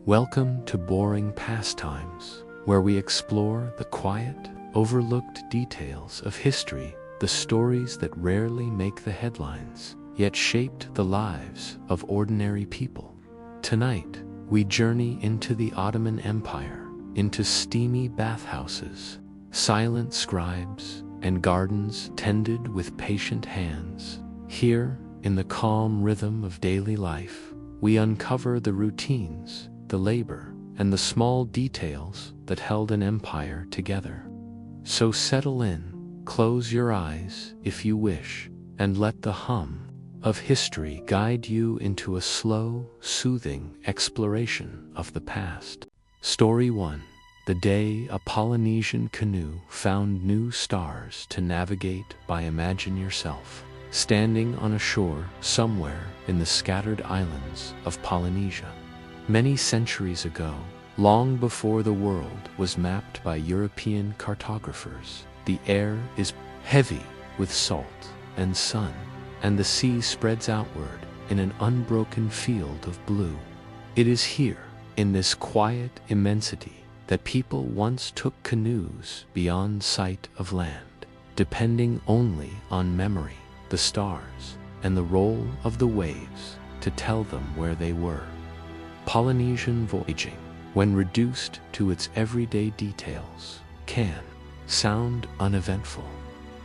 Welcome to Boring Pastimes, where we explore the quiet, overlooked details of history, the stories that rarely make the headlines, yet shaped the lives of ordinary people. Tonight, we journey into the Ottoman Empire, into steamy bathhouses, silent scribes, and gardens tended with patient hands. Here, in the calm rhythm of daily life, we uncover the routines, the labor, and the small details that held an empire together. So settle in, close your eyes if you wish, and let the hum of history guide you into a slow, soothing exploration of the past. Story 1. The day a Polynesian canoe found new stars to navigate by. Imagine yourself standing on a shore somewhere in the scattered islands of Polynesia. Many centuries ago, long before the world was mapped by European cartographers, the air is heavy with salt and sun, and the sea spreads outward in an unbroken field of blue. It is here, in this quiet immensity, that people once took canoes beyond sight of land, depending only on memory, the stars, and the roll of the waves to tell them where they were. Polynesian voyaging, when reduced to its everyday details, can sound uneventful.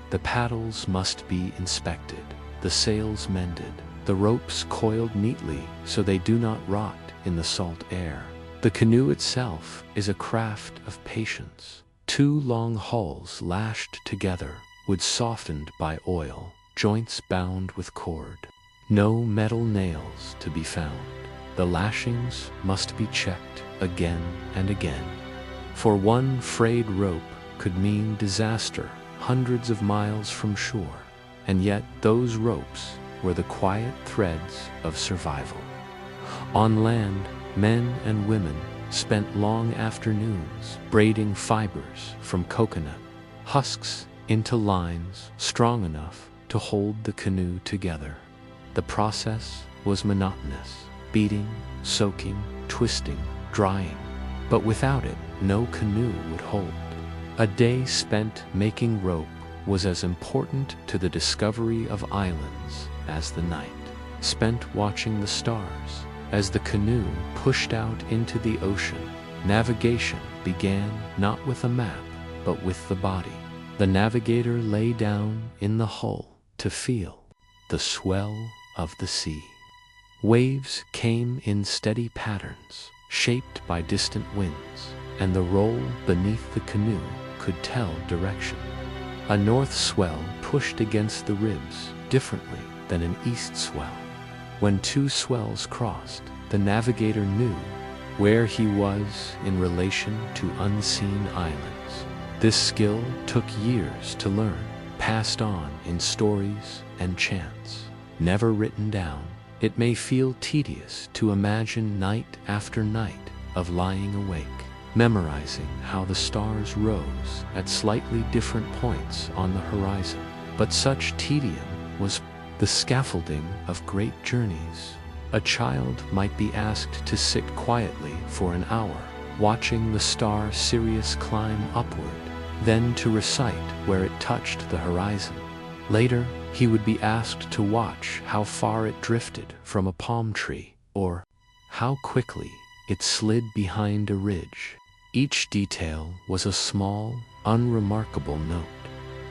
The paddles must be inspected, the sails mended, the ropes coiled neatly so they do not rot in the salt air. The canoe itself is a craft of patience. Two long hulls lashed together, wood softened by oil, joints bound with cord. No metal nails to be found. The lashings must be checked again and again. For one frayed rope could mean disaster hundreds of miles from shore, and yet those ropes were the quiet threads of survival. On land, men and women spent long afternoons braiding fibers from coconut husks into lines strong enough to hold the canoe together. The process was monotonous. Beating, soaking, twisting, drying. But without it, no canoe would hold. A day spent making rope was as important to the discovery of islands as the night spent watching the stars. As the canoe pushed out into the ocean, navigation began not with a map, but with the body. The navigator lay down in the hull to feel the swell of the sea. Waves came in steady patterns, shaped by distant winds, and the roll beneath the canoe could tell direction. A north swell pushed against the ribs differently than an east swell. When two swells crossed, the navigator knew where he was in relation to unseen islands. This skill took years to learn, passed on in stories and chants, never written down. It may feel tedious to imagine night after night of lying awake, memorizing how the stars rose at slightly different points on the horizon. But such tedium was the scaffolding of great journeys. A child might be asked to sit quietly for an hour, watching the star Sirius climb upward, then to recite where it touched the horizon. Later, he would be asked to watch how far it drifted from a palm tree, or how quickly it slid behind a ridge. Each detail was a small, unremarkable note,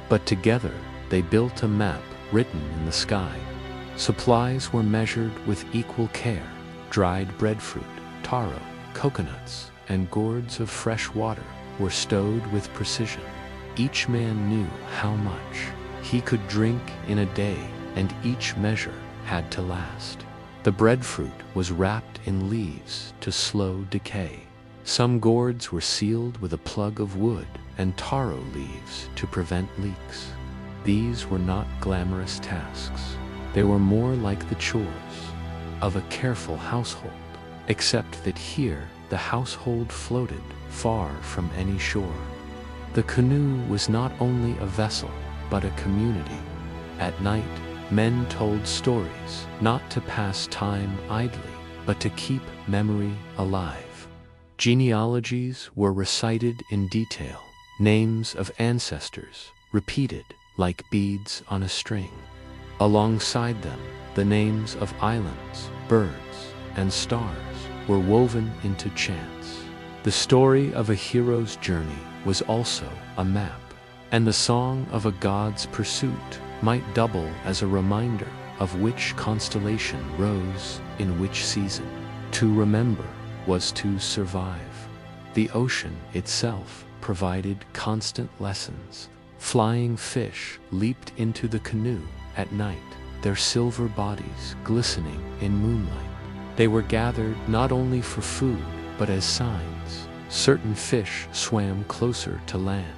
but together they built a map written in the sky. Supplies were measured with equal care. Dried breadfruit, taro, coconuts, and gourds of fresh water were stowed with precision. Each man knew how much he could drink in a day, and each measure had to last. The breadfruit was wrapped in leaves to slow decay. Some gourds were sealed with a plug of wood and taro leaves to prevent leaks. These were not glamorous tasks. They were more like the chores of a careful household, except that here the household floated far from any shore. The canoe was not only a vessel, but a community. At night, men told stories, not to pass time idly, but to keep memory alive. Genealogies were recited in detail, names of ancestors repeated like beads on a string. Alongside them, the names of islands, birds, and stars were woven into chants. The story of a hero's journey was also a map, and the song of a god's pursuit might double as a reminder of which constellation rose in which season. To remember was to survive. The ocean itself provided constant lessons. Flying fish leaped into the canoe at night, their silver bodies glistening in moonlight. They were gathered not only for food, but as signs. Certain fish swam closer to land,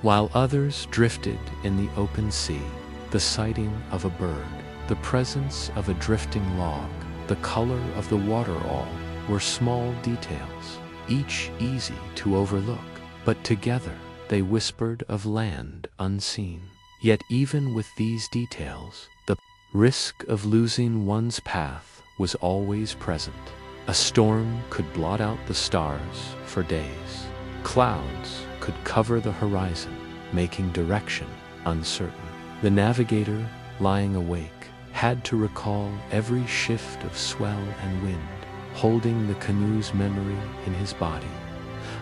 while others drifted in the open sea. The sighting of a bird, the presence of a drifting log, the color of the water all were small details, each easy to overlook, but together they whispered of land unseen. Yet even with these details, the risk of losing one's path was always present. A storm could blot out the stars for days. Clouds could cover the horizon, making direction uncertain. The navigator, lying awake, had to recall every shift of swell and wind, holding the canoe's memory in his body.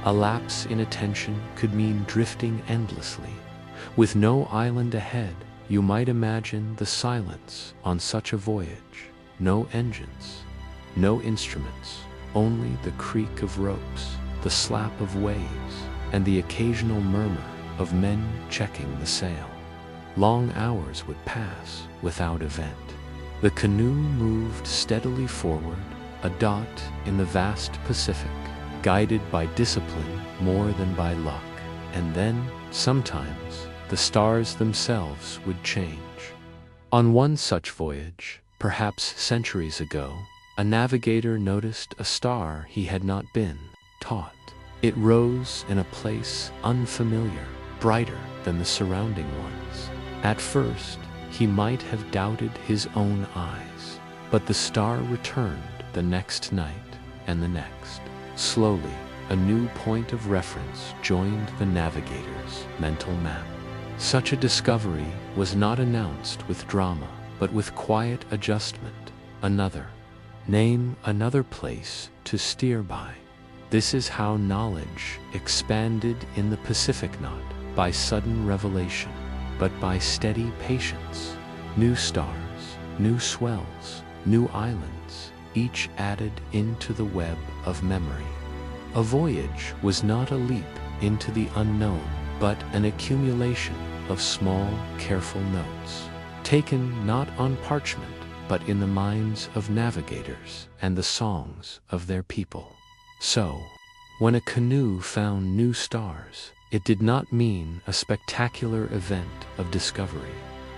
A lapse in attention could mean drifting endlessly. With no island ahead, you might imagine the silence on such a voyage. No engines, no instruments, only the creak of ropes, the slap of waves, and the occasional murmur of men checking the sail. Long hours would pass without event. The canoe moved steadily forward, a dot in the vast Pacific, guided by discipline more than by luck. And then, sometimes, the stars themselves would change. On one such voyage, perhaps centuries ago, a navigator noticed a star he had not been taught. It rose in a place unfamiliar, brighter than the surrounding ones. At first, he might have doubted his own eyes, but the star returned the next night and the next. Slowly, a new point of reference joined the navigator's mental map. Such a discovery was not announced with drama, but with quiet adjustment. Name another place to steer by. This is how knowledge expanded in the Pacific, not by sudden revelation, but by steady patience. New stars, new swells, new islands, each added into the web of memory. A voyage was not a leap into the unknown, but an accumulation of small, careful notes, taken not on parchment, but in the minds of navigators and the songs of their people. So, when a canoe found new stars, it did not mean a spectacular event of discovery,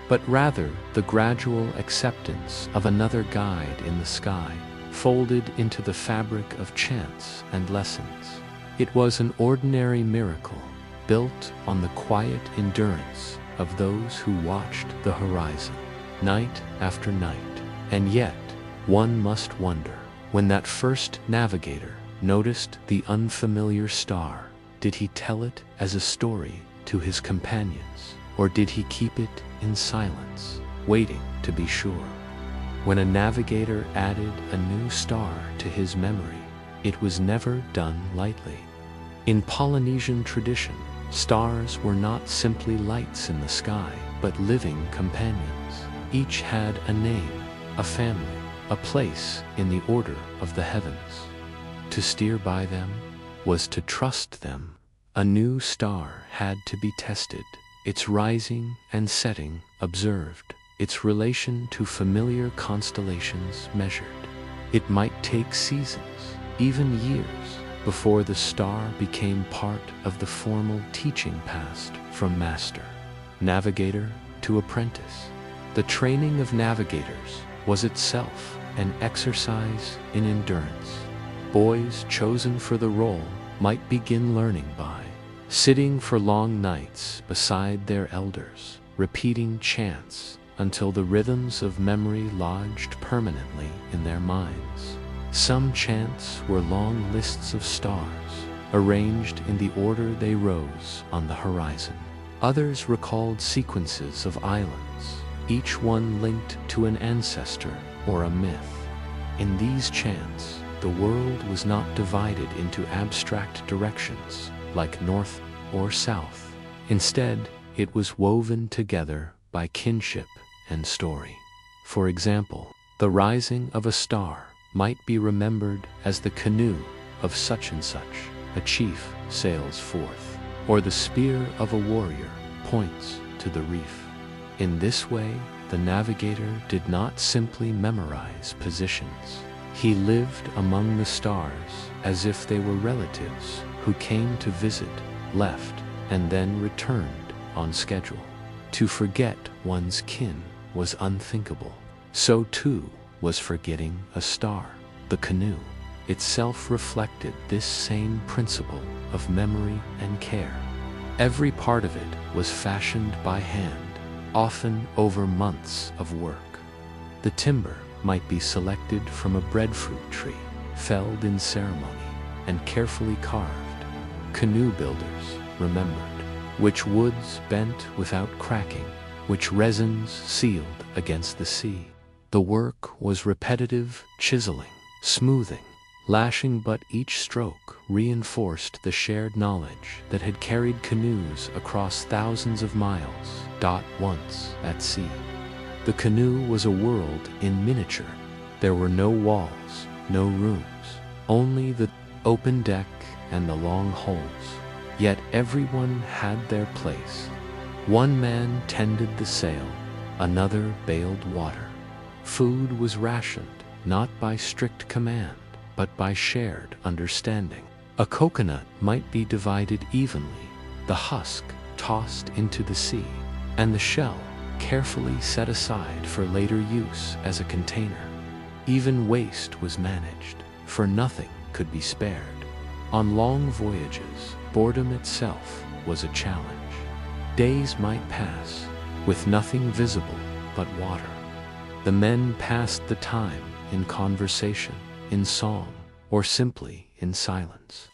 but rather the gradual acceptance of another guide in the sky, folded into the fabric of chance and lessons. It was an ordinary miracle, built on the quiet endurance of those who watched the horizon, night after night. And yet, one must wonder, when that first navigator noticed the unfamiliar star, did he tell it as a story to his companions, or did he keep it in silence, waiting to be sure? When a navigator added a new star to his memory, it was never done lightly. In Polynesian tradition, stars were not simply lights in the sky, but living companions. Each had a name, a family, a place in the order of the heavens. To steer by them was to trust them. A new star had to be tested, its rising and setting observed, its relation to familiar constellations measured. It might take seasons, even years, before the star became part of the formal teaching passed from master, navigator to apprentice. The training of navigators was itself an exercise in endurance. Boys chosen for the role might begin learning by sitting for long nights beside their elders, repeating chants until the rhythms of memory lodged permanently in their minds. Some chants were long lists of stars, arranged in the order they rose on the horizon. Others recalled sequences of islands, each one linked to an ancestor or a myth. In these chants, the world was not divided into abstract directions like north or south. Instead, it was woven together by kinship and story. For example, the rising of a star might be remembered as the canoe of such and such, a chief sails forth, or the spear of a warrior points to the reef. In this way, the navigator did not simply memorize positions. He lived among the stars as if they were relatives who came to visit, left, and then returned on schedule. To forget one's kin was unthinkable. So too was forgetting a star. The canoe itself reflected this same principle of memory and care. Every part of it was fashioned by hand, often over months of work. The timber might be selected from a breadfruit tree, felled in ceremony, and carefully carved. Canoe builders remembered which woods bent without cracking, which resins sealed against the sea. The work was repetitive chiseling, smoothing, lashing, but each stroke reinforced the shared knowledge that had carried canoes across thousands of miles. Once at sea, the canoe was a world in miniature. There were no walls, no rooms, only the open deck and the long hulls. Yet everyone had their place. One man tended the sail, another bailed water. Food was rationed, not by strict command, but by shared understanding. A coconut might be divided evenly, the husk tossed into the sea, and the shell carefully set aside for later use as a container. Even waste was managed, for nothing could be spared. On long voyages, boredom itself was a challenge. Days might pass, with nothing visible but water. The men passed the time in conversation, in song, or simply in silence.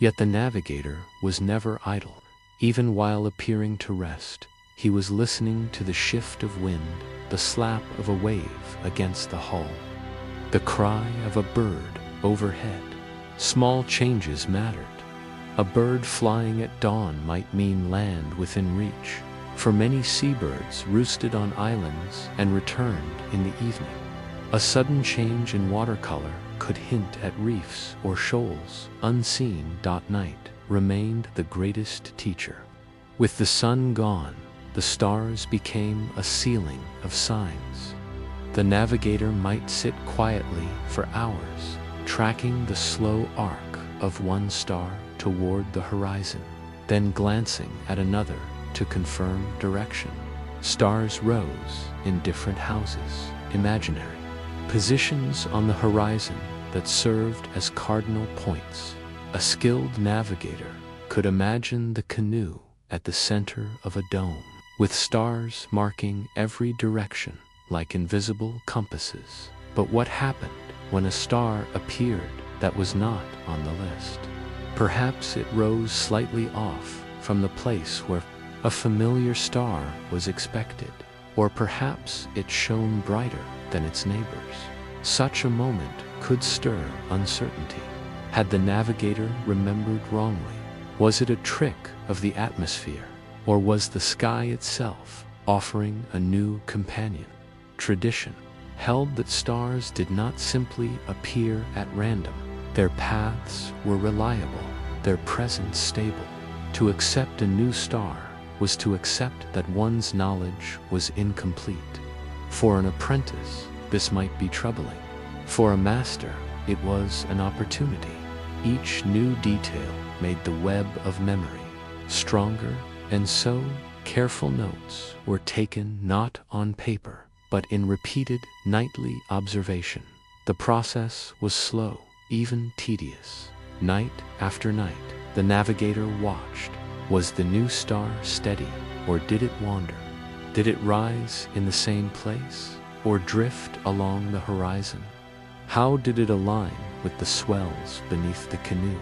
Yet the navigator was never idle. Even while appearing to rest, he was listening to the shift of wind, the slap of a wave against the hull, the cry of a bird overhead. Small changes mattered. A bird flying at dawn might mean land within reach, for many seabirds roosted on islands and returned in the evening. A sudden change in watercolor could hint at reefs or shoals unseen. Night remained the greatest teacher. With the sun gone, the stars became a ceiling of signs. The navigator might sit quietly for hours, tracking the slow arc of one star toward the horizon, then glancing at another to confirm direction. Stars rose in different houses, imaginary positions on the horizon that served as cardinal points. A skilled navigator could imagine the canoe at the center of a dome, with stars marking every direction like invisible compasses. But what happened when a star appeared that was not on the list? Perhaps it rose slightly off from the place where a familiar star was expected, or perhaps it shone brighter than its neighbors. Such a moment could stir uncertainty. Had the navigator remembered wrongly? Was it a trick of the atmosphere, or was the sky itself offering a new companion? Tradition held that stars did not simply appear at random. Their paths were reliable, their presence stable. To accept a new star was to accept that one's knowledge was incomplete. For an apprentice, this might be troubling. For a master, it was an opportunity. Each new detail made the web of memory stronger, and so careful notes were taken not on paper, but in repeated nightly observation. The process was slow, even tedious. Night after night, the navigator watched. Was the new star steady, or did it wander? Did it rise in the same place, or drift along the horizon? How did it align with the swells beneath the canoe?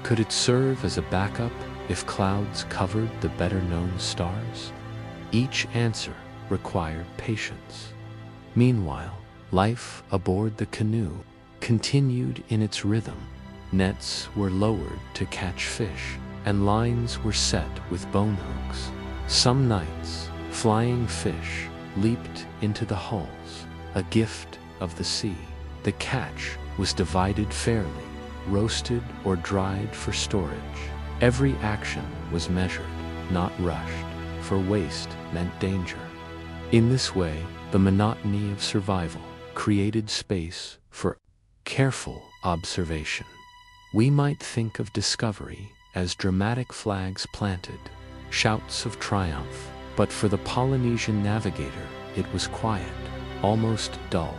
Could it serve as a backup if clouds covered the better-known stars? Each answer required patience. Meanwhile, life aboard the canoe continued in its rhythm. Nets were lowered to catch fish, and lines were set with bone hooks. Some nights, flying fish leaped into the hulls, a gift of the sea. The catch was divided fairly, roasted or dried for storage. Every action was measured, not rushed, for waste meant danger. In this way, the monotony of survival created space for careful observation. We might think of discovery as dramatic flags planted, shouts of triumph, but for the Polynesian navigator, it was quiet, almost dull.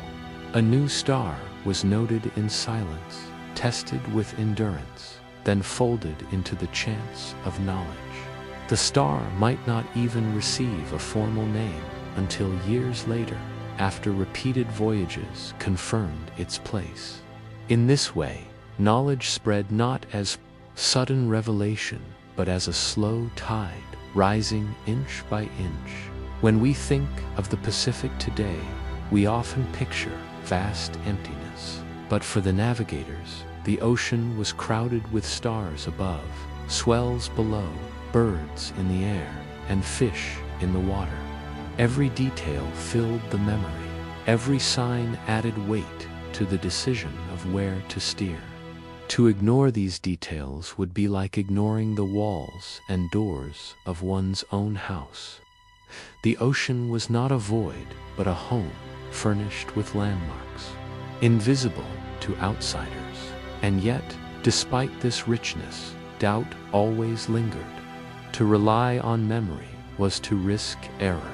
A new star was noted in silence, tested with endurance, then folded into the chance of knowledge. The star might not even receive a formal name until years later, after repeated voyages confirmed its place. In this way, knowledge spread not as sudden revelation, but as a slow tide, rising inch by inch. When we think of the Pacific today, we often picture vast emptiness. But for the navigators, the ocean was crowded with stars above, swells below, birds in the air, and fish in the water. Every detail filled the memory. Every sign added weight to the decision of where to steer. To ignore these details would be like ignoring the walls and doors of one's own house. The ocean was not a void, but a home furnished with landmarks, invisible to outsiders. And yet, despite this richness, doubt always lingered. To rely on memory was to risk error.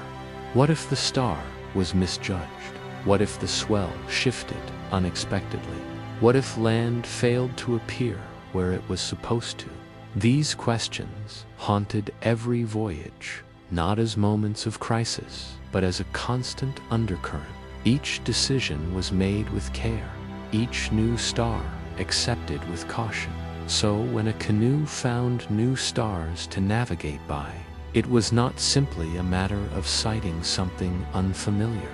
What if the star was misjudged? What if the swell shifted unexpectedly? What if land failed to appear where it was supposed to? These questions haunted every voyage, not as moments of crisis, but as a constant undercurrent. Each decision was made with care, each new star accepted with caution. So when a canoe found new stars to navigate by, it was not simply a matter of sighting something unfamiliar.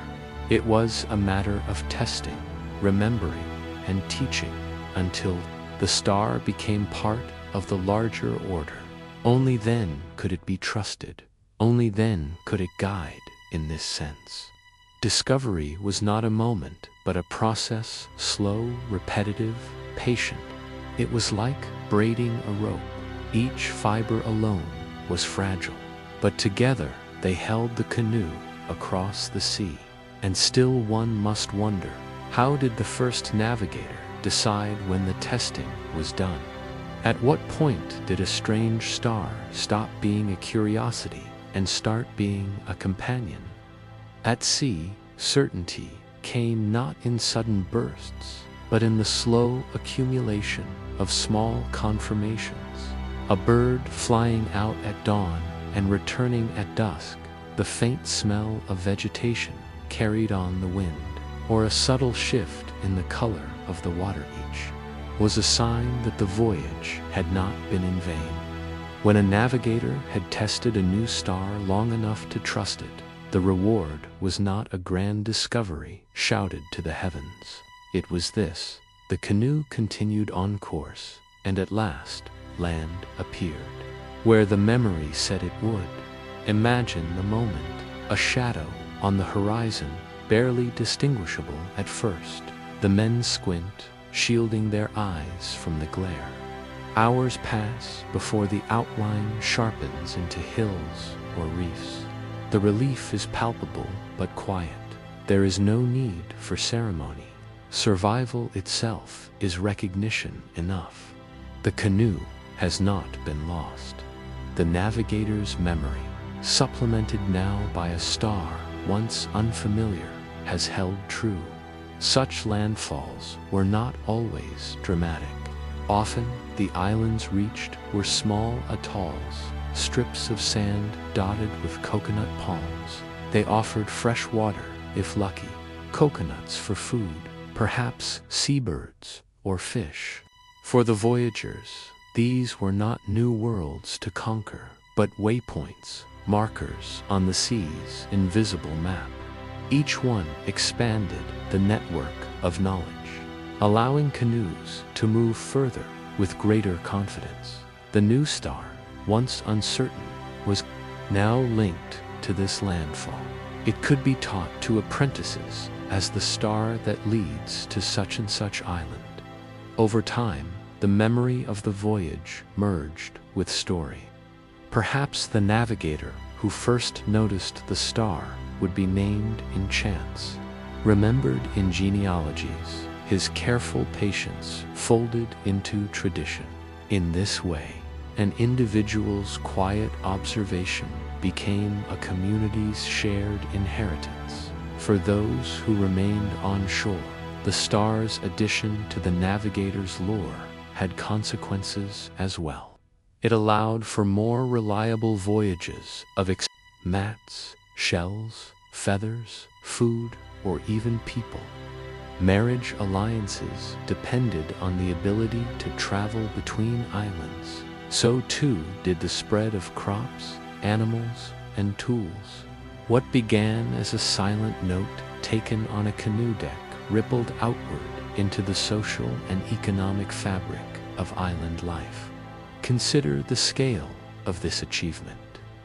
It was a matter of testing, remembering, and teaching until the star became part of the larger order. Only then could it be trusted. Only then could it guide in this sense. Discovery was not a moment, but a process, slow, repetitive, patient. It was like braiding a rope. Each fiber alone was fragile, but together they held the canoe across the sea. And still one must wonder, how did the first navigator decide when the testing was done? At what point did a strange star stop being a curiosity and start being a companion? At sea, certainty came not in sudden bursts, but in the slow accumulation of small confirmations. A bird flying out at dawn and returning at dusk, the faint smell of vegetation carried on the wind, or a subtle shift in the color of the water each, was a sign that the voyage had not been in vain. When a navigator had tested a new star long enough to trust it, the reward was not a grand discovery shouted to the heavens. It was this: the canoe continued on course, and at last land appeared, where the memory said it would. Imagine the moment: a shadow on the horizon, barely distinguishable at first. The men squint, shielding their eyes from the glare. Hours pass before the outline sharpens into hills or reefs. The relief is palpable but quiet. There is no need for ceremony. Survival itself is recognition enough. The canoe has not been lost. The navigator's memory, supplemented now by a star once unfamiliar, has held true. Such landfalls were not always dramatic. Often, the islands reached were small atolls, strips of sand dotted with coconut palms. They offered fresh water, if lucky, coconuts for food, perhaps seabirds or fish. For the voyagers, these were not new worlds to conquer, but waypoints, markers on the sea's invisible map. Each one expanded the network of knowledge, allowing canoes to move further with greater confidence. The new star, once uncertain, was now linked to this landfall. It could be taught to apprentices as the star that leads to such and such island. Over time, the memory of the voyage merged with story. Perhaps the navigator who first noticed the star would be named in chance, remembered in genealogies, his careful patience folded into tradition. In this way, an individual's quiet observation became a community's shared inheritance. For those who remained on shore, the star's addition to the navigator's lore had consequences as well. It allowed for more reliable voyages of mats, shells, feathers, food, or even people. Marriage alliances depended on the ability to travel between islands. So too did the spread of crops, animals, and tools. What began as a silent note taken on a canoe deck rippled outward into the social and economic fabric of island life. Consider the scale of this achievement.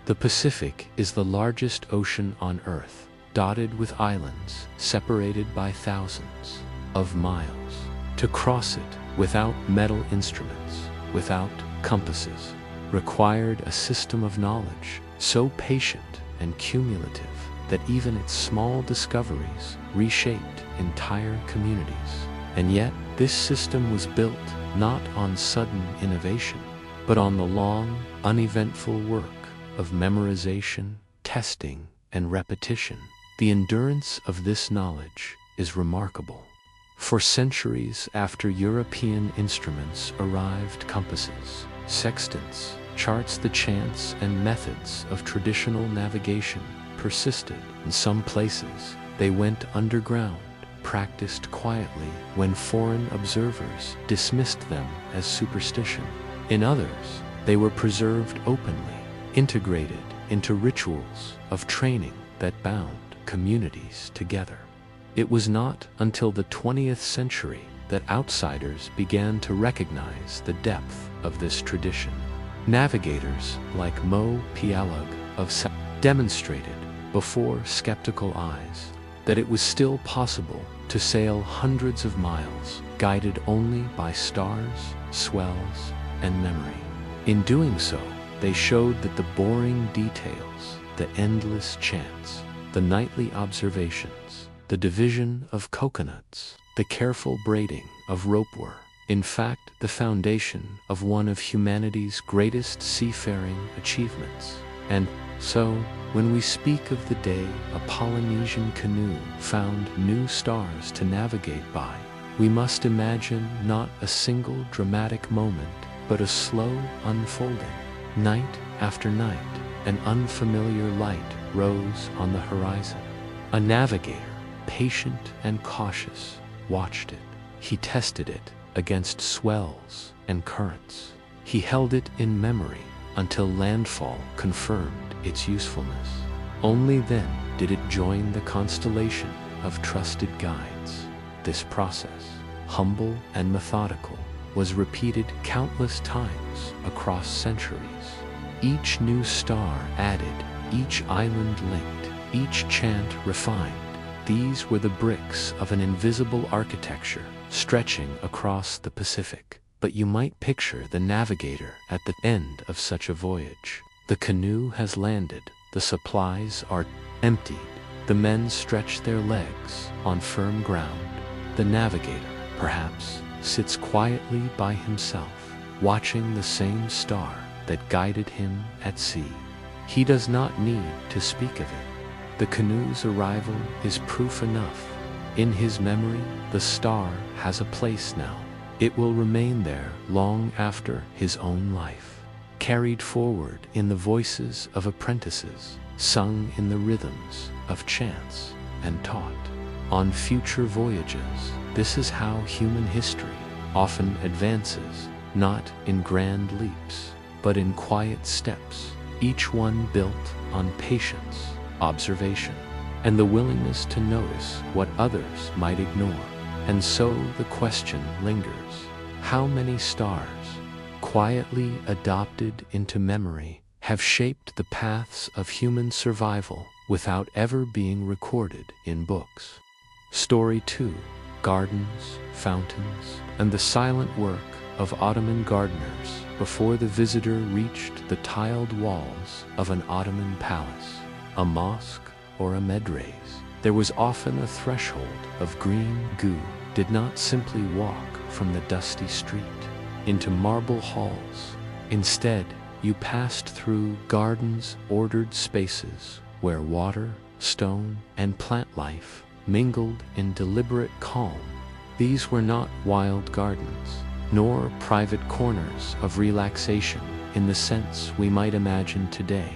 The Pacific is the largest ocean on Earth, dotted with islands separated by thousands of miles. To cross it without metal instruments, without compasses, required a system of knowledge so patient and cumulative that even its small discoveries reshaped entire communities. And yet, this system was built not on sudden innovation, but on the long, uneventful work of memorization, testing, and repetition. The endurance of this knowledge is remarkable. For centuries after European instruments arrived, compasses, sextants, charts, the chants and methods of traditional navigation persisted. In some places, they went underground, practiced quietly when foreign observers dismissed them as superstition. In others, they were preserved openly, integrated into rituals of training that bound communities together. It was not until the 20th century that outsiders began to recognize the depth of this tradition. Navigators like Mo Pialug of demonstrated before skeptical eyes that it was still possible to sail hundreds of miles, guided only by stars, swells, and memory. In doing so, they showed that the boring details, the endless chants, the nightly observations, the division of coconuts, the careful braiding of rope were, in fact, the foundation of one of humanity's greatest seafaring achievements. And so, when we speak of the day a Polynesian canoe found new stars to navigate by, we must imagine not a single dramatic moment, but a slow unfolding. Night after night, an unfamiliar light rose on the horizon. A navigator, patient and cautious, watched it. He tested it against swells and currents. He held it in memory until landfall confirmed its usefulness. Only then did it join the constellation of trusted guides. This process, humble and methodical, was repeated countless times across centuries. Each new star added, each island linked, each chant refined. These were the bricks of an invisible architecture stretching across the Pacific. But you might picture the navigator at the end of such a voyage. The canoe has landed, the supplies are emptied, the men stretch their legs on firm ground. The navigator, perhaps, sits quietly by himself, watching the same star that guided him at sea. He does not need to speak of it. The canoe's arrival is proof enough. In his memory, the star has a place now. It will remain there long after his own life, carried forward in the voices of apprentices, sung in the rhythms of chants, and taught on future voyages This is how human history often advances, not in grand leaps, but in quiet steps, each one built on patience, observation, and the willingness to notice what others might ignore. And so the question lingers: how many stars, quietly adopted into memory, have shaped the paths of human survival without ever being recorded in books? Story 2: Gardens, Fountains, and the Silent Work of Ottoman Gardeners before the visitor reached the tiled walls of an Ottoman palace, a mosque, or a medrese. There was often a threshold of green goo. Did not simply walk from the dusty street into marble halls. Instead, you passed through gardens, ordered spaces where water, stone, and plant life mingled in deliberate calm. These were not wild gardens, nor private corners of relaxation in the sense we might imagine today.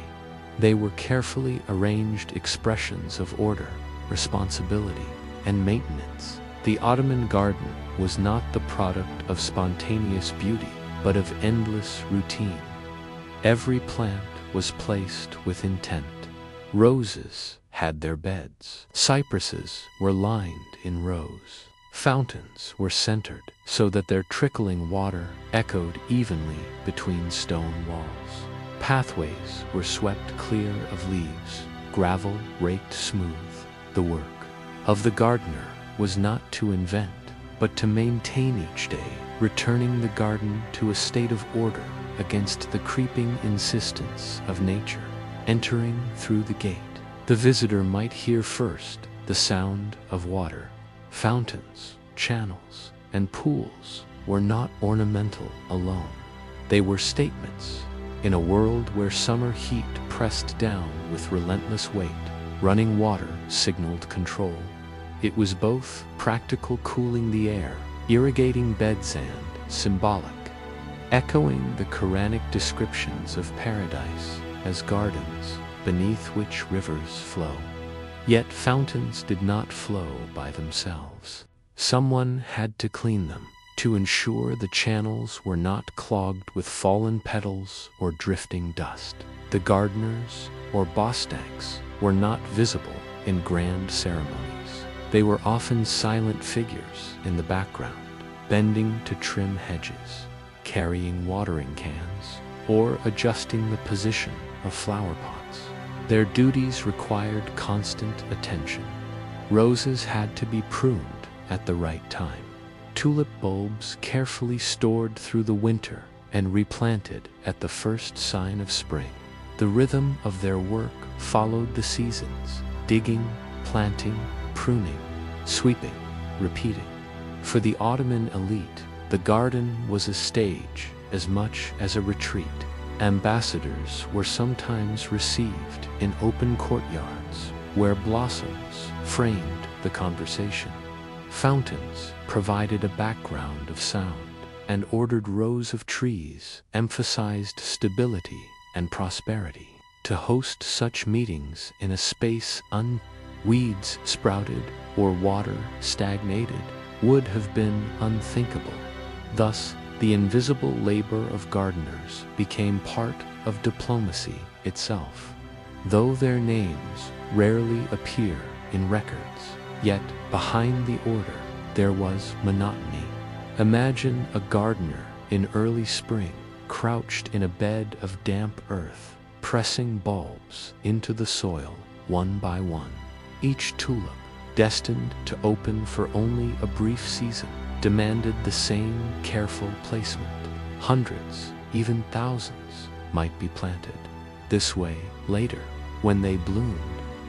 They were carefully arranged expressions of order, responsibility, and maintenance. The Ottoman garden was not the product of spontaneous beauty, but of endless routine. Every plant was placed with intent. Roses had their beds. Cypresses were lined in rows. Fountains were centered so that their trickling water echoed evenly between stone walls. Pathways were swept clear of leaves, gravel raked smooth. The work of the gardener was not to invent, but to maintain each day, returning the garden to a state of order against the creeping insistence of nature. Entering through the gate, the visitor might hear first the sound of water. Fountains, channels, and pools were not ornamental alone. They were statements. In a world where summer heat pressed down with relentless weight, running water signaled control. It was both practical, cooling the air, irrigating bed sand, symbolic, echoing the Quranic descriptions of paradise as gardens beneath which rivers flow. Yet fountains did not flow by themselves. Someone had to clean them, to ensure the channels were not clogged with fallen petals or drifting dust. The gardeners, or bostanks, were not visible in grand ceremonies. They were often silent figures in the background, bending to trim hedges, carrying watering cans, or adjusting the position of flower pots. Their duties required constant attention. Roses had to be pruned at the right time. Tulip bulbs carefully stored through the winter and replanted at the first sign of spring. The rhythm of their work followed the seasons, digging, planting, pruning, sweeping, repeating. For the Ottoman elite, the garden was a stage as much as a retreat. Ambassadors were sometimes received in open courtyards where blossoms framed the conversation. Fountains provided a background of sound, and ordered rows of trees emphasized stability and prosperity. To host such meetings in a space weeds sprouted or water stagnated would have been unthinkable. Thus, the invisible labor of gardeners became part of diplomacy itself. Though their names rarely appear in records, yet behind the order there was monotony. Imagine a gardener in early spring, crouched in a bed of damp earth, pressing bulbs into the soil one by one. Each tulip, destined to open for only a brief season, demanded the same careful placement. Hundreds, even thousands, might be planted. This way, later, when they bloomed,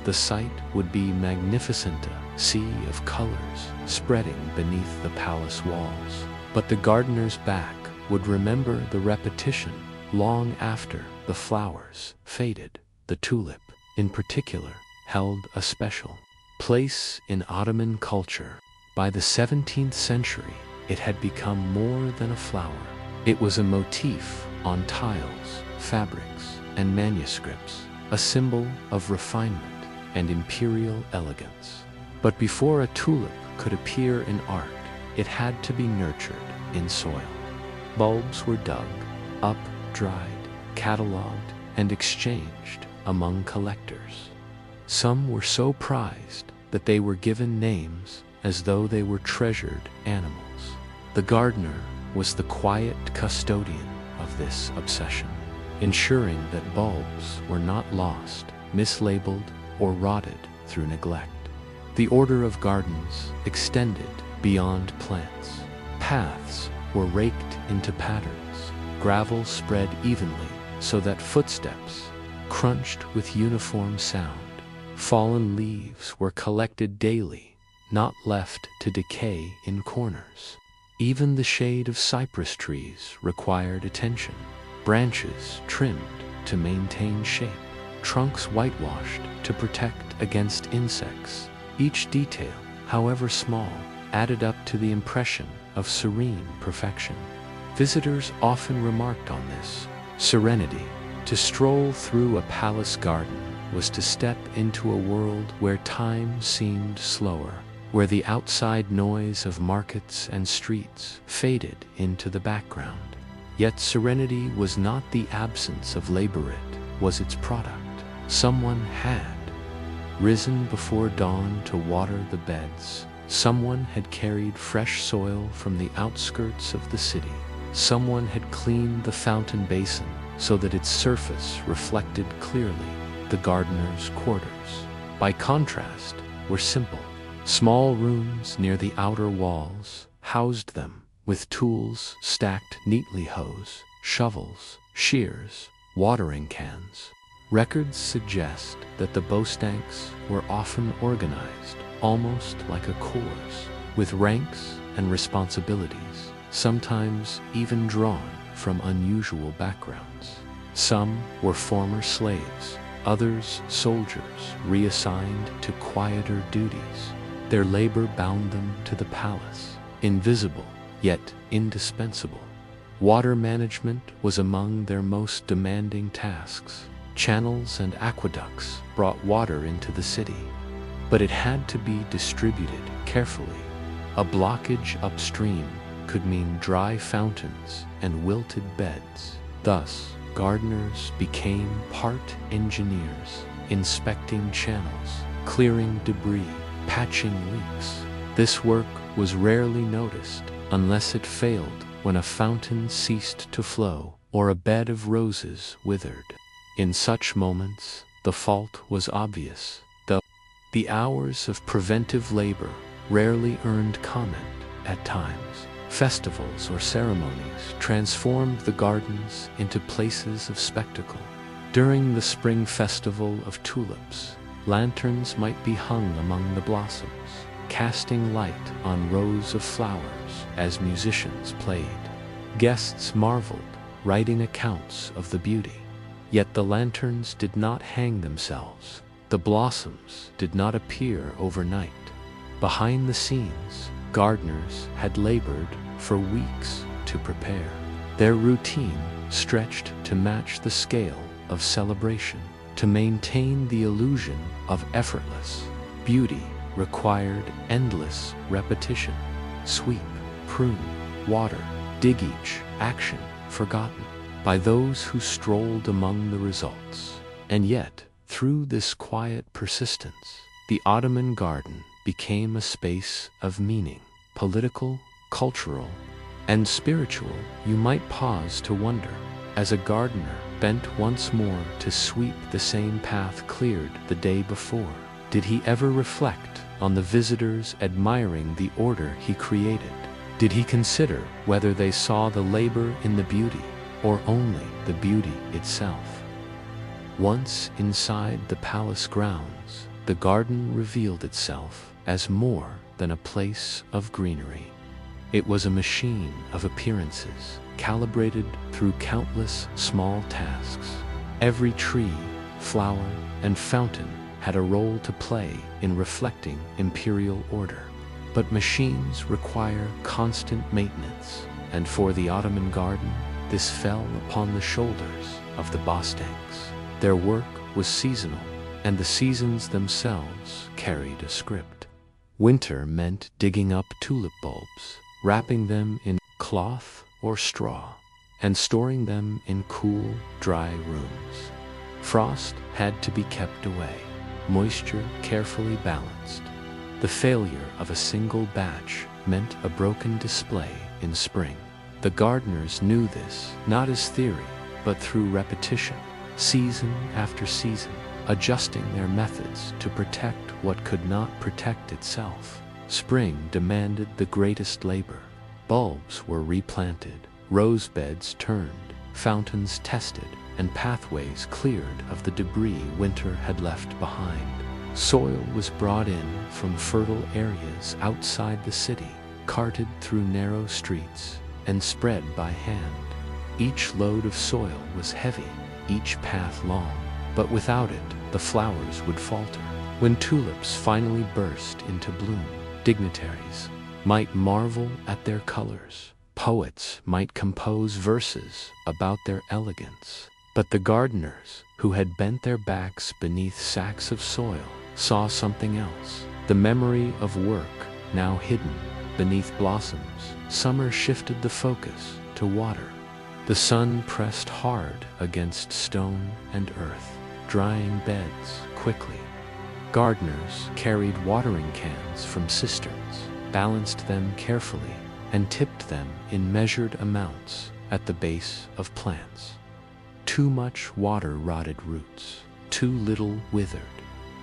the sight would be magnificent, a sea of colors spreading beneath the palace walls. But the gardener's back would remember the repetition long after the flowers faded. The tulip, in particular, held a special place in Ottoman culture. By the 17th century, it had become more than a flower. It was a motif on tiles, fabrics, and manuscripts, a symbol of refinement and imperial elegance. But before a tulip could appear in art, it had to be nurtured in soil. Bulbs were dug up, dried, catalogued, and exchanged among collectors. Some were so prized that they were given names as though they were treasured animals. The gardener was the quiet custodian of this obsession, ensuring that bulbs were not lost, mislabeled, or rotted through neglect. The order of gardens extended beyond plants. Paths were raked into patterns, gravel spread evenly so that footsteps crunched with uniform sound. Fallen leaves were collected daily, not left to decay in corners. Even the shade of cypress trees required attention. Branches trimmed to maintain shape, trunks whitewashed to protect against insects. Each detail, however small, added up to the impression of serene perfection. Visitors often remarked on this serenity. To stroll through a palace garden was to step into a world where time seemed slower, where the outside noise of markets and streets faded into the background. Yet serenity was not the absence of labor, it was its product. Someone had risen before dawn to water the beds. Someone had carried fresh soil from the outskirts of the city. Someone had cleaned the fountain basin so that its surface reflected clearly the gardener's quarters. By contrast, were simple. Small rooms near the outer walls housed them, with tools stacked neatly: hose, shovels, shears, watering cans. Records suggest that the bostanks were often organized, almost like a corps, with ranks and responsibilities, sometimes even drawn from unusual backgrounds. Some were former slaves, others soldiers reassigned to quieter duties. Their labor bound them to the palace, invisible yet indispensable. Water management was among their most demanding tasks. Channels and aqueducts brought water into the city, but it had to be distributed carefully. A blockage upstream could mean dry fountains and wilted beds. Thus, gardeners became part engineers, inspecting channels, clearing debris, patching leaks. This work was rarely noticed unless it failed when a fountain ceased to flow or a bed of roses withered. In such moments, the fault was obvious, though the hours of preventive labor rarely earned comment. At times, festivals or ceremonies transformed the gardens into places of spectacle. During the spring festival of tulips, lanterns might be hung among the blossoms, casting light on rows of flowers as musicians played. Guests marveled, writing accounts of the beauty. Yet the lanterns did not hang themselves. The blossoms did not appear overnight. Behind the scenes, gardeners had labored for weeks to prepare. Their routine stretched to match the scale of celebration. To maintain the illusion of effortless beauty required endless repetition. Sweep, prune, water, dig, each action forgotten by those who strolled among the results. And yet, through this quiet persistence, the Ottoman garden became a space of meaning, political, cultural, and spiritual. You might pause to wonder, as a gardener bent once more to sweep the same path cleared the day before, did he ever reflect on the visitors admiring the order he created? Did he consider whether they saw the labor in the beauty or only the beauty itself? Once inside the palace grounds, the garden revealed itself as more than a place of greenery. It was a machine of appearances, calibrated through countless small tasks. Every tree, flower, and fountain had a role to play in reflecting imperial order. But machines require constant maintenance, and for the Ottoman garden, this fell upon the shoulders of the bostanks. Their work was seasonal, and the seasons themselves carried a script. Winter meant digging up tulip bulbs, wrapping them in cloth or straw, and storing them in cool, dry rooms. Frost had to be kept away, moisture carefully balanced. The failure of a single batch meant a broken display in spring. The gardeners knew this, not as theory, but through repetition, season after season, adjusting their methods to protect what could not protect itself. Spring demanded the greatest labor. Bulbs were replanted, rose beds turned, fountains tested, and pathways cleared of the debris winter had left behind. Soil was brought in from fertile areas outside the city, carted through narrow streets, and spread by hand. Each load of soil was heavy, each path long, but without it, the flowers would falter. When tulips finally burst into bloom, dignitaries might marvel at their colors. Poets might compose verses about their elegance. But the gardeners, who had bent their backs beneath sacks of soil, saw something else. The memory of work, now hidden beneath blossoms. Summer shifted the focus to water. The sun pressed hard against stone and earth, drying beds quickly. Gardeners carried watering cans from cisterns, balanced them carefully, and tipped them in measured amounts at the base of plants. Too much water rotted roots, too little withered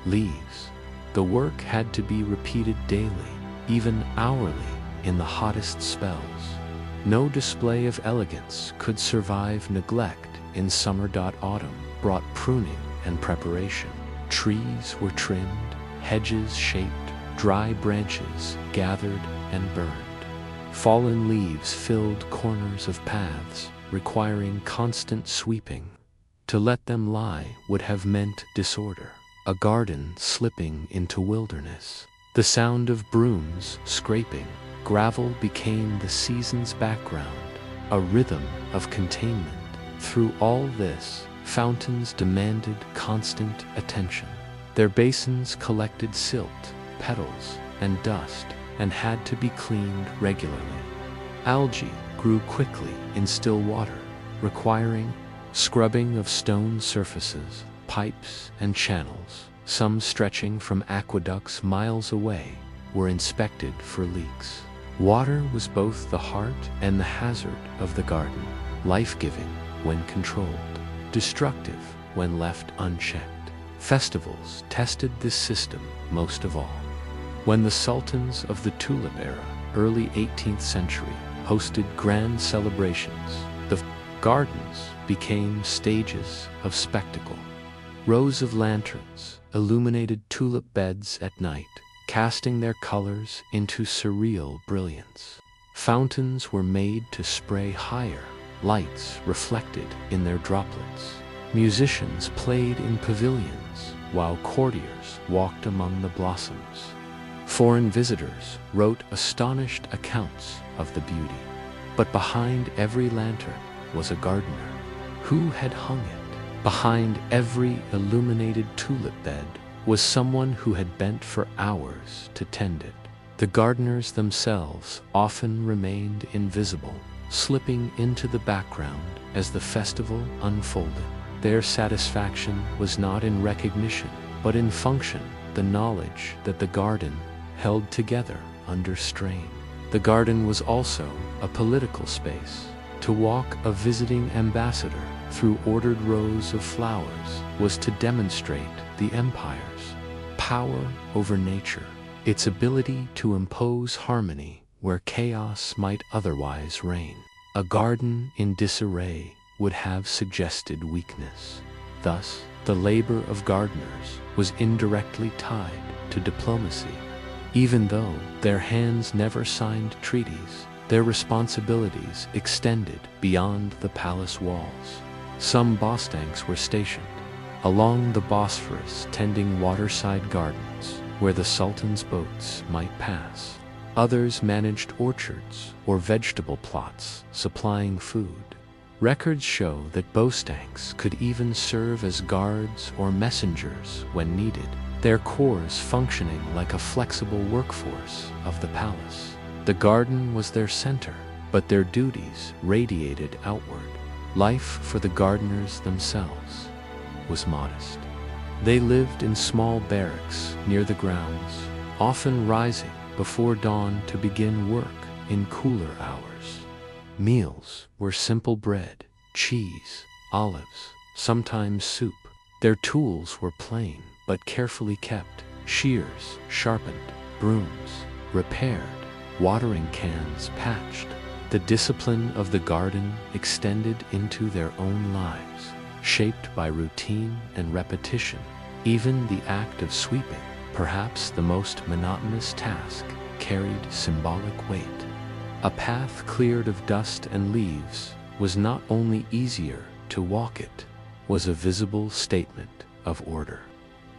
leaves. The work had to be repeated daily, even hourly, in the hottest spells. No display of elegance could survive neglect in summer. Autumn brought pruning and preparation. Trees were trimmed, hedges shaped, dry branches gathered and burned. Fallen leaves filled corners of paths, requiring constant sweeping. To let them lie would have meant disorder, a garden slipping into wilderness. The sound of brooms scraping gravel became the season's background, a rhythm of containment. Through all this, fountains demanded constant attention. Their basins collected silt, petals, and dust, and had to be cleaned regularly. Algae grew quickly in still water, requiring scrubbing of stone surfaces, pipes, and channels. Some stretching from aqueducts miles away were inspected for leaks. Water was both the heart and the hazard of the garden, life-giving when controlled, destructive when left unchecked. Festivals tested this system most of all. When the sultans of the tulip era, early 18th century, hosted grand celebrations, the gardens became stages of spectacle. Rows of lanterns illuminated tulip beds at night, casting their colors into surreal brilliance. Fountains were made to spray higher, lights reflected in their droplets. Musicians played in pavilions, while courtiers walked among the blossoms. Foreign visitors wrote astonished accounts of the beauty. But behind every lantern was a gardener. Who had hung it? Behind every illuminated tulip bed was someone who had bent for hours to tend it. The gardeners themselves often remained invisible, slipping into the background as the festival unfolded. Their satisfaction was not in recognition, but in function, the knowledge that the garden held together under strain. The garden was also a political space. To walk a visiting ambassador through ordered rows of flowers was to demonstrate the empire's power over nature, its ability to impose harmony where chaos might otherwise reign. A garden in disarray would have suggested weakness. Thus, the labor of gardeners was indirectly tied to diplomacy. Even though their hands never signed treaties, their responsibilities extended beyond the palace walls. Some bostanks were stationed along the Bosphorus, tending waterside gardens where the Sultan's boats might pass. Others managed orchards or vegetable plots, supplying food. Records show that bostanks could even serve as guards or messengers when needed, their cores functioning like a flexible workforce of the palace. The garden was their center, but their duties radiated outward. Life for the gardeners themselves was modest. They lived in small barracks near the grounds, often rising before dawn to begin work in cooler hours. Meals were simple bread, cheese, olives, sometimes soup. Their tools were plain but carefully kept: shears sharpened, brooms repaired, watering cans patched. The discipline of the garden extended into their own lives, shaped by routine and repetition. Even the act of sweeping, perhaps the most monotonous task, carried symbolic weight. A path cleared of dust and leaves was not only easier to walk, it was a visible statement of order.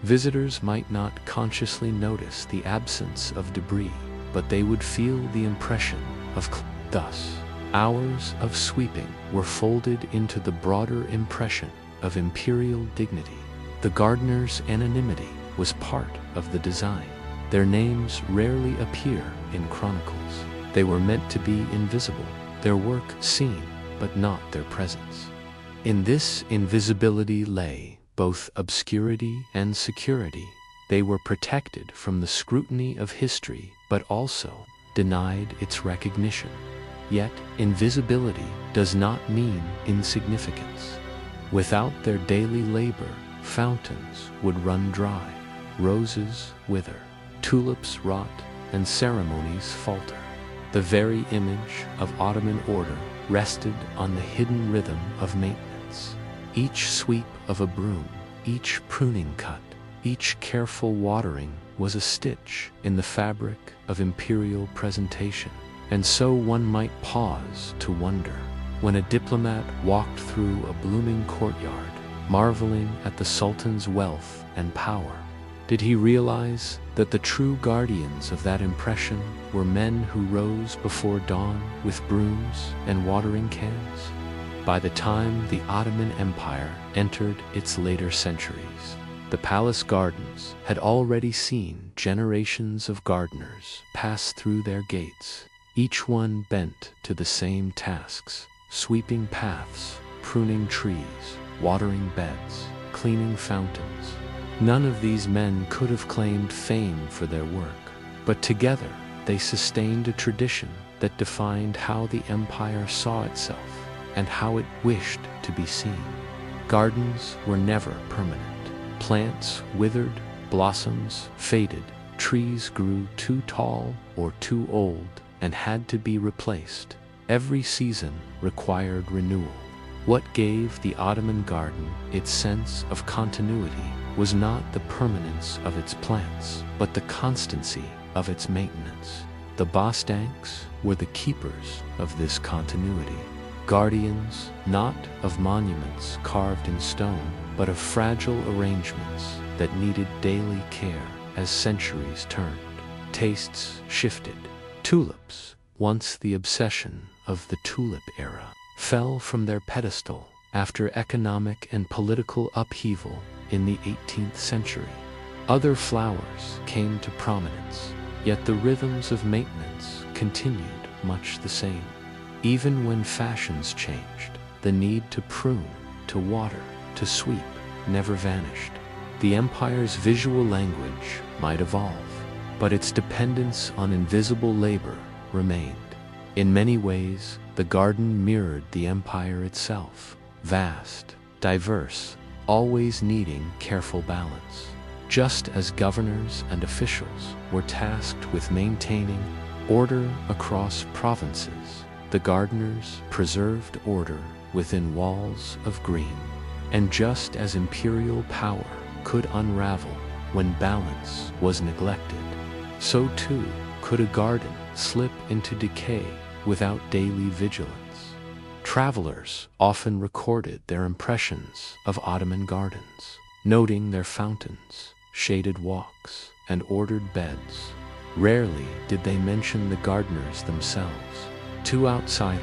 Visitors might not consciously notice the absence of debris, but they would feel the impression of thus. Hours of sweeping were folded into the broader impression of imperial dignity. The gardeners' anonymity was part of the design. Their names rarely appear in chronicles. They were meant to be invisible, their work seen, but not their presence. In this invisibility lay both obscurity and security. They were protected from the scrutiny of history, but also denied its recognition. Yet, invisibility does not mean insignificance. Without their daily labor, fountains would run dry, roses wither, tulips rot, and ceremonies falter. The very image of Ottoman order rested on the hidden rhythm of maintenance. Each sweep of a broom, each pruning cut, each careful watering was a stitch in the fabric of imperial presentation. And so one might pause to wonder, when a diplomat walked through a blooming courtyard, marveling at the Sultan's wealth and power, did he realize that the true guardians of that impression were men who rose before dawn with brooms and watering cans? By the time the Ottoman Empire entered its later centuries, the palace gardens had already seen generations of gardeners pass through their gates, each one bent to the same tasks: sweeping paths, pruning trees, watering beds, cleaning fountains. None of these men could have claimed fame for their work, but together they sustained a tradition that defined how the empire saw itself and how it wished to be seen. Gardens were never permanent. Plants withered, blossoms faded, trees grew too tall or too old and had to be replaced. Every season required renewal. What gave the Ottoman garden its sense of continuity was not the permanence of its plants, but the constancy of its maintenance. The Bostanks were the keepers of this continuity, guardians not of monuments carved in stone, but of fragile arrangements that needed daily care as centuries turned. Tastes shifted. Tulips, once the obsession of the tulip era, fell from their pedestal after economic and political upheaval in the 18th century. Other flowers came to prominence, yet the rhythms of maintenance continued much the same. Even when fashions changed, the need to prune, to water, to sweep never vanished. The empire's visual language might evolve, but its dependence on invisible labor remained. In many ways, the garden mirrored the empire itself, vast, diverse, always needing careful balance. Just as governors and officials were tasked with maintaining order across provinces, the gardeners preserved order within walls of green. And just as imperial power could unravel when balance was neglected, so too could a garden slip into decay without daily vigilance. Travelers often recorded their impressions of Ottoman gardens, noting their fountains, shaded walks, and ordered beds. Rarely did they mention the gardeners themselves. To outsiders,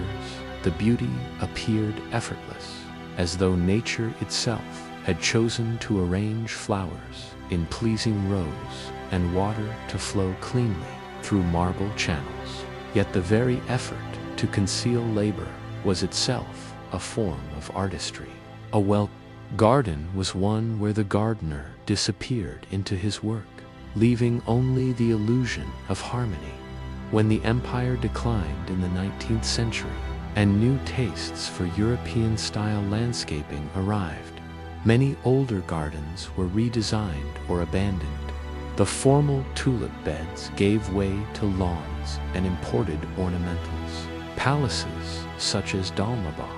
the beauty appeared effortless, as though nature itself had chosen to arrange flowers in pleasing rows and water to flow cleanly through marble channels. Yet the very effort to conceal labor was itself a form of artistry. A garden was one where the gardener disappeared into his work, leaving only the illusion of harmony. When the empire declined in the 19th century and new tastes for European-style landscaping arrived, many older gardens were redesigned or abandoned. The formal tulip beds gave way to lawns and imported ornamentals. Palaces, such as Dolmabach,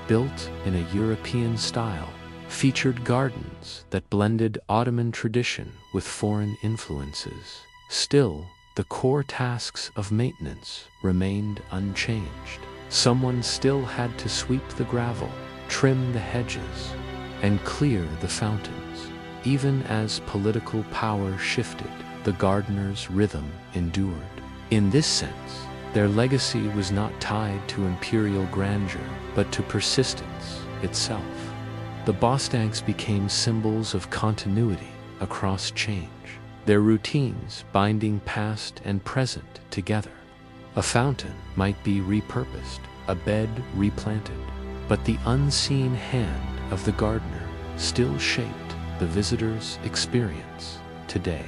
built in a European style, featured gardens that blended Ottoman tradition with foreign influences. Still, the core tasks of maintenance remained unchanged. Someone still had to sweep the gravel, trim the hedges, and clear the fountains. Even as political power shifted, the gardener's rhythm endured. In this sense, their legacy was not tied to imperial grandeur, but to persistence itself. The Bostanks became symbols of continuity across change, their routines binding past and present together. A fountain might be repurposed, a bed replanted, but the unseen hand of the gardener still shaped the visitor's experience today.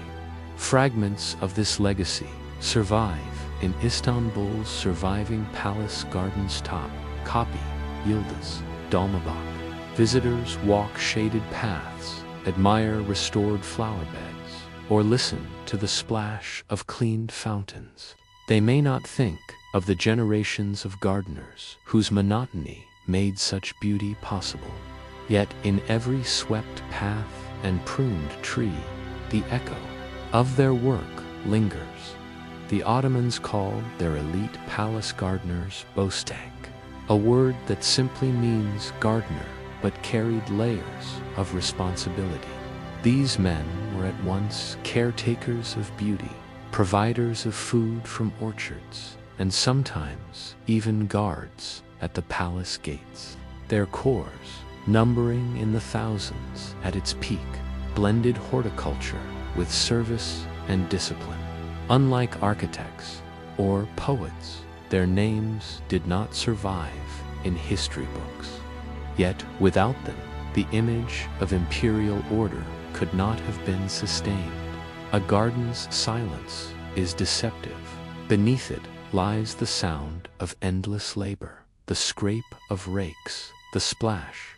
Fragments of this legacy survive in Istanbul's surviving palace garden's top copy, Yıldız, Dolmabach. Visitors walk shaded paths, admire restored flower beds, or listen to the splash of cleaned fountains. They may not think of the generations of gardeners whose monotony made such beauty possible. Yet in every swept path and pruned tree, the echo of their work lingers. The Ottomans called their elite palace gardeners bostank, a word that simply means gardener, but carried layers of responsibility. These men were at once caretakers of beauty, providers of food from orchards, and sometimes even guards at the palace gates. Their corps, numbering in the thousands at its peak, blended horticulture with service and discipline. Unlike architects or poets, their names did not survive in history books. Yet without them, the image of imperial order could not have been sustained. A garden's silence is deceptive. Beneath it lies the sound of endless labor, the scrape of rakes, the splash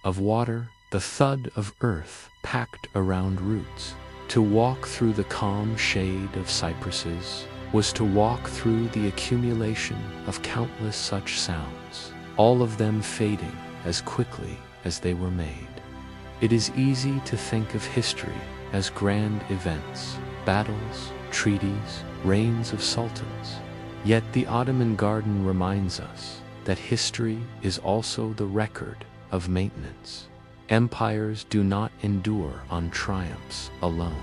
of water, the thud of earth packed around roots. To walk through the calm shade of cypresses was to walk through the accumulation of countless such sounds, all of them fading as quickly as they were made. It is easy to think of history as grand events, battles, treaties, reigns of sultans. Yet the Ottoman garden reminds us that history is also the record of maintenance. Empires do not endure on triumphs alone.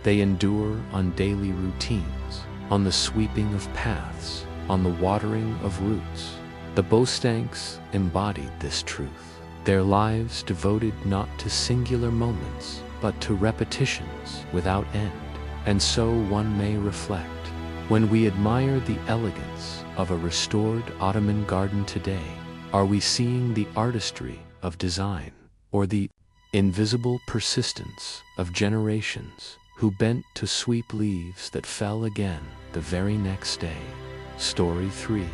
They endure on daily routines, on the sweeping of paths, on the watering of roots. The Bostanks embodied this truth, their lives devoted not to singular moments, but to repetitions without end. And so one may reflect, when we admire the elegance of a restored Ottoman garden today, are we seeing the artistry of design, or the invisible persistence of generations who bent to sweep leaves that fell again the very next day? Story 3.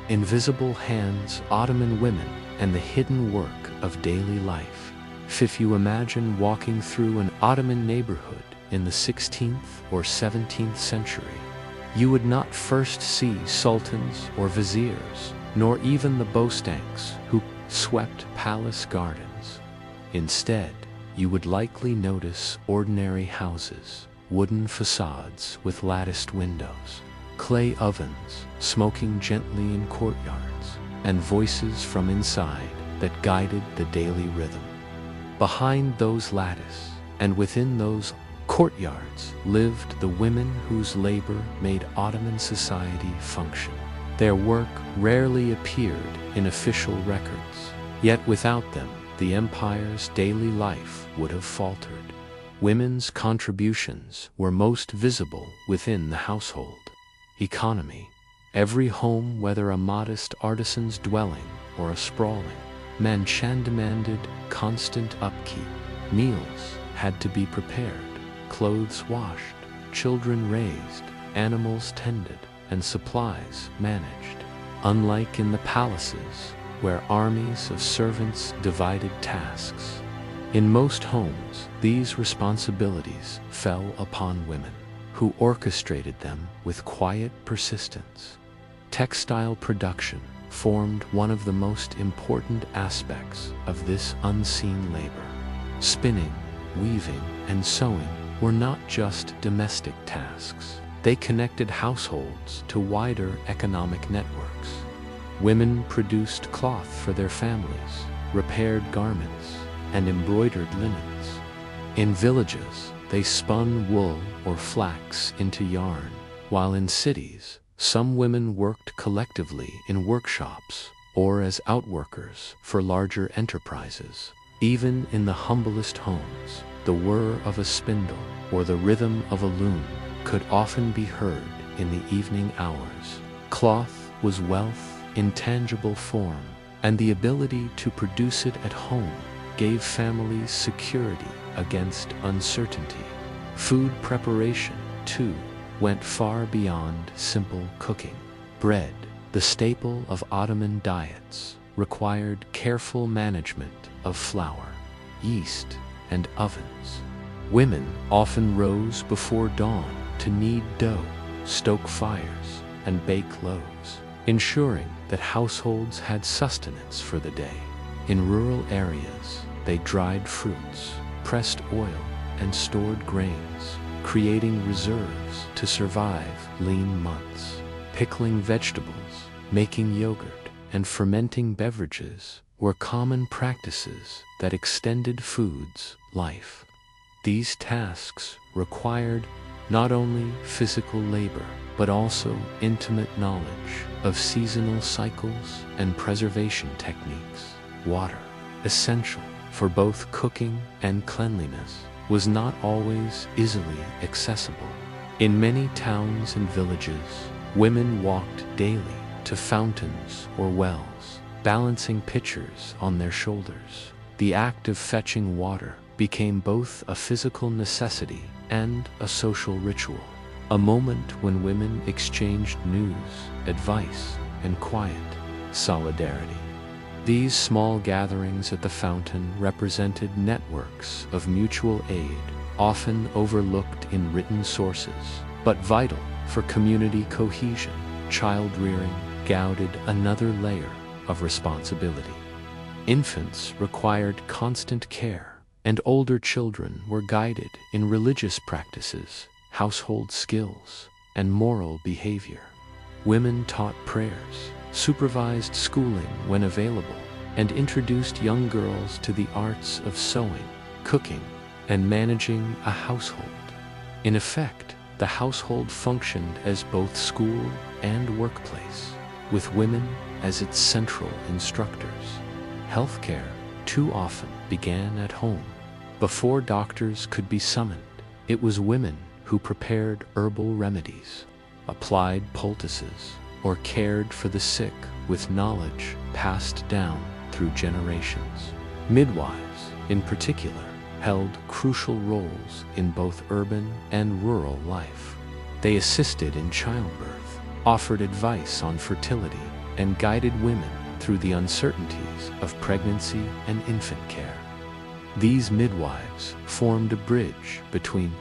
Invisible Hands, Ottoman Women, and the Hidden Work of Daily Life. If you imagine walking through an Ottoman neighborhood in the 16th or 17th century, you would not first see sultans or viziers, nor even the Bostanks who swept palace gardens. Instead, you would likely notice ordinary houses, wooden facades with latticed windows, clay ovens smoking gently in courtyards, and voices from inside that guided the daily rhythm. Behind those lattice and within those courtyards lived the women whose labor made Ottoman society function. Their work rarely appeared in official records, yet without them, the empire's daily life would have faltered. Women's contributions were most visible within the household. Economy. Every home, whether a modest artisan's dwelling or a sprawling mansion, demanded constant upkeep. Meals had to be prepared, clothes washed, children raised, animals tended, and supplies managed. Unlike in the palaces, where armies of servants divided tasks, in most homes, these responsibilities fell upon women, who orchestrated them with quiet persistence. Textile production formed one of the most important aspects of this unseen labor. Spinning, weaving, and sewing were not just domestic tasks. They connected households to wider economic networks. Women produced cloth for their families, repaired garments, and embroidered linens. In villages, they spun wool or flax into yarn, while in cities, some women worked collectively in workshops or as outworkers for larger enterprises. Even in the humblest homes, the whir of a spindle or the rhythm of a loom could often be heard in the evening hours. Cloth was wealth in tangible form, and the ability to produce it at home gave families security against uncertainty. Food preparation, too, went far beyond simple cooking. Bread, the staple of Ottoman diets, required careful management of flour, yeast, and ovens. Women often rose before dawn to knead dough, stoke fires, and bake loaves, ensuring that households had sustenance for the day. In rural areas, they dried fruits, pressed oil, and stored grains, creating reserves to survive lean months. Pickling vegetables, making yogurt, and fermenting beverages were common practices that extended food's life. These tasks required not only physical labor, but also intimate knowledge of seasonal cycles and preservation techniques. Water, essential for both cooking and cleanliness, was not always easily accessible. In many towns and villages, women walked daily to fountains or wells, balancing pitchers on their shoulders. The act of fetching water became both a physical necessity and a social ritual, a moment when women exchanged news, advice, and quiet solidarity. These small gatherings at the fountain represented networks of mutual aid, often overlooked in written sources, but vital for community cohesion. Child rearing added another layer of responsibility. Infants required constant care, and older children were guided in religious practices, household skills, and moral behavior. Women taught prayers, supervised schooling when available, and introduced young girls to the arts of sewing, cooking, and managing a household. In effect, the household functioned as both school and workplace, with women as its central instructors. Healthcare, too often, began at home. Before doctors could be summoned, it was women who prepared herbal remedies, applied poultices, or cared for the sick with knowledge passed down through generations. Midwives, in particular, held crucial roles in both urban and rural life. They assisted in childbirth, offered advice on fertility, and guided women through the uncertainties of pregnancy and infant care. These midwives formed a bridge between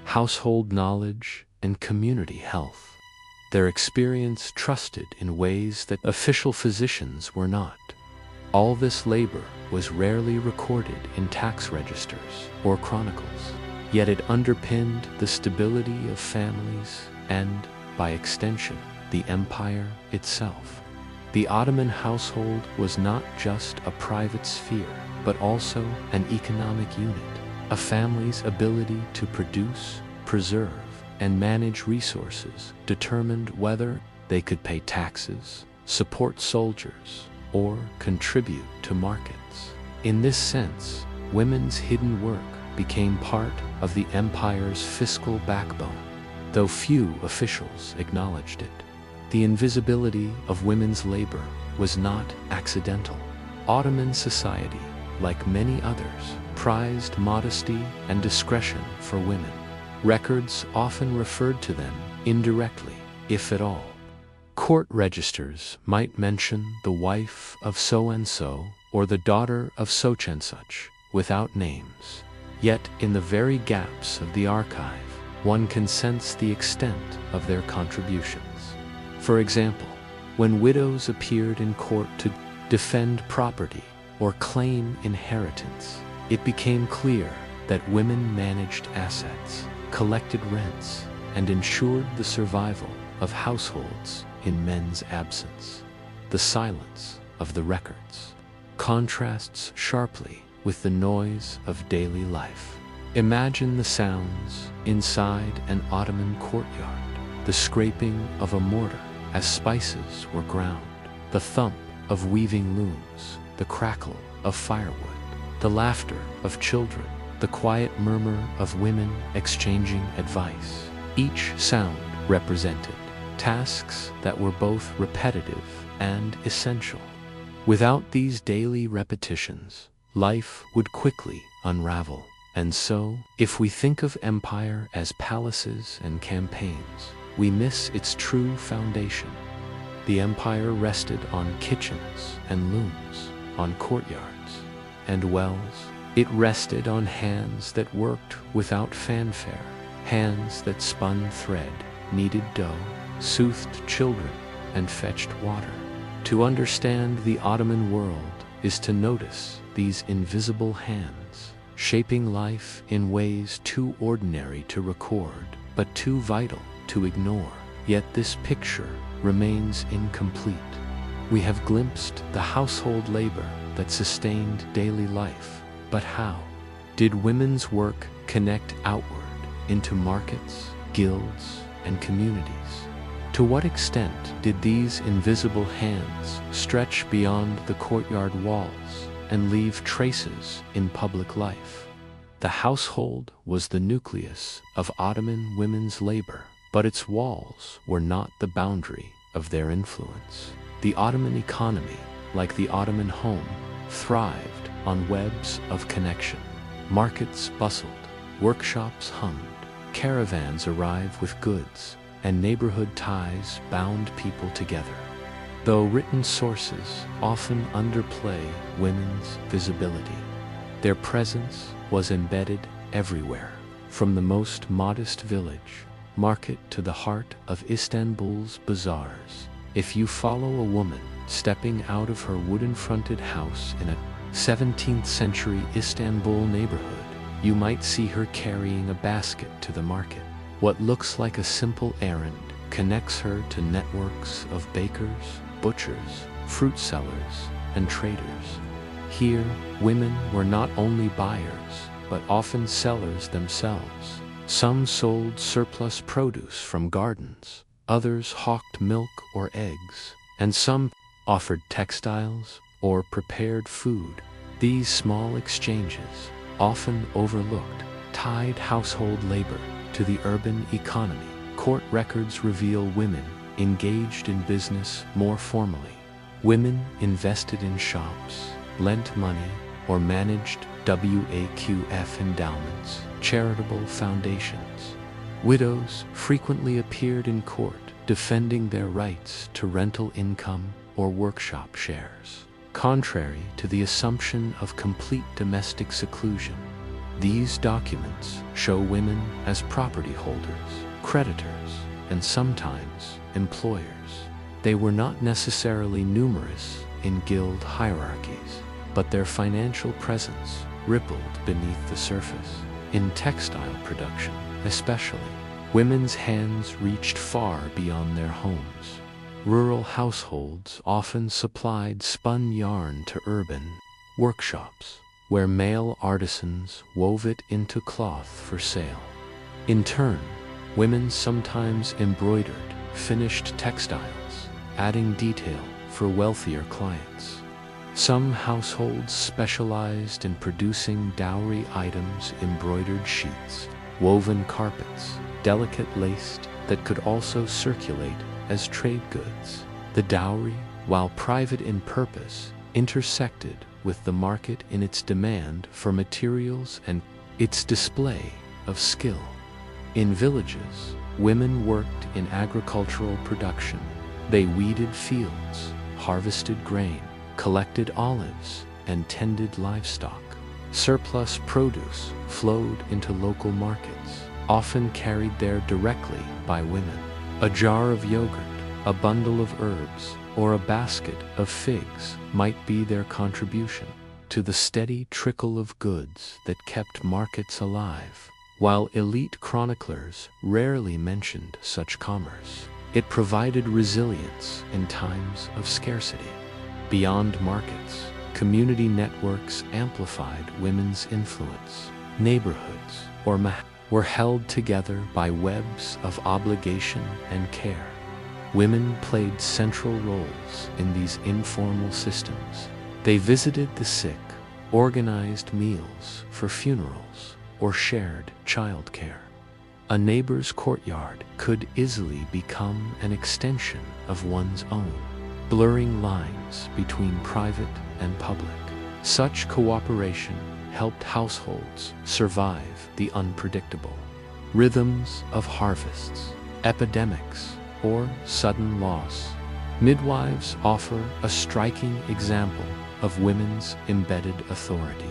household knowledge and community health, their experience trusted in ways that official physicians were not. All this labor was rarely recorded in tax registers or chronicles, yet it underpinned the stability of families and, by extension, the empire itself. The Ottoman household was not just a private sphere, but also an economic unit. A family's ability to produce, preserve, and manage resources determined whether they could pay taxes, support soldiers, or contribute to markets. In this sense, women's hidden work became part of the empire's fiscal backbone, though few officials acknowledged it. The invisibility of women's labor was not accidental. Ottoman society, like many others, prized modesty and discretion for women. Records often referred to them indirectly, if at all. Court registers might mention the wife of so-and-so or the daughter of such-and-such, without names. Yet, in the very gaps of the archive, one can sense the extent of their contributions. For example, when widows appeared in court to defend property or claim inheritance, it became clear that women managed assets, collected rents, and ensured the survival of households in men's absence. The silence of the records contrasts sharply with the noise of daily life. Imagine the sounds inside an Ottoman courtyard, the scraping of a mortar as spices were ground, the thump of weaving looms, the crackle of firewood, the laughter of children, the quiet murmur of women exchanging advice. Each sound represented tasks that were both repetitive and essential. Without these daily repetitions, life would quickly unravel. And so, if we think of empire as palaces and campaigns, we miss its true foundation. The empire rested on kitchens and looms, on courtyards and wells. It rested on hands that worked without fanfare, hands that spun thread, kneaded dough, soothed children, and fetched water. To understand the Ottoman world is to notice these invisible hands, shaping life in ways too ordinary to record, but too vital to ignore. Yet this picture remains incomplete. We have glimpsed the household labor that sustained daily life, but how? Did women's work connect outward into markets, guilds, and communities? To what extent did these invisible hands stretch beyond the courtyard walls and leave traces in public life? The household was the nucleus of Ottoman women's labor, but its walls were not the boundary of their influence. The Ottoman economy, like the Ottoman home, thrived on webs of connection. Markets bustled, workshops hummed, caravans arrived with goods, and neighborhood ties bound people together. Though written sources often underplay women's visibility, their presence was embedded everywhere, from the most modest village market to the heart of Istanbul's bazaars. If you follow a woman stepping out of her wooden-fronted house in a 17th century Istanbul neighborhood, you might see her carrying a basket to the market. What looks like a simple errand connects her to networks of bakers, butchers, fruit sellers, and traders. Here, women were not only buyers, but often sellers themselves. Some sold surplus produce from gardens, others hawked milk or eggs, and some offered textiles or prepared food. These small exchanges, often overlooked, tied household labor to the urban economy. Court records reveal women engaged in business more formally. Women invested in shops, lent money, or managed WAQF endowments, charitable foundations. Widows frequently appeared in court, defending their rights to rental income or workshop shares. Contrary to the assumption of complete domestic seclusion, these documents show women as property holders, creditors, and sometimes employers. They were not necessarily numerous in guild hierarchies, but their financial presence rippled beneath the surface. In textile production, especially, women's hands reached far beyond their homes. Rural households often supplied spun yarn to urban workshops, where male artisans wove it into cloth for sale. In turn, women sometimes embroidered finished textiles, adding detail for wealthier clients. Some households specialized in producing dowry items, embroidered sheets, woven carpets, delicate laced, that could also circulate as trade goods. The dowry, while private in purpose, intersected with the market in its demand for materials and its display of skill. In villages, women worked in agricultural production. They weeded fields, harvested grain, collected olives, and tended livestock. Surplus produce flowed into local markets, often carried there directly by women. A jar of yogurt, a bundle of herbs, or a basket of figs might be their contribution to the steady trickle of goods that kept markets alive. While elite chroniclers rarely mentioned such commerce, it provided resilience in times of scarcity. Beyond markets, community networks amplified women's influence. Neighborhoods, or were held together by webs of obligation and care. Women played central roles in these informal systems. They visited the sick, organized meals for funerals, or shared childcare. A neighbor's courtyard could easily become an extension of one's own, blurring lines between private and public. Such cooperation helped households survive the unpredictable rhythms of harvests, epidemics, or sudden loss. Midwives offer a striking example of women's embedded authority.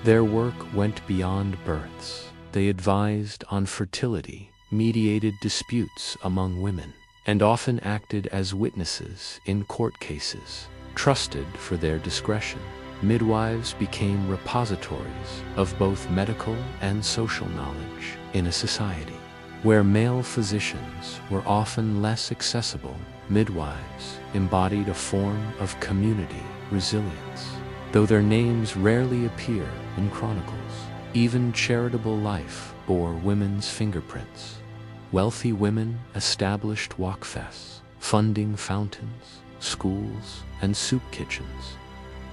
Their work went beyond births. They advised on fertility, mediated disputes among women, and often acted as witnesses in court cases. Trusted for their discretion, midwives became repositories of both medical and social knowledge in a society where male physicians were often less accessible. Midwives embodied a form of community resilience. Though their names rarely appear in chronicles, even charitable life bore women's fingerprints. Wealthy women established wakfes, funding fountains, schools, and soup kitchens.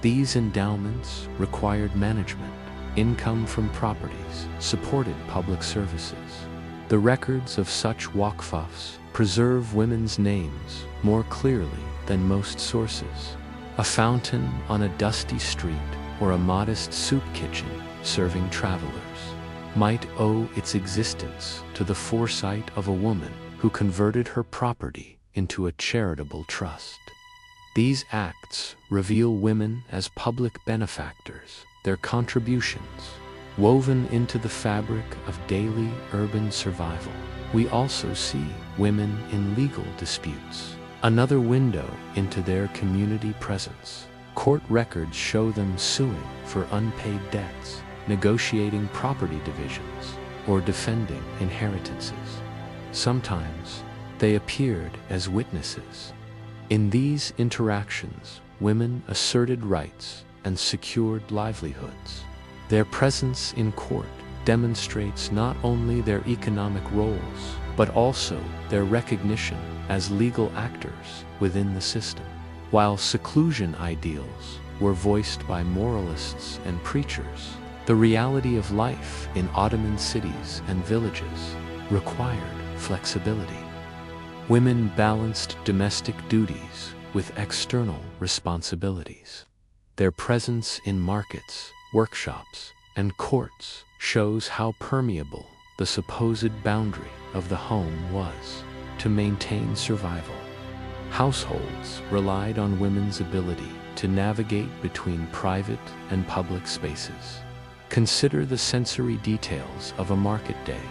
These endowments required management. Income from properties supported public services. The records of such waqfs preserve women's names more clearly than most sources. A fountain on a dusty street or a modest soup kitchen serving travelers might owe its existence to the foresight of a woman who converted her property into a charitable trust. These acts reveal women as public benefactors, their contributions woven into the fabric of daily urban survival. We also see women in legal disputes, another window into their community presence. Court records show them suing for unpaid debts, negotiating property divisions, or defending inheritances. Sometimes they appeared as witnesses. In these interactions, women asserted rights and secured livelihoods. Their presence in court demonstrates not only their economic roles, but also their recognition as legal actors within the system. While seclusion ideals were voiced by moralists and preachers, the reality of life in Ottoman cities and villages required flexibility. Women balanced domestic duties with external responsibilities. Their presence in markets, workshops, and courts shows how permeable the supposed boundary of the home was to maintain survival. Households relied on women's ability to navigate between private and public spaces. Consider the sensory details of a market day.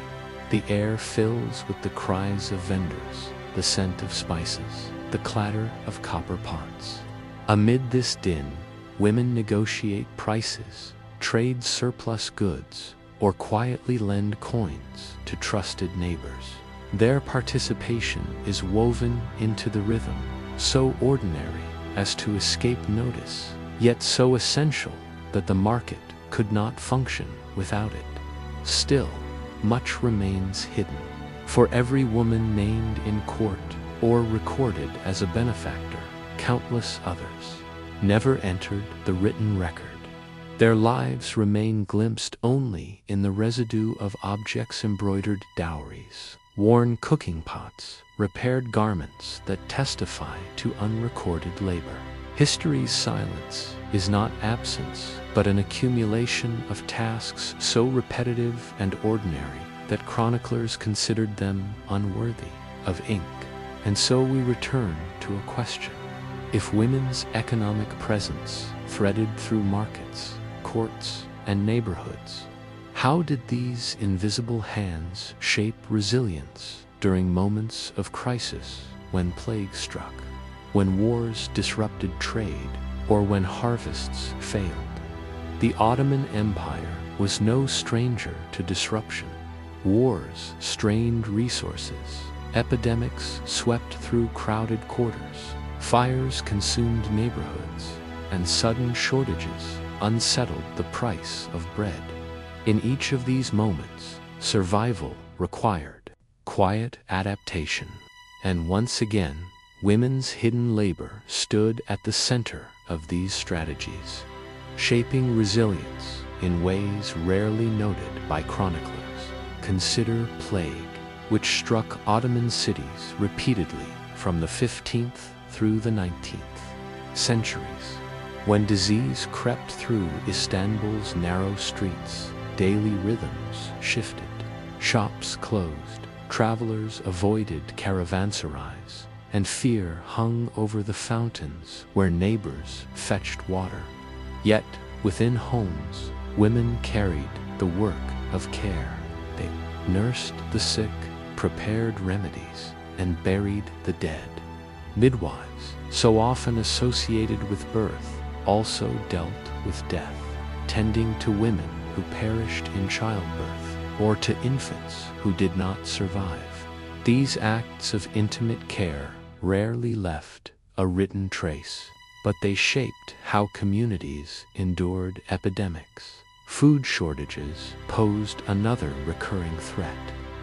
The air fills with the cries of vendors, the scent of spices, the clatter of copper pots. Amid this din, women negotiate prices, trade surplus goods, or quietly lend coins to trusted neighbors. Their participation is woven into the rhythm, so ordinary as to escape notice, yet so essential that the market could not function without it. Still, much remains hidden. For every woman named in court or recorded as a benefactor, countless others never entered the written record. Their lives remain glimpsed only in the residue of objects, embroidered dowries, worn cooking pots, repaired garments that testify to unrecorded labor. History's silence is not absence, but an accumulation of tasks so repetitive and ordinary that chroniclers considered them unworthy of ink. And so we return to a question. If women's economic presence threaded through markets, courts, and neighborhoods, how did these invisible hands shape resilience during moments of crisis, when plague struck, when wars disrupted trade, or when harvests failed? The Ottoman Empire was no stranger to disruption. Wars strained resources, epidemics swept through crowded quarters, fires consumed neighborhoods, and sudden shortages unsettled the price of bread. In each of these moments, survival required quiet adaptation, and once again, women's hidden labor stood at the center of these strategies, shaping resilience in ways rarely noted by chroniclers. Consider plague, which struck Ottoman cities repeatedly from the 15th through the 19th centuries. When disease crept through Istanbul's narrow streets, daily rhythms shifted. Shops closed, travelers avoided caravanserais, and fear hung over the fountains where neighbors fetched water. Yet, within homes, women carried the work of care. They nursed the sick, prepared remedies, and buried the dead. Midwives, so often associated with birth, also dealt with death, tending to women who perished in childbirth, or to infants who did not survive. These acts of intimate care rarely left a written trace, but they shaped how communities endured epidemics. Food shortages posed another recurring threat.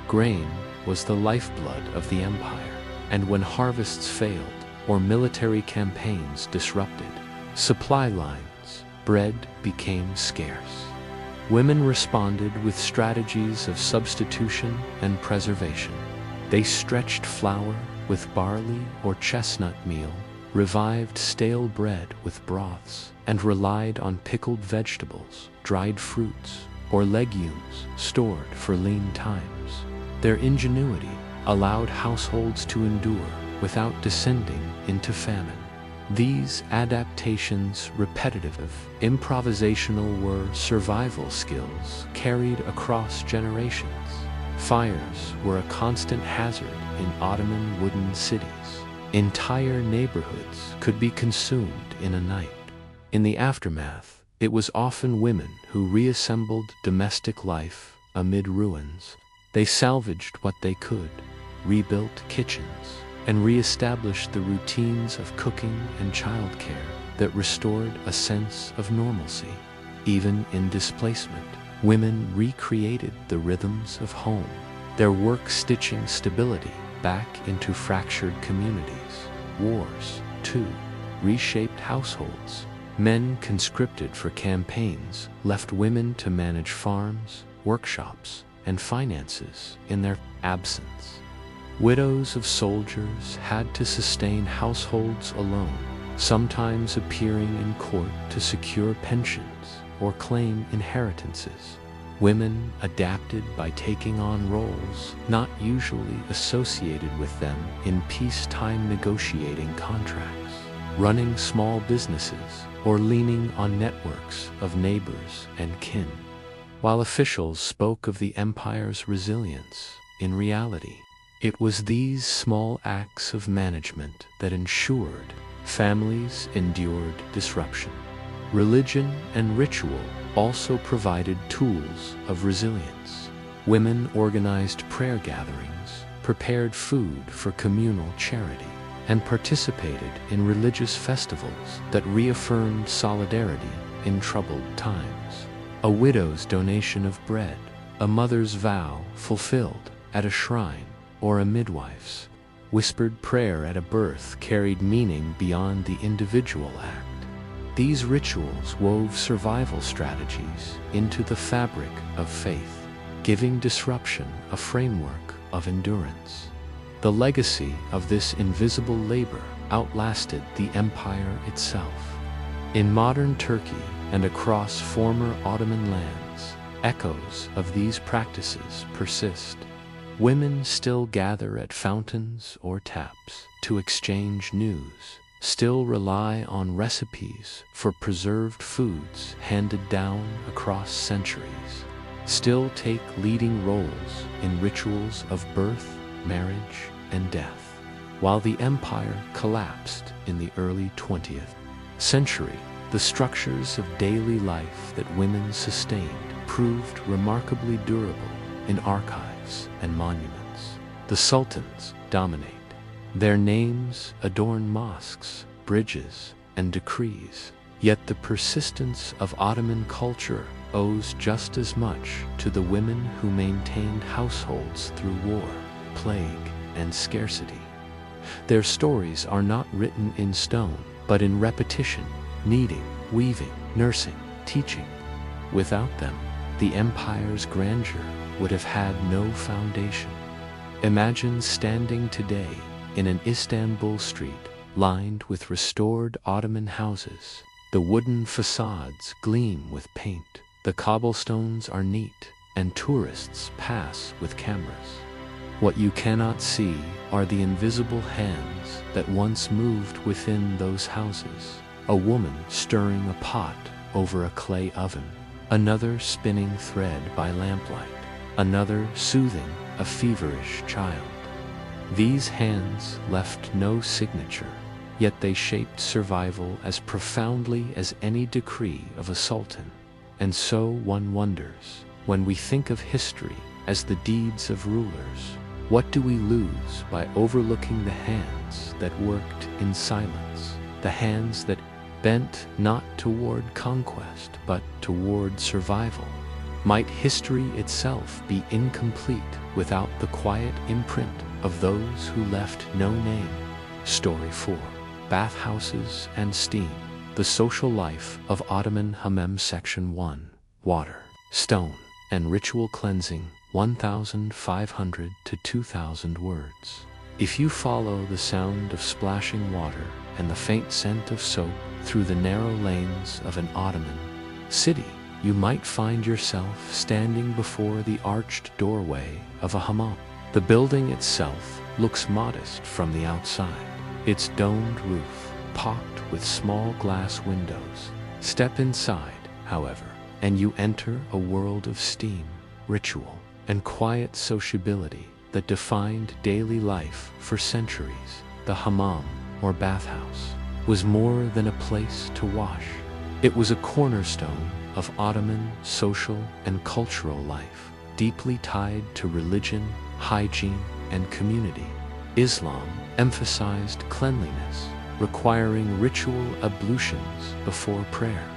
Grain was the lifeblood of the empire, and when harvests failed or military campaigns disrupted supply lines, bread became scarce. Women responded with strategies of substitution and preservation. They stretched flour with barley or chestnut meal, revived stale bread with broths, and relied on pickled vegetables, dried fruits, or legumes stored for lean times. Their ingenuity allowed households to endure without descending into famine. These adaptations, repetitive, improvisational, were survival skills carried across generations. Fires were a constant hazard in Ottoman wooden cities. Entire neighborhoods could be consumed in a night. In the aftermath, it was often women who reassembled domestic life amid ruins. They salvaged what they could, rebuilt kitchens, and re-established the routines of cooking and childcare that restored a sense of normalcy. Even in displacement, women recreated the rhythms of home, their work stitching stability back into fractured communities. Wars, too, reshaped households. Men conscripted for campaigns left women to manage farms, workshops, and finances in their absence. Widows of soldiers had to sustain households alone, sometimes appearing in court to secure pensions or claim inheritances. Women adapted by taking on roles not usually associated with them in peacetime, negotiating contracts, running small businesses, or leaning on networks of neighbors and kin. While officials spoke of the empire's resilience, in reality, it was these small acts of management that ensured families endured disruption. Religion and ritual also provided tools of resilience. Women organized prayer gatherings, prepared food for communal charity, and participated in religious festivals that reaffirmed solidarity in troubled times. A widow's donation of bread, a mother's vow fulfilled at a shrine, or a midwife's whispered prayer at a birth carried meaning beyond the individual act. These rituals wove survival strategies into the fabric of faith, giving disruption a framework of endurance. The legacy of this invisible labor outlasted the empire itself. In modern Turkey and across former Ottoman lands, echoes of these practices persist. Women still gather at fountains or taps to exchange news, still rely on recipes for preserved foods handed down across centuries, still take leading roles in rituals of birth, marriage, and death. While the empire collapsed in the early 20th century, the structures of daily life that women sustained proved remarkably durable in archives and monuments. The sultans dominate. Their names adorn mosques, bridges, and decrees. Yet the persistence of Ottoman culture owes just as much to the women who maintained households through war, plague, and scarcity. Their stories are not written in stone, but in repetition, kneading, weaving, nursing, teaching. Without them, the empire's grandeur would have had no foundation. Imagine standing today in an Istanbul street lined with restored Ottoman houses. The wooden facades gleam with paint, the cobblestones are neat, and tourists pass with cameras. What you cannot see are the invisible hands that once moved within those houses. A woman stirring a pot over a clay oven, another spinning thread by lamplight, another soothing a feverish child. These hands left no signature, yet they shaped survival as profoundly as any decree of a sultan. And so one wonders, when we think of history as the deeds of rulers, what do we lose by overlooking the hands that worked in silence, the hands that bent not toward conquest but toward survival? Might history itself be incomplete without the quiet imprint of those who left no name? Story 4. Bathhouses and Steam. The Social Life of Ottoman Hammams. Section 1. Water, Stone, and Ritual Cleansing, 1,500 to 2,000 words. If you follow the sound of splashing water and the faint scent of soap through the narrow lanes of an Ottoman city, you might find yourself standing before the arched doorway of a hammam. The building itself looks modest from the outside, its domed roof pocked with small glass windows. Step inside, however, and you enter a world of steam, ritual, and quiet sociability that defined daily life for centuries. The hammam, or bathhouse, was more than a place to wash. It was a cornerstone of Ottoman social and cultural life, deeply tied to religion, hygiene, and community. Islam emphasized cleanliness, requiring ritual ablutions before prayer.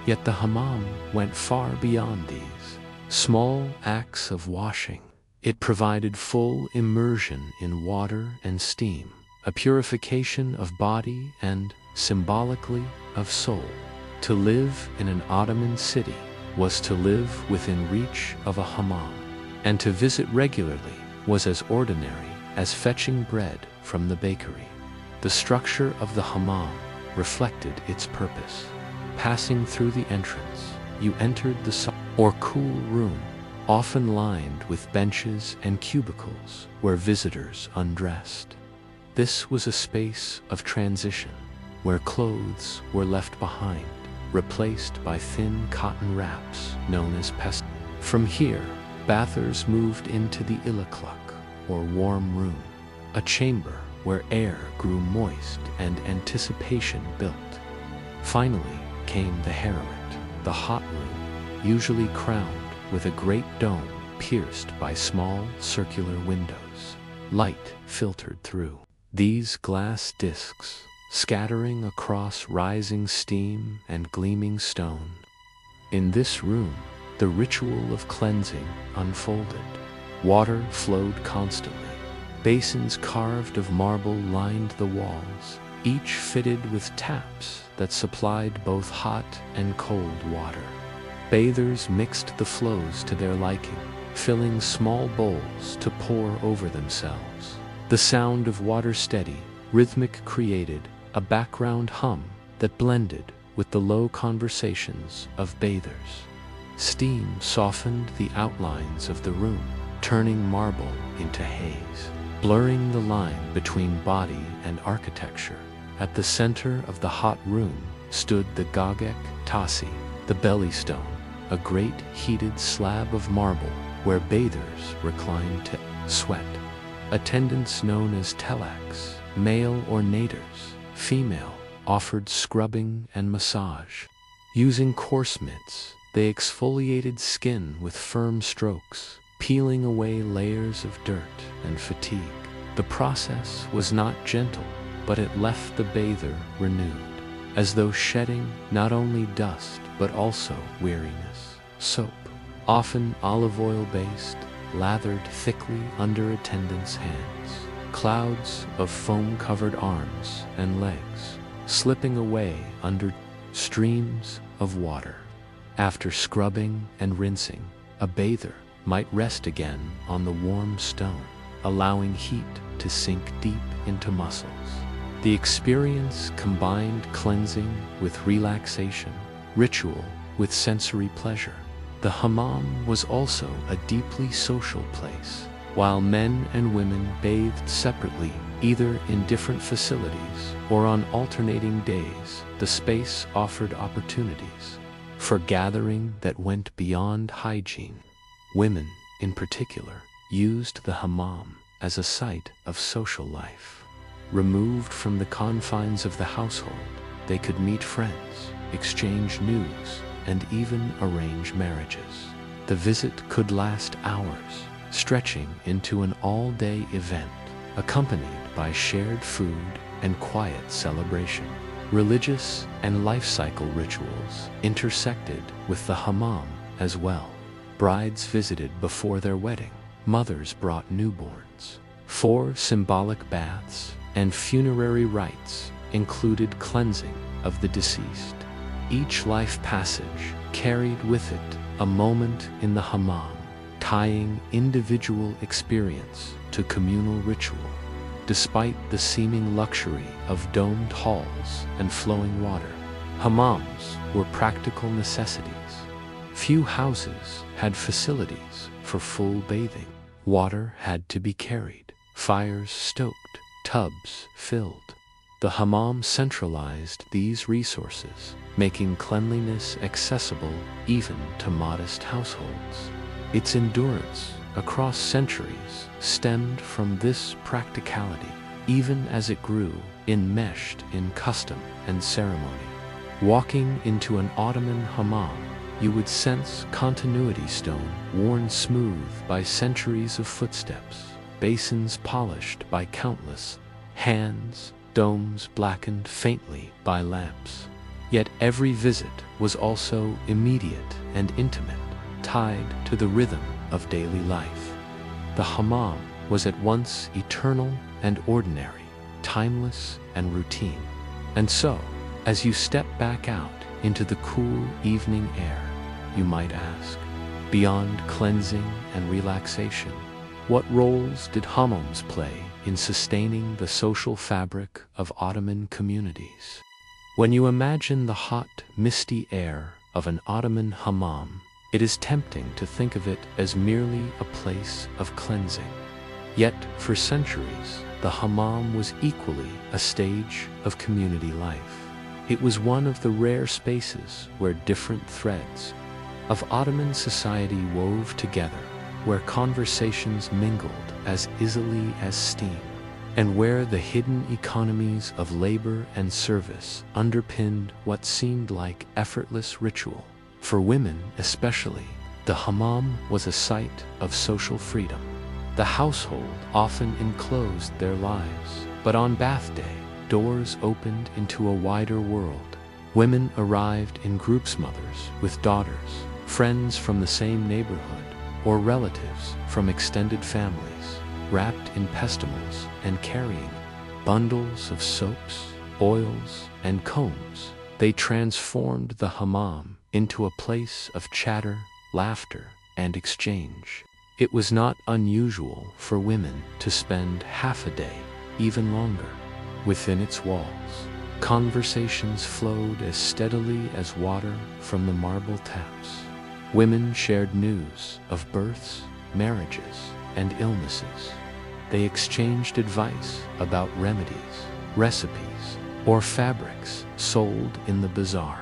Yet the hammam went far beyond these small acts of washing. It provided full immersion in water and steam, a purification of body and, symbolically, of soul. To live in an Ottoman city was to live within reach of a hammam, and to visit regularly was as ordinary as fetching bread from the bakery. The structure of the hammam reflected its purpose. Passing through the entrance, you entered the or cool room, often lined with benches and cubicles where visitors undressed. This was a space of transition, where clothes were left behind, replaced by thin cotton wraps known as pes. From here, bathers moved into the ilakluk, or warm room, a chamber where air grew moist and anticipation built. Finally came the harem, the hot room, usually crowned with a great dome pierced by small circular windows. Light filtered through these glass discs, scattering across rising steam and gleaming stone. In this room, the ritual of cleansing unfolded. Water flowed constantly. Basins carved of marble lined the walls, each fitted with taps that supplied both hot and cold water. Bathers mixed the flows to their liking, filling small bowls to pour over themselves. The sound of water steady, rhythmic created a background hum that blended with the low conversations of bathers. Steam softened the outlines of the room, turning marble into haze, blurring the line between body and architecture. At the center of the hot room stood the gagek tasi, the belly stone, a great heated slab of marble where bathers reclined to sweat. Attendants known as telaks, male or naders, female, offered scrubbing and massage. Using coarse mitts, they exfoliated skin with firm strokes, peeling away layers of dirt and fatigue. The process was not gentle, but it left the bather renewed, as though shedding not only dust but also weariness. Soap, often olive oil based, lathered thickly under attendants' hands. Clouds of foam-covered arms and legs, slipping away under streams of water. After scrubbing and rinsing, a bather might rest again on the warm stone, allowing heat to sink deep into muscles. The experience combined cleansing with relaxation, ritual with sensory pleasure. The hammam was also a deeply social place. While men and women bathed separately, either in different facilities or on alternating days, the space offered opportunities for gathering that went beyond hygiene. Women, in particular, used the hammam as a site of social life. Removed from the confines of the household, they could meet friends, exchange news, and even arrange marriages. The visit could last hours, stretching into an all-day event, accompanied by shared food and quiet celebration. Religious and life cycle rituals intersected with the hammam as well. Brides visited before their wedding. Mothers brought newborns. 4 symbolic baths and funerary rites included cleansing of the deceased. Each life passage carried with it a moment in the hammam, tying individual experience to communal ritual. Despite the seeming luxury of domed halls and flowing water, hammams were practical necessities. Few houses had facilities for full bathing. Water had to be carried, fires stoked, tubs filled. The hammam centralized these resources, making cleanliness accessible even to modest households. Its endurance across centuries stemmed from this practicality, even as it grew enmeshed in custom and ceremony. Walking into an Ottoman hammam, you would sense continuity stone worn smooth by centuries of footsteps, basins polished by countless hands, domes blackened faintly by lamps. Yet every visit was also immediate and intimate, tied to the rhythm of daily life. The hammam was at once eternal and ordinary, timeless and routine. And so, as you step back out into the cool evening air, you might ask, beyond cleansing and relaxation, what roles did hammams play in sustaining the social fabric of Ottoman communities? When you imagine the hot, misty air of an Ottoman hammam, it is tempting to think of it as merely a place of cleansing. Yet, for centuries, the hammam was equally a stage of community life. It was one of the rare spaces where different threads of Ottoman society wove together, where conversations mingled as easily as steam, and where the hidden economies of labor and service underpinned what seemed like effortless ritual. For women especially, the hammam was a site of social freedom. The household often enclosed their lives, but on bath day, doors opened into a wider world. Women arrived in groups, mothers with daughters, friends from the same neighborhood, or relatives from extended families, wrapped in pestimals and carrying bundles of soaps, oils, and combs, they transformed the hammam into a place of chatter, laughter, and exchange. It was not unusual for women to spend half a day, even longer, within its walls. Conversations flowed as steadily as water from the marble taps. Women shared news of births, marriages, and illnesses. They exchanged advice about remedies, recipes, or fabrics sold in the bazaar.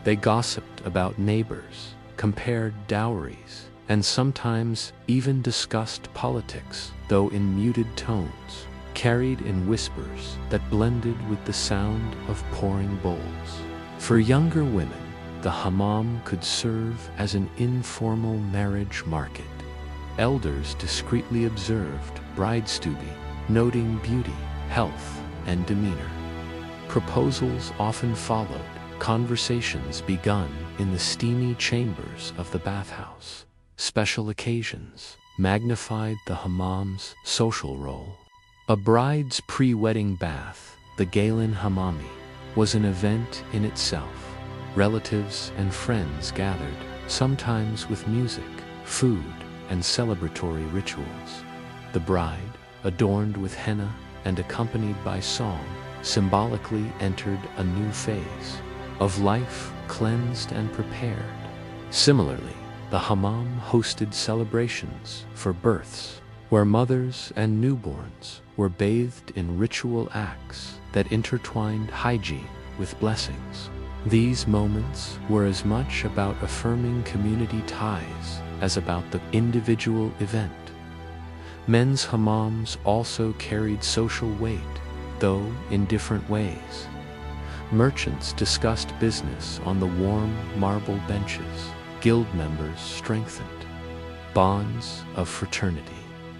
They gossiped about neighbors, compared dowries, and sometimes even discussed politics, though in muted tones, carried in whispers that blended with the sound of pouring bowls. For younger women, the hammam could serve as an informal marriage market. Elders discreetly observed bridestubi, noting beauty, health, and demeanor. Proposals often followed, conversations begun in the steamy chambers of the bathhouse. Special occasions magnified the hammam's social role. A bride's pre-wedding bath, the Galen Hammami, was an event in itself. Relatives and friends gathered, sometimes with music, food, and celebratory rituals. The bride, adorned with henna and accompanied by song, symbolically entered a new phase of life, cleansed and prepared. Similarly, the hammam hosted celebrations for births, where mothers and newborns were bathed in ritual acts that intertwined hygiene with blessings. These moments were as much about affirming community ties as about the individual event. Men's hammams also carried social weight, though in different ways. Merchants discussed business on the warm marble benches. Guild members strengthened bonds of fraternity.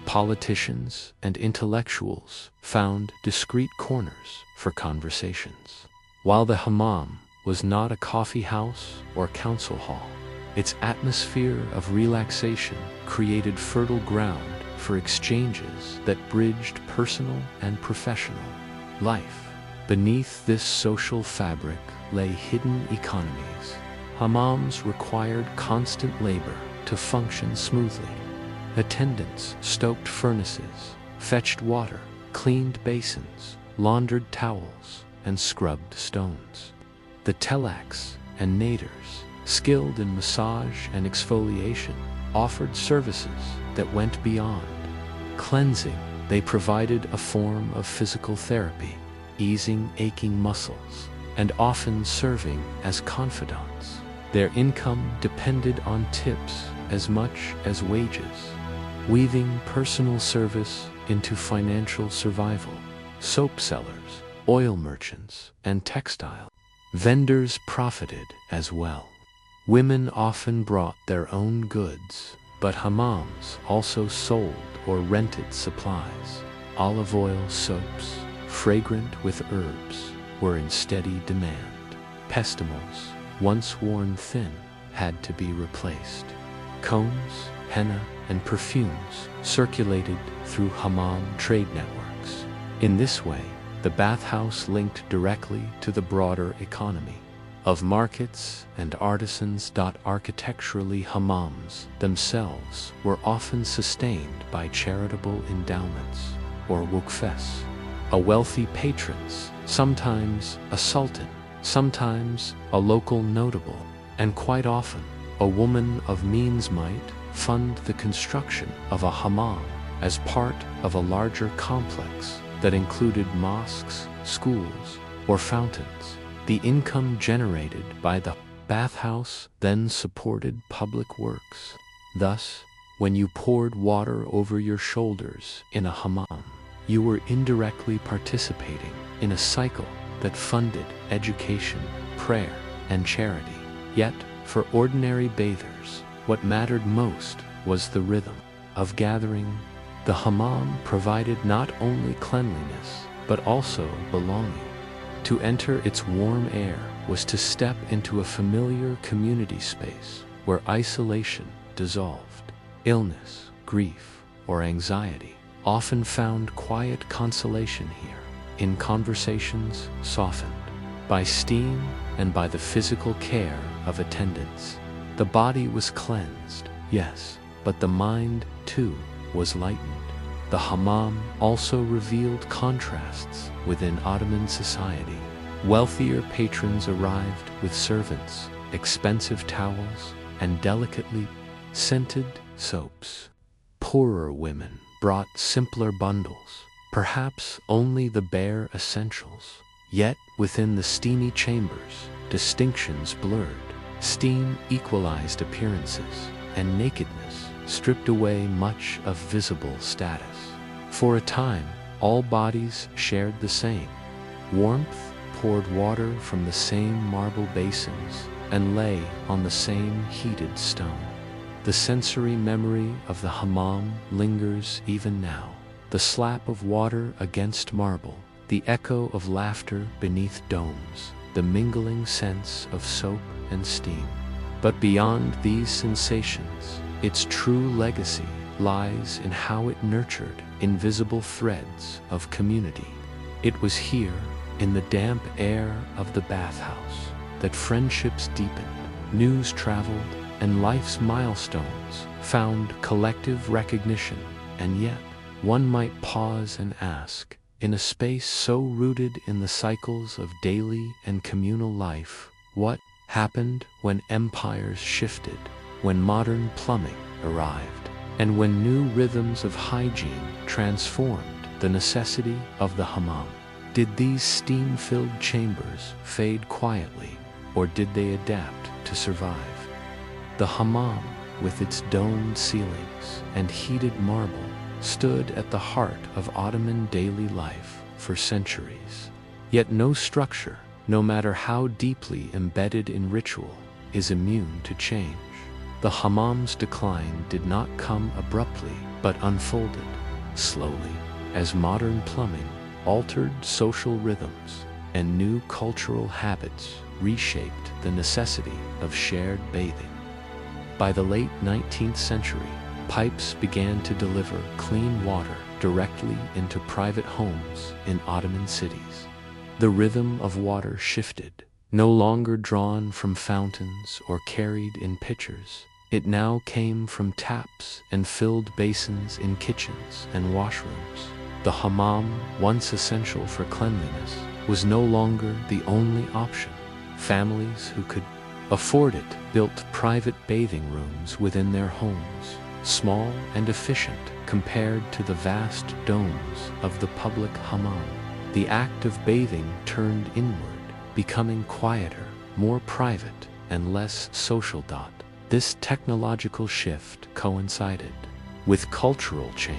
Politicians and intellectuals found discreet corners for conversations. While the hammam was not a coffee house or council hall, its atmosphere of relaxation created fertile ground for exchanges that bridged personal and professional life. Beneath this social fabric lay hidden economies. Hammams required constant labor to function smoothly. Attendants stoked furnaces, fetched water, cleaned basins, laundered towels, and scrubbed stones. The telaks and naders, skilled in massage and exfoliation, offered services that went beyond cleansing. They provided a form of physical therapy, easing aching muscles, and often serving as confidants. Their income depended on tips as much as wages, weaving personal service into financial survival. Soap sellers, oil merchants, and textile vendors profited as well. Women often brought their own goods, but hammams also sold or rented supplies. Olive oil soaps, fragrant with herbs, were in steady demand. Pestimals, once worn thin, had to be replaced. Combs, henna, and perfumes circulated through hammam trade networks. In this way, the bathhouse linked directly to the broader economy of markets and artisans. Architecturally, hammams themselves were often sustained by charitable endowments or wukfes. A wealthy patrons, sometimes a sultan, sometimes a local notable, and quite often a woman of means might fund the construction of a hammam as part of a larger complex that included mosques, schools, or fountains. The income generated by the bathhouse then supported public works. Thus, when you poured water over your shoulders in a hammam, you were indirectly participating in a cycle that funded education, prayer, and charity. Yet, for ordinary bathers, what mattered most was the rhythm of gathering. The hammam provided not only cleanliness, but also belonging. To enter its warm air was to step into a familiar community space where isolation dissolved. Illness, grief, or anxiety often found quiet consolation here. in conversations softened by steam and by the physical care of attendants. The body was cleansed, yes, but the mind, too, was lightened. The hammam also revealed contrasts within Ottoman society. Wealthier patrons arrived with servants, expensive towels, and delicately scented soaps. Poorer women brought simpler bundles, perhaps only the bare essentials. Yet within the steamy chambers, distinctions blurred. Steam equalized appearances, and nakedness stripped away much of visible status. For a time, all bodies shared the same. Warmth poured water from the same marble basins and lay on the same heated stone. The sensory memory of the hammam lingers even now. The slap of water against marble, the echo of laughter beneath domes, the mingling sense of soap and steam. But beyond these sensations, its true legacy lies in how it nurtured invisible threads of community. It was here, in the damp air of the bathhouse, that friendships deepened, news traveled, and life's milestones found collective recognition. And yet, one might pause and ask, in a space so rooted in the cycles of daily and communal life, what happened when empires shifted, when modern plumbing arrived, and when new rhythms of hygiene transformed the necessity of the hammam? Did these steam-filled chambers fade quietly, or did they adapt to survive? The hammam, with its domed ceilings and heated marble, stood at the heart of Ottoman daily life for centuries. Yet no structure, no matter how deeply embedded in ritual, is immune to change. The hammam's decline did not come abruptly, but unfolded slowly, as modern plumbing altered social rhythms and new cultural habits reshaped the necessity of shared bathing. By the late 19th century, pipes began to deliver clean water directly into private homes in Ottoman cities. The rhythm of water shifted, no longer drawn from fountains or carried in pitchers. It now came from taps and filled basins in kitchens and washrooms. The hammam, once essential for cleanliness, was no longer the only option. Families who could afford it built private bathing rooms within their homes, small and efficient compared to the vast domes of the public hammam. The act of bathing turned inward, becoming quieter, more private, and less social. This technological shift coincided with cultural change.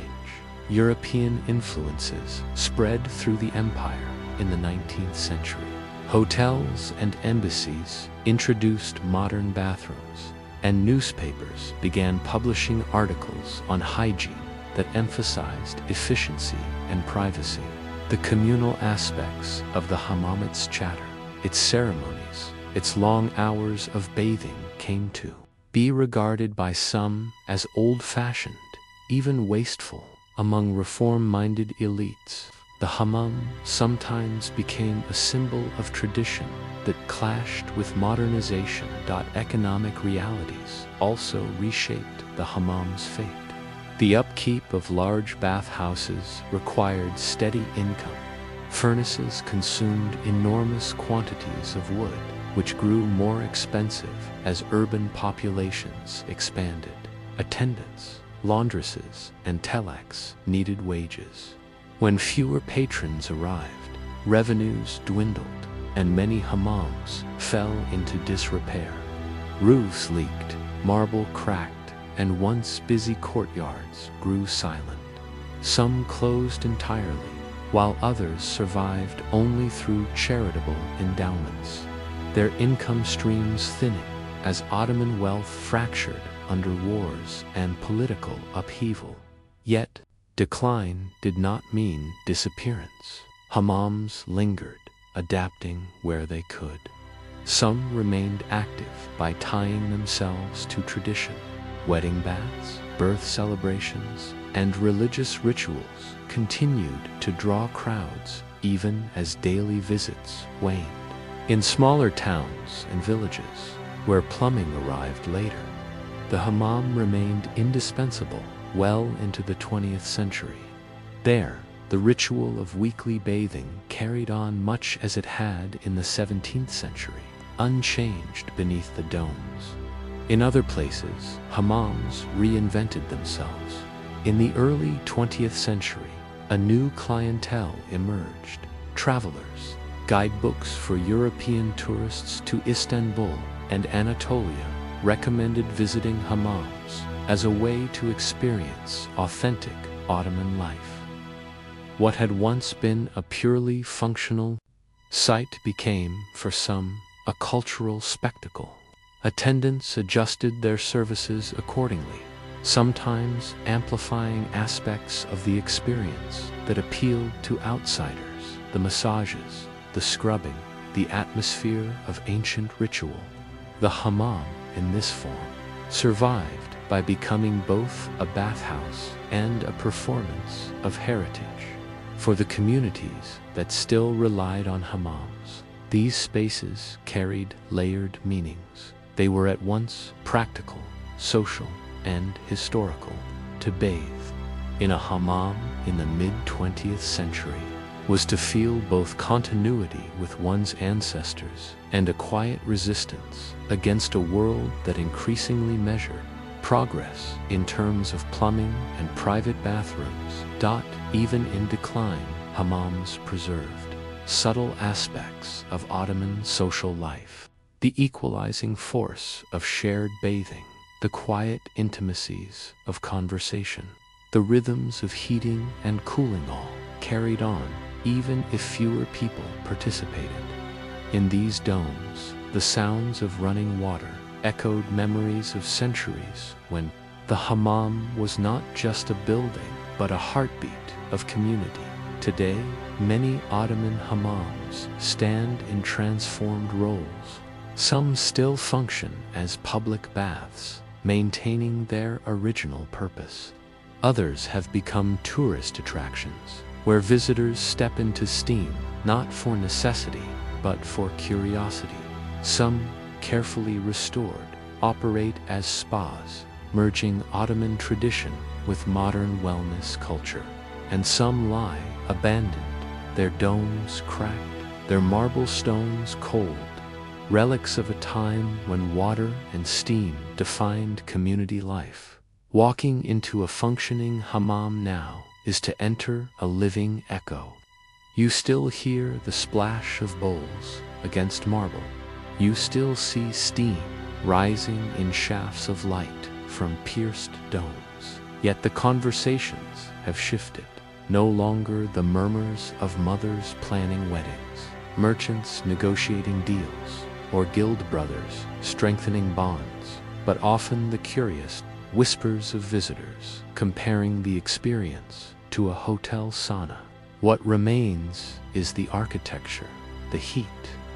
European influences spread through the empire in the 19th century. Hotels and embassies introduced modern bathrooms, and newspapers began publishing articles on hygiene that emphasized efficiency and privacy. The communal aspects of the hammam's chatter, its ceremonies, its long hours of bathing came to be regarded by some as old-fashioned, even wasteful. Among reform-minded elites, the hammam sometimes became a symbol of tradition that clashed with modernization. Economic realities also reshaped the hammam's fate. The upkeep of large bathhouses required steady income. Furnaces consumed enormous quantities of wood, which grew more expensive as urban populations expanded. Attendants, laundresses, and telecs needed wages. When fewer patrons arrived, revenues dwindled, and many hammams fell into disrepair. Roofs leaked, marble cracked, and once busy courtyards grew silent. Some closed entirely, while others survived only through charitable endowments, their income streams thinning as Ottoman wealth fractured under wars and political upheaval. Yet, decline did not mean disappearance. Hammams lingered, adapting where they could. Some remained active by tying themselves to tradition. Wedding baths, birth celebrations, and religious rituals continued to draw crowds even as daily visits waned. In smaller towns and villages, where plumbing arrived later, the hammam remained indispensable well into the 20th century. There, the ritual of weekly bathing carried on much as it had in the 17th century, unchanged beneath the domes. In other places, hammams reinvented themselves. In the early 20th century, a new clientele emerged: travelers. Guidebooks for European tourists to Istanbul and Anatolia recommended visiting hammams as a way to experience authentic Ottoman life. What had once been a purely functional site became, for some, a cultural spectacle. Attendants adjusted their services accordingly, sometimes amplifying aspects of the experience that appealed to outsiders: the massages, the scrubbing, the atmosphere of ancient ritual. The hammam, in this form, survived by becoming both a bathhouse and a performance of heritage. For the communities that still relied on hammams, these spaces carried layered meanings. They were at once practical, social, and historical. To bathe in a hammam in the mid-20th century was to feel both continuity with one's ancestors and a quiet resistance against a world that increasingly measured progress in terms of plumbing and private bathrooms. Even in decline, hammams preserved subtle aspects of Ottoman social life: the equalizing force of shared bathing, the quiet intimacies of conversation, the rhythms of heating and cooling, all carried on even if fewer people participated. In these domes, the sounds of running water echoed memories of centuries when the hammam was not just a building, but a heartbeat of community. Today, many Ottoman hammams stand in transformed roles. Some still function as public baths, maintaining their original purpose. Others have become tourist attractions, where visitors step into steam, not for necessity, but for curiosity. Some, carefully restored, operate as spas, merging Ottoman tradition with modern wellness culture. And some lie abandoned, their domes cracked, their marble stones cold, relics of a time when water and steam defined community life. Walking into a functioning hammam now is to enter a living echo. You still hear the splash of bowls against marble. You still see steam rising in shafts of light from pierced domes. Yet the conversations have shifted. No longer the murmurs of mothers planning weddings, merchants negotiating deals, or guild brothers strengthening bonds, but often the curious whispers of visitors comparing the experience to a hotel sauna. What remains is the architecture, the heat,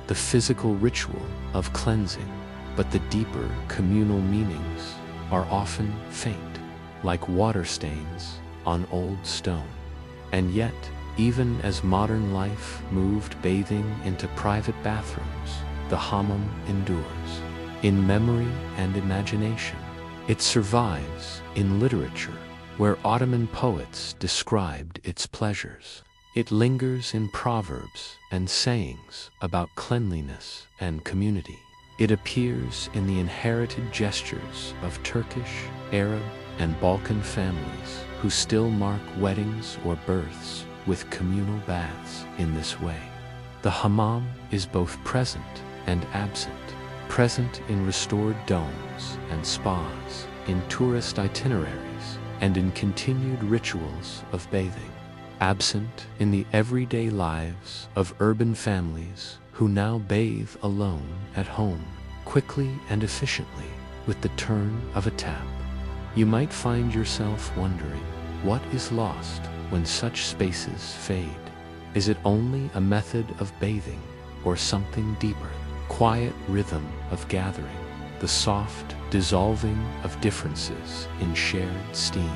the physical ritual of cleansing, but the deeper communal meanings are often faint, like water stains on old stone. And yet, even as modern life moved bathing into private bathrooms, the hammam endures. In memory and imagination, it survives in literature, where Ottoman poets described its pleasures. It lingers in proverbs and sayings about cleanliness and community. It appears in the inherited gestures of Turkish, Arab, and Balkan families who still mark weddings or births with communal baths in this way. The hammam is both present and absent, present in restored domes and spas, in tourist itineraries, and in continued rituals of bathing. Absent in the everyday lives of urban families who now bathe alone at home, quickly and efficiently, with the turn of a tap. You might find yourself wondering, what is lost when such spaces fade? Is it only a method of bathing, or something deeper? Quiet rhythm of gathering, the soft dissolving of differences in shared steam.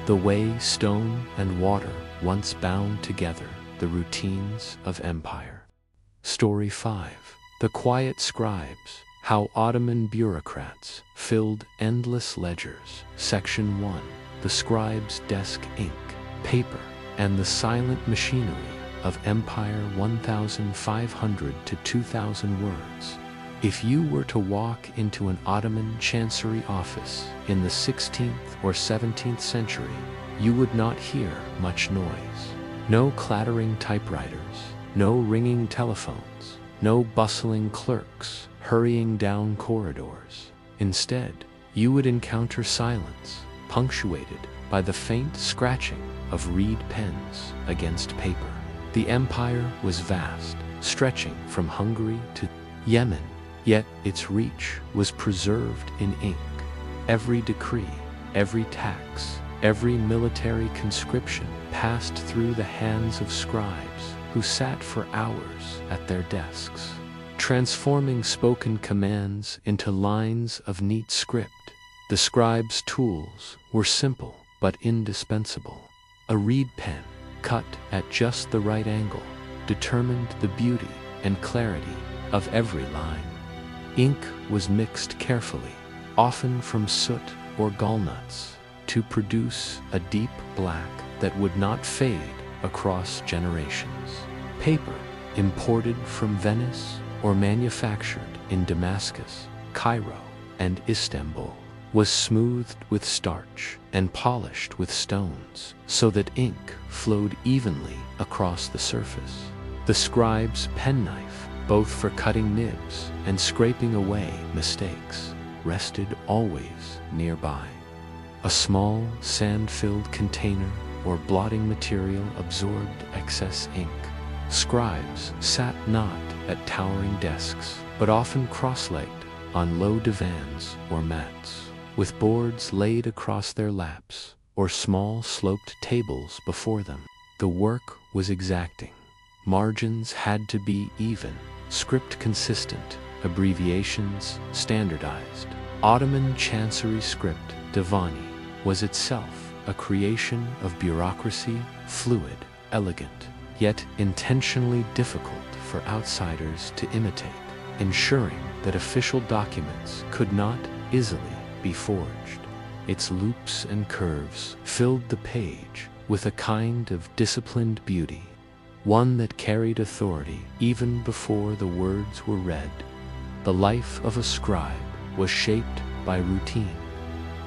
The way stone and water once bound together the routines of empire. Story 5. The Quiet Scribes. How Ottoman bureaucrats filled endless ledgers. Section 1. The scribe's desk, ink, paper, and the silent machinery of empire. 1,500 to 2,000 words. If you were to walk into an Ottoman chancery office in the 16th or 17th century, you would not hear much noise. No clattering typewriters, no ringing telephones, no bustling clerks hurrying down corridors. Instead, you would encounter silence, punctuated by the faint scratching of reed pens against paper. The empire was vast, stretching from Hungary to Yemen, yet its reach was preserved in ink. Every decree, every tax, every military conscription passed through the hands of scribes who sat for hours at their desks, transforming spoken commands into lines of neat script. The scribe's tools were simple but indispensable. A reed pen, cut at just the right angle, determined the beauty and clarity of every line. Ink was mixed carefully, often from soot or gallnuts, to produce a deep black that would not fade across generations. Paper, imported from Venice or manufactured in Damascus, Cairo, and Istanbul, was smoothed with starch and polished with stones so that ink flowed evenly across the surface. The scribe's penknife, both for cutting nibs and scraping away mistakes, rested always nearby. A small sand-filled container or blotting material absorbed excess ink. Scribes sat not at towering desks, but often cross-legged on low divans or mats, with boards laid across their laps or small sloped tables before them. The work was exacting. Margins had to be even, script consistent, abbreviations standardized. Ottoman chancery script, Divani, was itself a creation of bureaucracy, fluid, elegant, yet intentionally difficult for outsiders to imitate, ensuring that official documents could not easily be forged. Its loops and curves filled the page with a kind of disciplined beauty, one that carried authority even before the words were read. The life of a scribe was shaped by routine.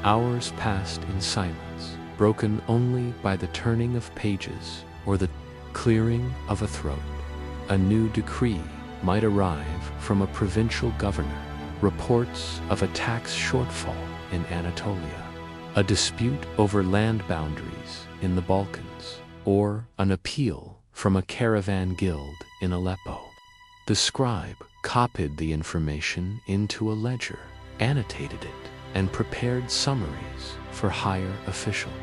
Hours passed in silence, broken only by the turning of pages or the clearing of a throat. A new decree might arrive from a provincial governor, reports of a tax shortfall in Anatolia, a dispute over land boundaries in the Balkans, or an appeal from a caravan guild in Aleppo. The scribe copied the information into a ledger, annotated it, and prepared summaries for higher officials.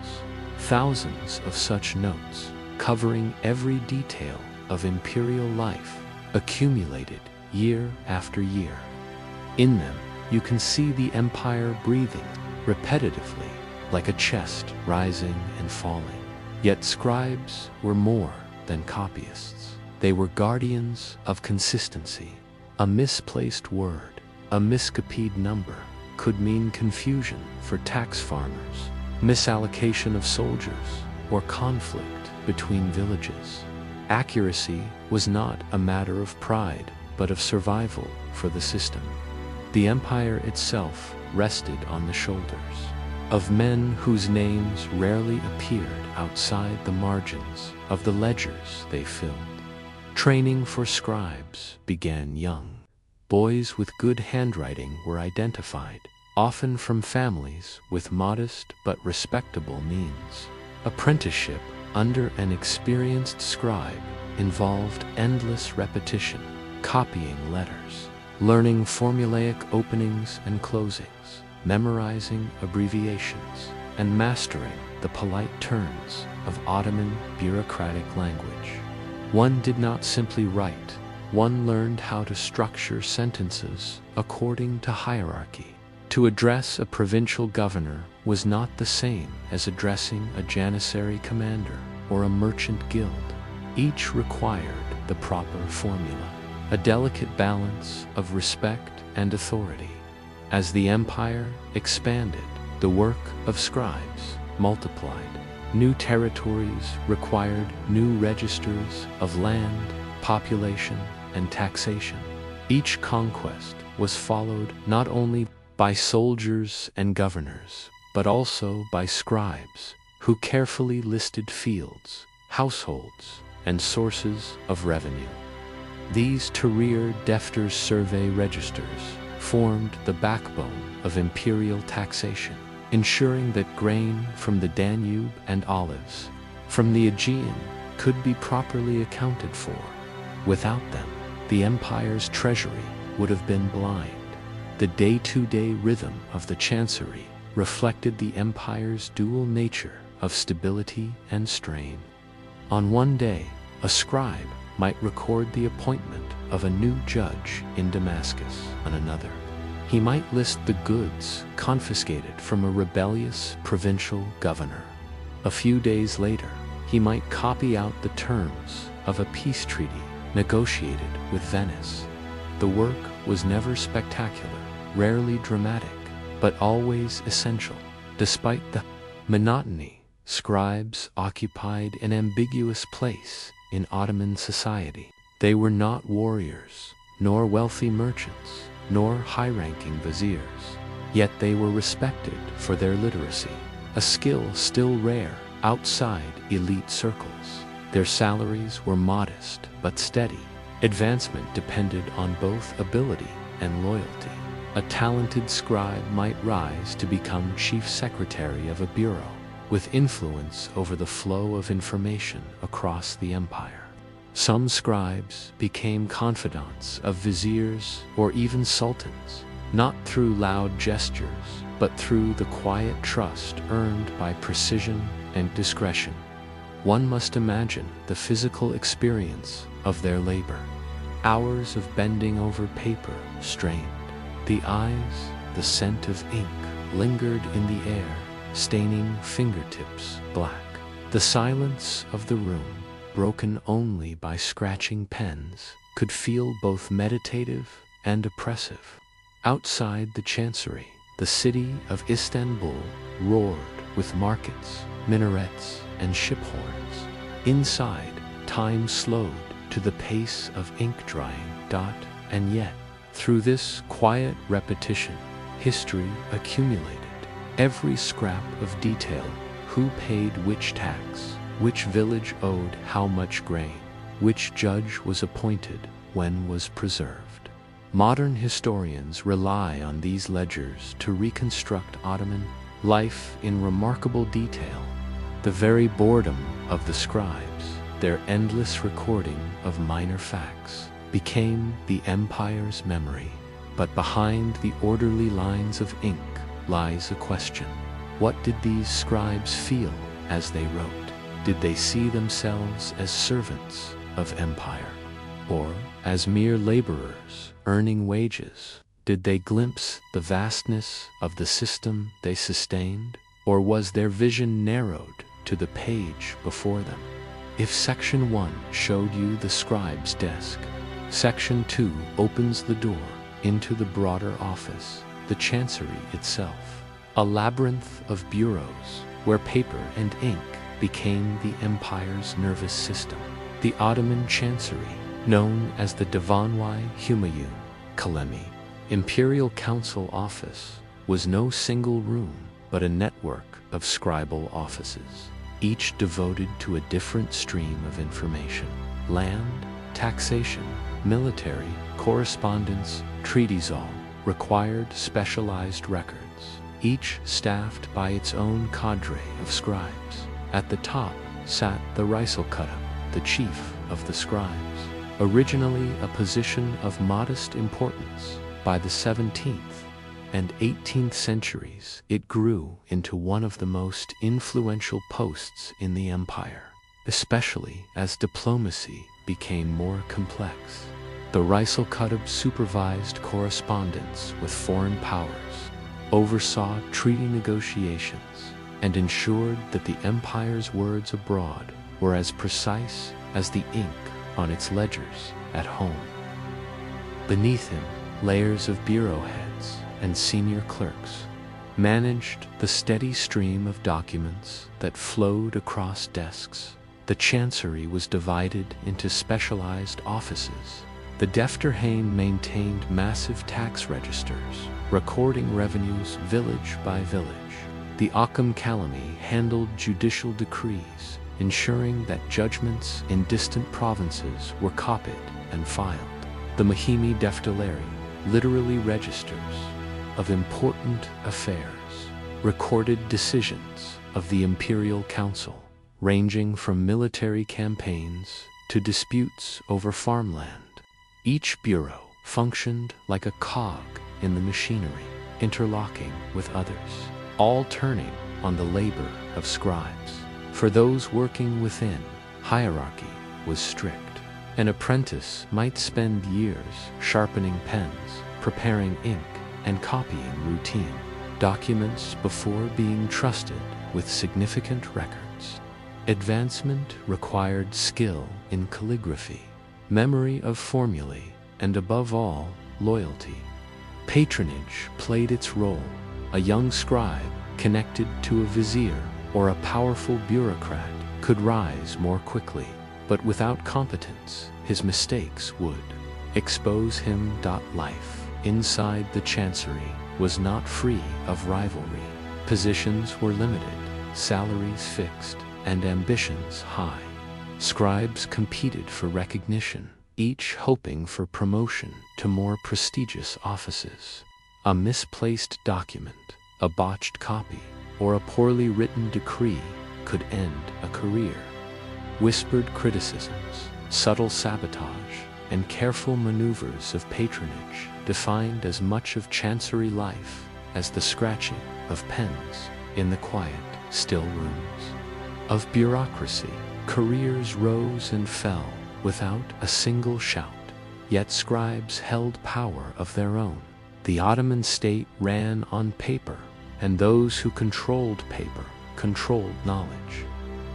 Thousands of such notes, covering every detail of imperial life, accumulated year after year. In them, you can see the empire breathing repetitively, like a chest rising and falling. Yet scribes were more than copyists. They were guardians of consistency. A misplaced word, a miscopied number, could mean confusion for tax farmers, misallocation of soldiers, or conflict between villages. Accuracy was not a matter of pride, but of survival for the system. The empire itself rested on the shoulders of men whose names rarely appeared outside the margins of the ledgers they filled. Training for scribes began young. Boys with good handwriting were identified, often from families with modest but respectable means. Apprenticeship under an experienced scribe involved endless repetition, copying letters, learning formulaic openings and closings, memorizing abbreviations, and mastering the polite turns of Ottoman bureaucratic language. One did not simply write, one learned how to structure sentences according to hierarchy. To address a provincial governor was not the same as addressing a janissary commander or a merchant guild. Each required the proper formula, a delicate balance of respect and authority. As the empire expanded, the work of scribes multiplied. New territories required new registers of land, population, and taxation. Each conquest was followed not only by soldiers and governors, but also by scribes, who carefully listed fields, households, and sources of revenue. These Tahrir Defter's survey registers formed the backbone of imperial taxation, ensuring that grain from the Danube and olives from the Aegean could be properly accounted for. Without them, the empire's treasury would have been blind. The day-to-day rhythm of the chancery reflected the empire's dual nature of stability and strain. On one day, a scribe might record the appointment of a new judge in Damascus. On another, he might list the goods confiscated from a rebellious provincial governor. A few days later, he might copy out the terms of a peace treaty negotiated with Venice. The work was never spectacular, rarely dramatic, but always essential. Despite the monotony, scribes occupied an ambiguous place in Ottoman society. They were not warriors, nor wealthy merchants, nor high-ranking viziers. Yet they were respected for their literacy, a skill still rare outside elite circles. Their salaries were modest but steady. Advancement depended on both ability and loyalty. A talented scribe might rise to become chief secretary of a bureau, with influence over the flow of information across the empire. Some scribes became confidants of viziers or even sultans, not through loud gestures, but through the quiet trust earned by precision and discretion. One must imagine the physical experience of their labor. Hours of bending over paper strained. The eyes, the scent of ink, lingered in the air, staining fingertips black. The silence of the room, broken only by scratching pens, could feel both meditative and oppressive. Outside the chancery, the city of Istanbul roared with markets, minarets, and ship horns. Inside, time slowed to the pace of ink drying. And yet, through this quiet repetition, history accumulated. Every scrap of detail: who paid which tax, which village owed how much grain, which judge was appointed when was preserved. Modern historians rely on these ledgers to reconstruct Ottoman life in remarkable detail. The very boredom of the scribes, their endless recording of minor facts, became the empire's memory. But behind the orderly lines of ink lies a question. What did these scribes feel as they wrote? Did they see themselves as servants of empire, or as mere laborers earning wages? Did they glimpse the vastness of the system they sustained, or was their vision narrowed to the page before them? If Section 1 showed you the scribe's desk, Section 2 opens the door into the broader office, the chancery itself, a labyrinth of bureaus where paper and ink became the empire's nervous system. The Ottoman chancery, known as the Divanwai Humayun Kalemi Imperial Council Office, was no single room, but a network of scribal offices, each devoted to a different stream of information: land, taxation, military, correspondence, treaties. All required specialized records, each staffed by its own cadre of scribes. At the top sat the Reiselkutub, the chief of the scribes, originally a position of modest importance. By the 17th and 18th centuries, it grew into one of the most influential posts in the empire, especially as diplomacy became more complex. The Reiselkutub supervised correspondence with foreign powers, oversaw treaty negotiations, and ensured that the empire's words abroad were as precise as the ink on its ledgers at home. Beneath him, layers of bureau heads and senior clerks managed the steady stream of documents that flowed across desks. The chancery was divided into specialized offices. The Defterhane maintained massive tax registers, recording revenues village by village. The Occam Calamy handled judicial decrees, ensuring that judgments in distant provinces were copied and filed. The Mahimi Defteleri, literally registers of important affairs, recorded decisions of the Imperial Council, ranging from military campaigns to disputes over farmland. Each bureau functioned like a cog in the machinery, interlocking with others, all turning on the labor of scribes. For those working within, hierarchy was strict. An apprentice might spend years sharpening pens, preparing ink, and copying routine documents before being trusted with significant records. Advancement required skill in calligraphy, memory of formulae, and above all, loyalty. Patronage played its role. A young scribe connected to a vizier or a powerful bureaucrat could rise more quickly, but without competence, his mistakes would expose him. Life inside the chancery was not free of rivalry. Positions were limited, salaries fixed, and ambitions high. Scribes competed for recognition, each hoping for promotion to more prestigious offices. A misplaced document, a botched copy, or a poorly written decree could end a career. Whispered criticisms, subtle sabotage, and careful maneuvers of patronage defined as much of chancery life as the scratching of pens in the quiet, still rooms. Of bureaucracy, careers rose and fell without a single shout, yet scribes held power of their own. The Ottoman state ran on paper, and those who controlled paper controlled knowledge.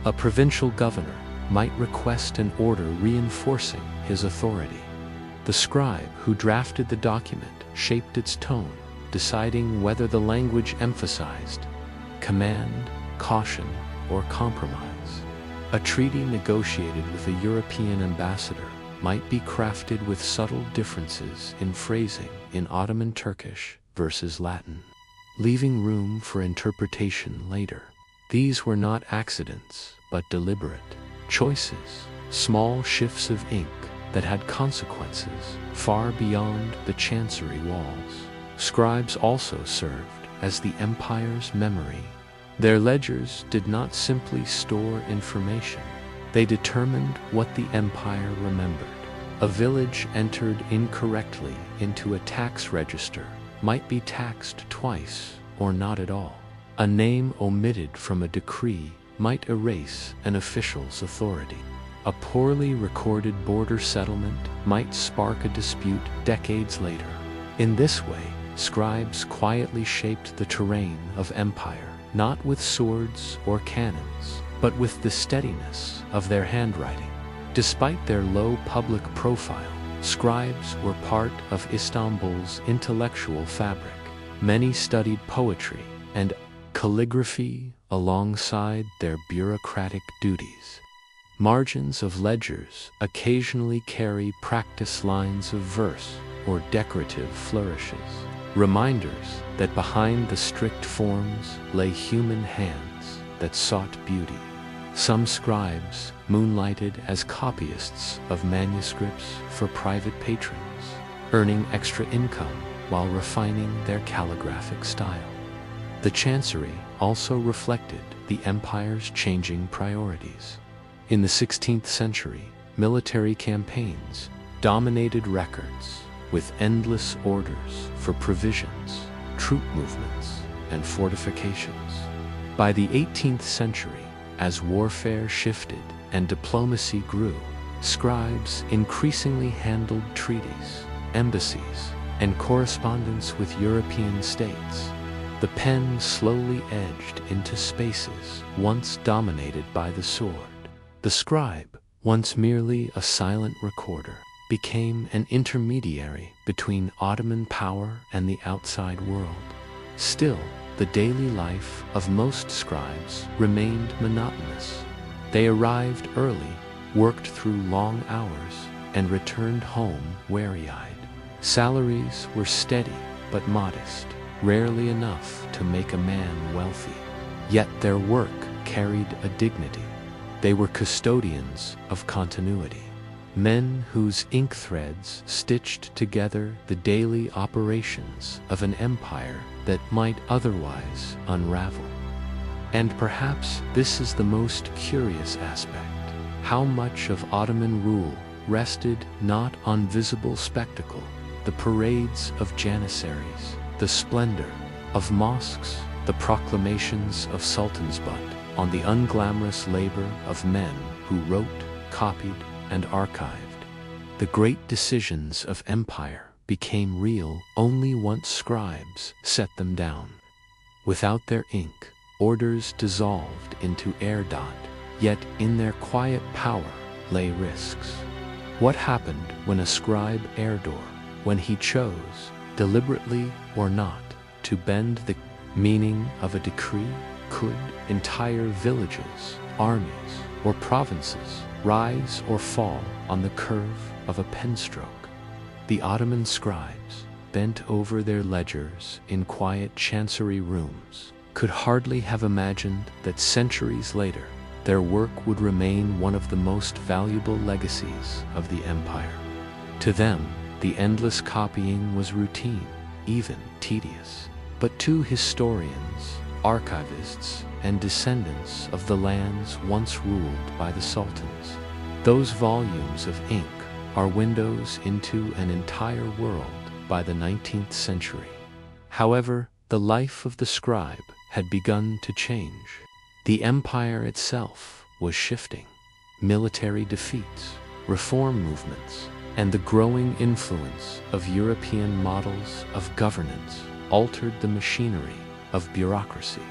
A provincial governor might request an order reinforcing his authority. The scribe who drafted the document shaped its tone, deciding whether the language emphasized command, caution, or compromise. A treaty negotiated with a European ambassador might be crafted with subtle differences in phrasing in Ottoman Turkish versus Latin, leaving room for interpretation later. These were not accidents, but deliberate choices, small shifts of ink that had consequences far beyond the chancery walls. Scribes also served as the empire's memory. Their ledgers did not simply store information, they determined what the empire remembered. A village entered incorrectly into a tax register might be taxed twice or not at all. A name omitted from a decree might erase an official's authority. A poorly recorded border settlement might spark a dispute decades later. In this way, scribes quietly shaped the terrain of empire, not with swords or cannons, but with the steadiness of their handwriting. Despite their low public profile, scribes were part of Istanbul's intellectual fabric. Many studied poetry and calligraphy alongside their bureaucratic duties. Margins of ledgers occasionally carry practice lines of verse or decorative flourishes, reminders that behind the strict forms lay human hands that sought beauty. Some scribes moonlighted as copyists of manuscripts for private patrons, earning extra income while refining their calligraphic style. The chancery also reflected the empire's changing priorities. In the 16th century, military campaigns dominated records with endless orders for provisions, troop movements, and fortifications. By the 18th century, as warfare shifted and diplomacy grew, scribes increasingly handled treaties, embassies, and correspondence with European states. The pen slowly edged into spaces once dominated by the sword. The scribe once merely a silent recorder, became an intermediary between Ottoman power and the outside world. Still, the daily life of most scribes remained monotonous. They arrived early, worked through long hours, and returned home weary-eyed. Salaries were steady but modest, rarely enough to make a man wealthy. Yet their work carried a dignity. They were custodians of continuity, men whose ink threads stitched together the daily operations of an empire that might otherwise unravel. And perhaps this is the most curious aspect: how much of Ottoman rule rested not on visible spectacle, the parades of janissaries, the splendor of mosques, the proclamations of sultans, but on the unglamorous labor of men who wrote, copied, and archived. The great decisions of empire became real only once scribes set them down. Without their ink, orders dissolved into air dot, yet in their quiet power lay risks. What happened when a scribe erred, when he chose, deliberately or not, to bend the meaning of a decree? Could entire villages, armies, or provinces rise or fall on the curve of a penstroke? The Ottoman scribes, bent over their ledgers in quiet chancery rooms, could hardly have imagined that centuries later their work would remain one of the most valuable legacies of the empire. To them, the endless copying was routine, even tedious. But to historians, archivists, and descendants of the lands once ruled by the sultans, those volumes of ink are windows into an entire world by the 19th century. However, the life of the scribe had begun to change. The empire itself was shifting. Military defeats, reform movements, and the growing influence of European models of governance altered the machinery of bureaucracy.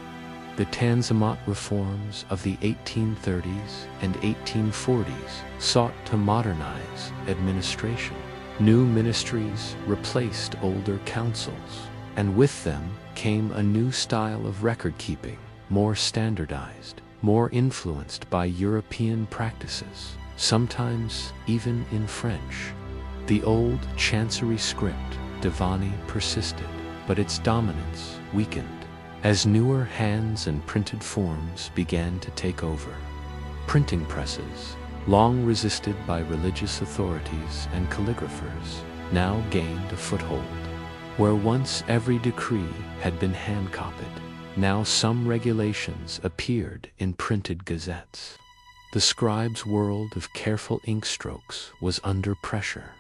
The Tanzimat reforms of the 1830s and 1840s sought to modernize administration. New ministries replaced older councils, and with them came a new style of record-keeping, more standardized, more influenced by European practices, sometimes even in French. The old chancery script, Divani, persisted, but its dominance weakened as newer hands and printed forms began to take over. Printing presses, long resisted by religious authorities and calligraphers, now gained a foothold. Where once every decree had been hand-copied, now some regulations appeared in printed gazettes. The scribes' world of careful ink strokes was under pressure,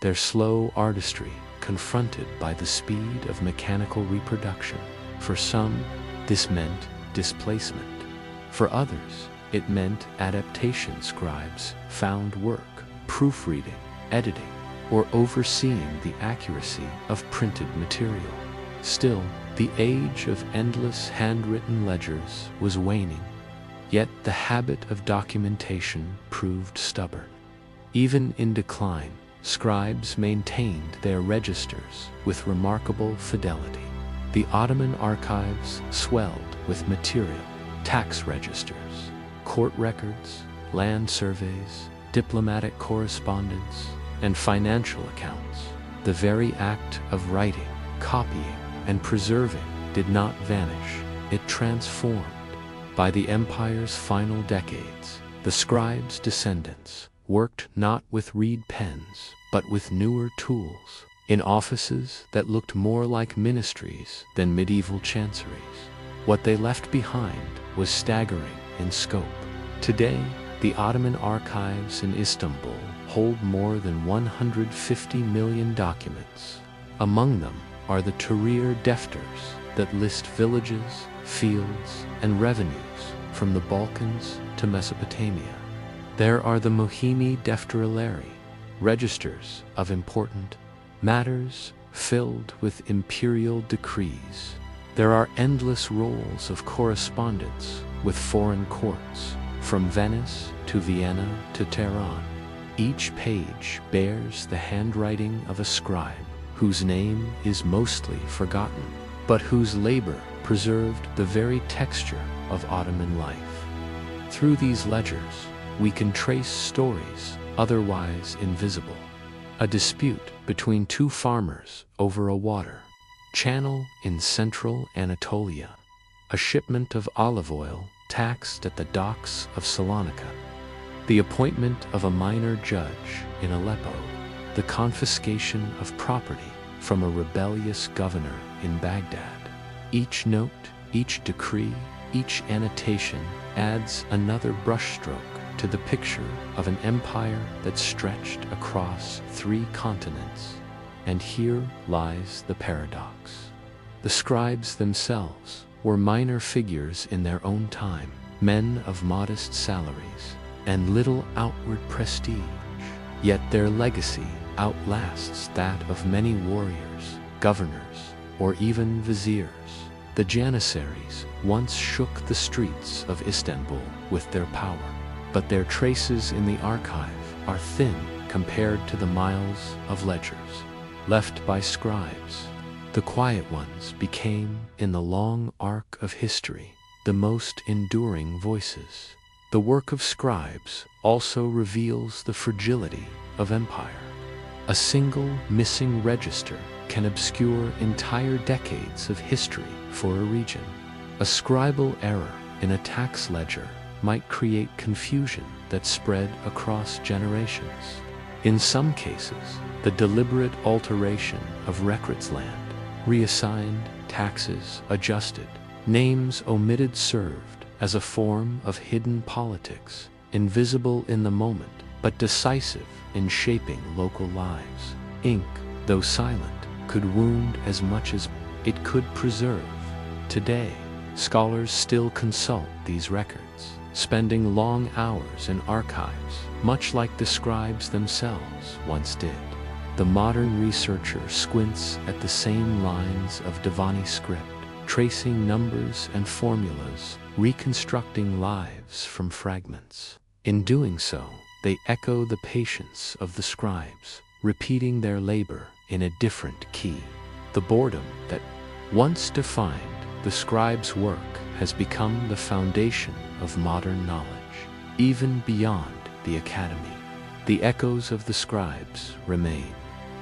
their slow artistry confronted by the speed of mechanical reproduction. For some, this meant displacement. For others, it meant adaptation. Scribes found work, proofreading, editing, or overseeing the accuracy of printed material. Still, the age of endless handwritten ledgers was waning, yet the habit of documentation proved stubborn. Even in decline, scribes maintained their registers with remarkable fidelity. The Ottoman archives swelled with material: tax registers, court records, land surveys, diplomatic correspondence, and financial accounts. The very act of writing, copying, and preserving did not vanish, it transformed. By the empire's final decades, the scribes' descendants worked not with reed pens, but with newer tools, in offices that looked more like ministries than medieval chanceries. What they left behind was staggering in scope. Today, the Ottoman archives in Istanbul hold more than 150 million documents. Among them are the Tahrir defters that list villages, fields, and revenues from the Balkans to Mesopotamia. There are the Mohimi defterileri, registers of important matters filled with imperial decrees. There are endless rolls of correspondence with foreign courts, from Venice to Vienna to Tehran. Each page bears the handwriting of a scribe whose name is mostly forgotten, but whose labor preserved the very texture of Ottoman life. Through these ledgers, we can trace stories otherwise invisible. A dispute between two farmers over a water channel in central Anatolia, a shipment of olive oil taxed at the docks of Salonika, the appointment of a minor judge in Aleppo, the confiscation of property from a rebellious governor in Baghdad. Each note, each decree, each annotation adds another brushstroke to the picture of an empire that stretched across 3 continents. And here lies the paradox. The scribes themselves were minor figures in their own time, men of modest salaries and little outward prestige, yet their legacy outlasts that of many warriors, governors, or even viziers. The Janissaries once shook the streets of Istanbul with their power, but their traces in the archive are thin compared to the miles of ledgers left by scribes. The quiet ones became, in the long arc of history, the most enduring voices. The work of scribes also reveals the fragility of empire. A single missing register can obscure entire decades of history for a region. A scribal error in a tax ledger might create confusion that spread across generations. In some cases, the deliberate alteration of records land, reassigned, taxes adjusted, names omitted served as a form of hidden politics, invisible in the moment, but decisive in shaping local lives. Ink, though silent, could wound as much as it could preserve. Today, scholars still consult these records, spending long hours in archives, much like the scribes themselves once did. The modern researcher squints at the same lines of Divani script, tracing numbers and formulas, reconstructing lives from fragments. In doing so, they echo the patience of the scribes, repeating their labor in a different key. The boredom that once defined the scribe's work has become the foundation of modern knowledge, even beyond the academy. The echoes of the scribes remain.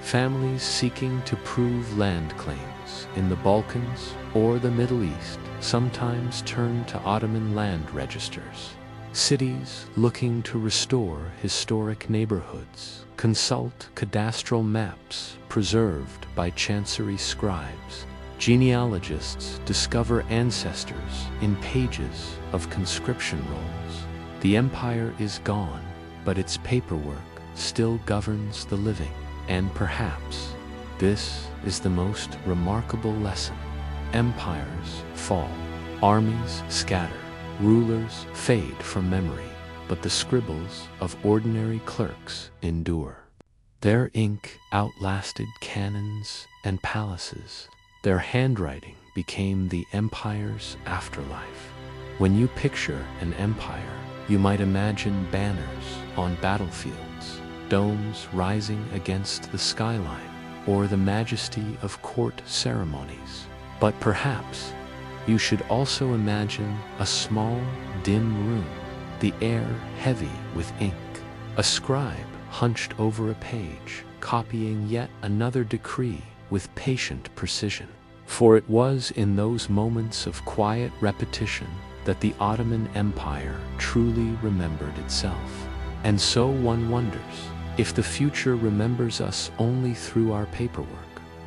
Families seeking to prove land claims in the Balkans or the Middle East sometimes turn to Ottoman land registers. Cities looking to restore historic neighborhoods consult cadastral maps preserved by chancery scribes. Genealogists discover ancestors in pages of conscription rolls. The empire is gone, but its paperwork still governs the living. And perhaps this is the most remarkable lesson. Empires fall, armies scatter, rulers fade from memory, but the scribbles of ordinary clerks endure. Their ink outlasted cannons and palaces. Their handwriting became the empire's afterlife. When you picture an empire, you might imagine banners on battlefields, domes rising against the skyline, or the majesty of court ceremonies. But perhaps you should also imagine a small, dim room, the air heavy with ink, a scribe hunched over a page, copying yet another decree with patient precision. For it was in those moments of quiet repetition that the Ottoman Empire truly remembered itself. And so one wonders, if the future remembers us only through our paperwork,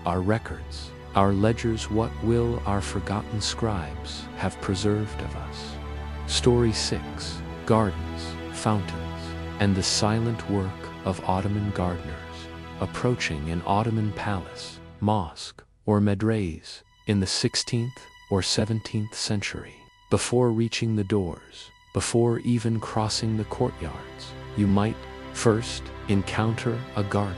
our records, our ledgers, what will our forgotten scribes have preserved of us? Story 6. Gardens, fountains, and the silent work of Ottoman gardeners, approaching an Ottoman palace, mosque, or medrase in the 16th or 17th century. Before reaching the doors, before even crossing the courtyards, you might first encounter a garden.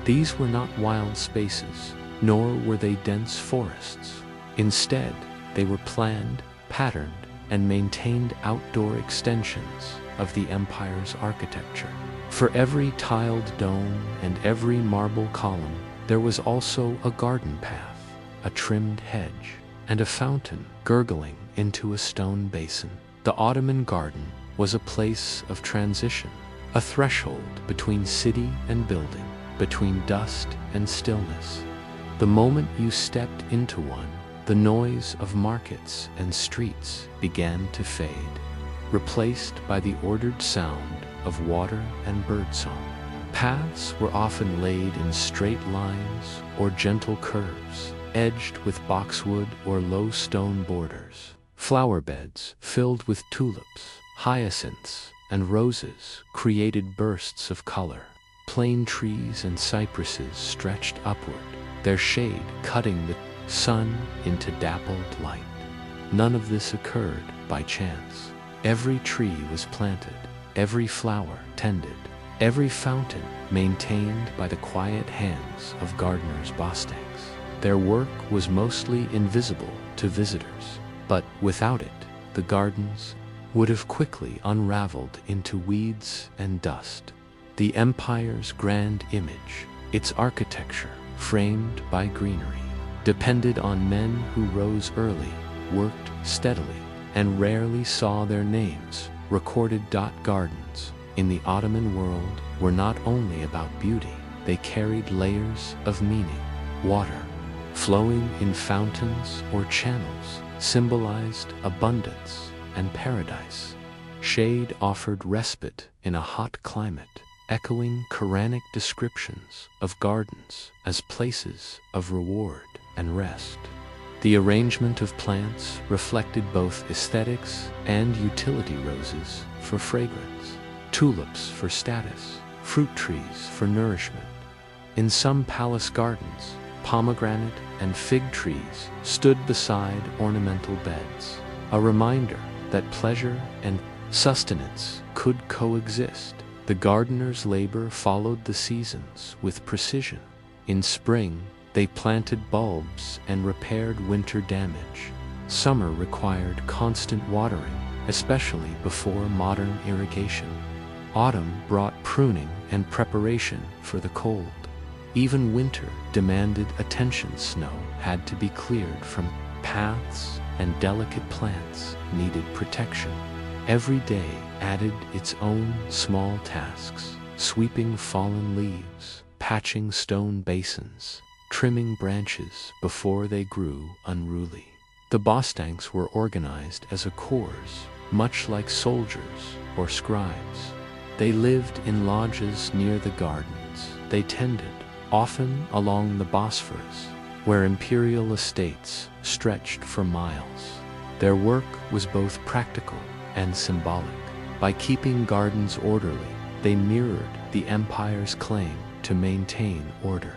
These were not wild spaces, nor were they dense forests. Instead, they were planned, patterned, and maintained outdoor extensions of the empire's architecture. For every tiled dome and every marble column, there was also a garden path, a trimmed hedge, and a fountain gurgling into a stone basin. The Ottoman garden was a place of transition, a threshold between city and building, between dust and stillness. The moment you stepped into one, the noise of markets and streets began to fade, replaced by the ordered sound of water and birdsong. Paths were often laid in straight lines or gentle curves, edged with boxwood or low stone borders. Flower beds filled with tulips, hyacinths, and roses created bursts of color. Plane trees and cypresses stretched upward, their shade cutting the sun into dappled light. None of this occurred by chance. Every tree was planted, every flower tended, every fountain maintained by the quiet hands of gardeners' bostangs. Their work was mostly invisible to visitors, but without it, the gardens would have quickly unraveled into weeds and dust. The empire's grand image, its architecture framed by greenery, depended on men who rose early, worked steadily, and rarely saw their names recorded. Gardens in the Ottoman world were not only about beauty, they carried layers of meaning. Water, flowing in fountains or channels, symbolized abundance and paradise. Shade offered respite in a hot climate, echoing Quranic descriptions of gardens as places of reward and rest. The arrangement of plants reflected both aesthetics and utility: roses for fragrance, tulips for status, fruit trees for nourishment. In some palace gardens, pomegranate and fig trees stood beside ornamental beds, a reminder that pleasure and sustenance could coexist. The gardener's labor followed the seasons with precision. In spring, they planted bulbs and repaired winter damage. Summer required constant watering, especially before modern irrigation. Autumn brought pruning and preparation for the cold. Even winter demanded attention. Snow had to be cleared from paths, and delicate plants needed protection. Every day added its own small tasks: sweeping fallen leaves, patching stone basins, trimming branches before they grew unruly. The bostangs were organized as a corps, much like soldiers or scribes. They lived in lodges near the gardens. They tended, often along the Bosphorus, where imperial estates stretched for miles. Their work was both practical and symbolic. By keeping gardens orderly, they mirrored the empire's claim to maintain order.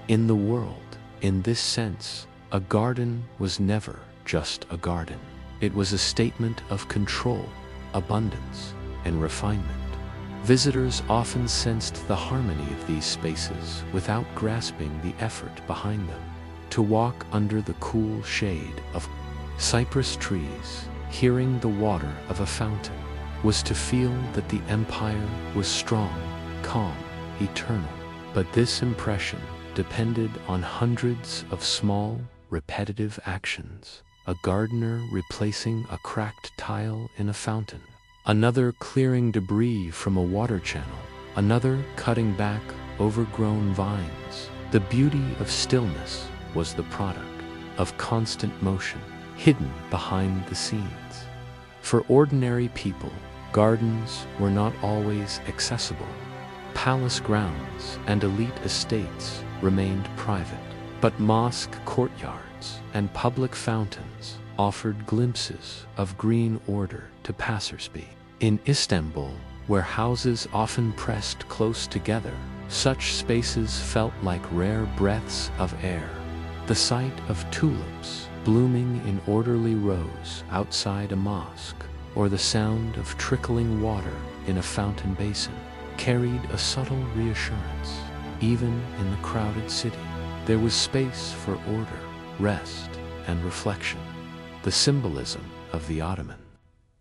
In the world, in this sense, a garden was never just a garden. It was a statement of control, abundance, and refinement. Visitors often sensed the harmony of these spaces without grasping the effort behind them. To walk under the cool shade of cypress trees, hearing the water of a fountain, was to feel that the empire was strong, calm, eternal. But this impression depended on hundreds of small, repetitive actions: a gardener replacing a cracked tile in a fountain, another clearing debris from a water channel, another cutting back overgrown vines. The beauty of stillness was the product of constant motion, hidden behind the scenes. For ordinary people, gardens were not always accessible. Palace grounds and elite estates remained private, but mosque courtyards and public fountains offered glimpses of green order to passersby. In Istanbul, where houses often pressed close together, such spaces felt like rare breaths of air. The sight of tulips blooming in orderly rows outside a mosque, or the sound of trickling water in a fountain basin, carried a subtle reassurance. Even in the crowded city, there was space for order, rest, and reflection. The symbolism of the Ottomans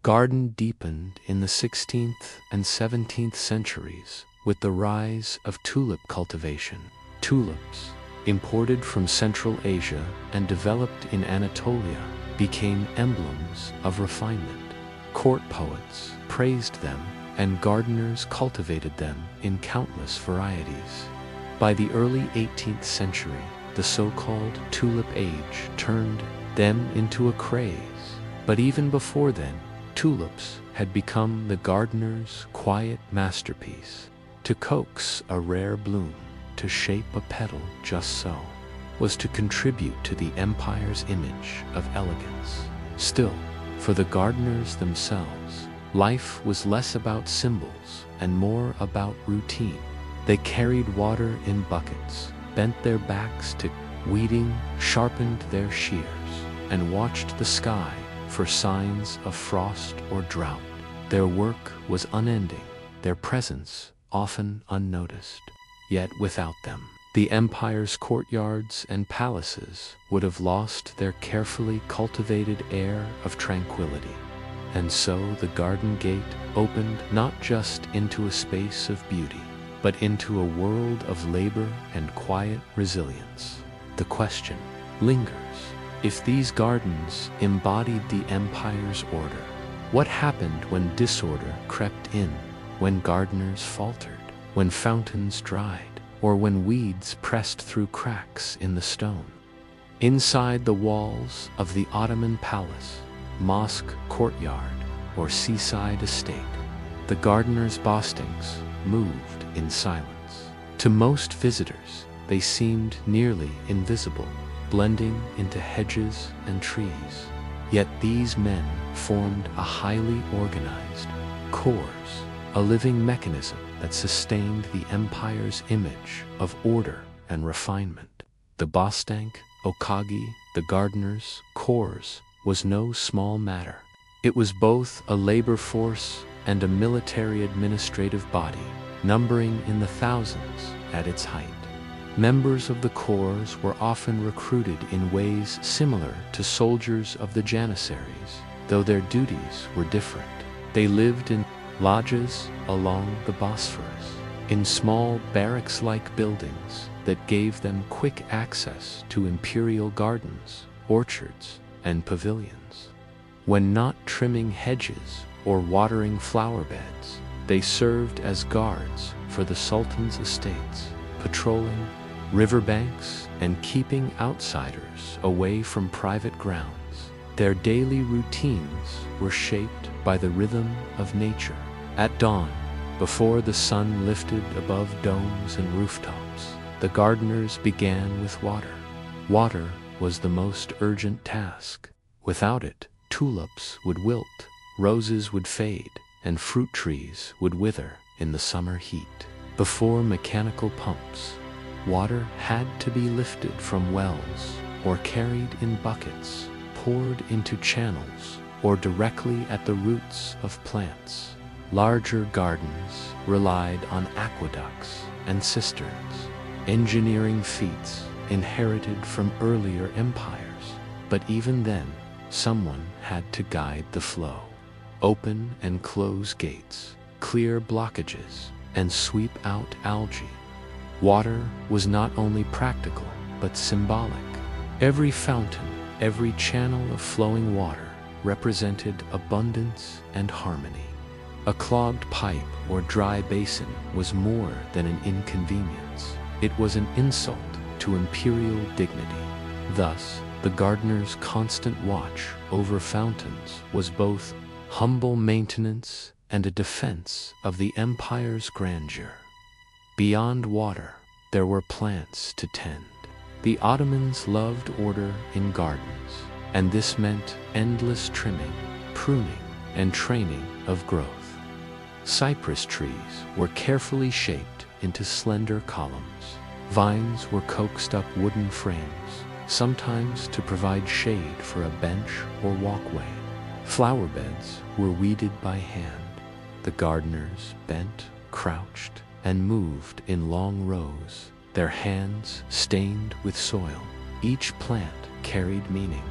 garden deepened in the 16th and 17th centuries with the rise of tulip cultivation. Tulips, imported from Central Asia and developed in Anatolia, became emblems of refinement. Court poets praised them, and gardeners cultivated them in countless varieties. By the early 18th century, the so-called tulip age turned them into a craze. But even before then, tulips had become the gardener's quiet masterpiece. To coax a rare bloom, to shape a petal just so, was to contribute to the empire's image of elegance. Still, for the gardeners themselves, life was less about symbols and more about routine. They carried water in buckets, bent their backs to weeding, sharpened their shears, and watched the sky for signs of frost or drought. Their work was unending, their presence often unnoticed. Yet without them, the empire's courtyards and palaces would have lost their carefully cultivated air of tranquility. And so the garden gate opened not just into a space of beauty, but into a world of labor and quiet resilience. The question lingers: if these gardens embodied the empire's order, what happened when disorder crept in, when gardeners faltered, when fountains dried, or when weeds pressed through cracks in the stone? Inside the walls of the Ottoman palace, mosque courtyard, or seaside estate, the gardener's bostings moved in silence. To most visitors, they seemed nearly invisible, blending into hedges and trees. Yet these men formed a highly organized corps, a living mechanism that sustained the empire's image of order and refinement. The Bostank, Okagi, the gardeners' corps, was no small matter. It was both a labor force and a military administrative body, numbering in the thousands at its height. Members of the corps were often recruited in ways similar to soldiers of the Janissaries, though their duties were different. They lived in lodges along the Bosphorus, in small barracks-like buildings that gave them quick access to imperial gardens, orchards, and pavilions. When not trimming hedges or watering flower beds, they served as guards for the Sultan's estates, patrolling riverbanks and keeping outsiders away from private grounds. Their daily routines were shaped by the rhythm of nature. At dawn, before the sun lifted above domes and rooftops, the gardeners began with water. Water was the most urgent task. Without it, tulips would wilt, roses would fade, and fruit trees would wither in the summer heat. Before mechanical pumps, water had to be lifted from wells or carried in buckets, poured into channels, or directly at the roots of plants. Larger gardens relied on aqueducts and cisterns, engineering feats inherited from earlier empires. But even then, someone had to guide the flow, open and close gates, clear blockages, and sweep out algae. Water was not only practical, but symbolic. Every fountain, every channel of flowing water represented abundance and harmony. A clogged pipe or dry basin was more than an inconvenience. It was an insult to imperial dignity. Thus, the gardener's constant watch over fountains was both humble maintenance and a defense of the empire's grandeur. Beyond water, there were plants to tend. The Ottomans loved order in gardens, and this meant endless trimming, pruning, and training of growth. Cypress trees were carefully shaped into slender columns. Vines were coaxed up wooden frames, sometimes to provide shade for a bench or walkway. Flower beds were weeded by hand. The gardeners bent, crouched, and moved in long rows, their hands stained with soil. Each plant carried meaning.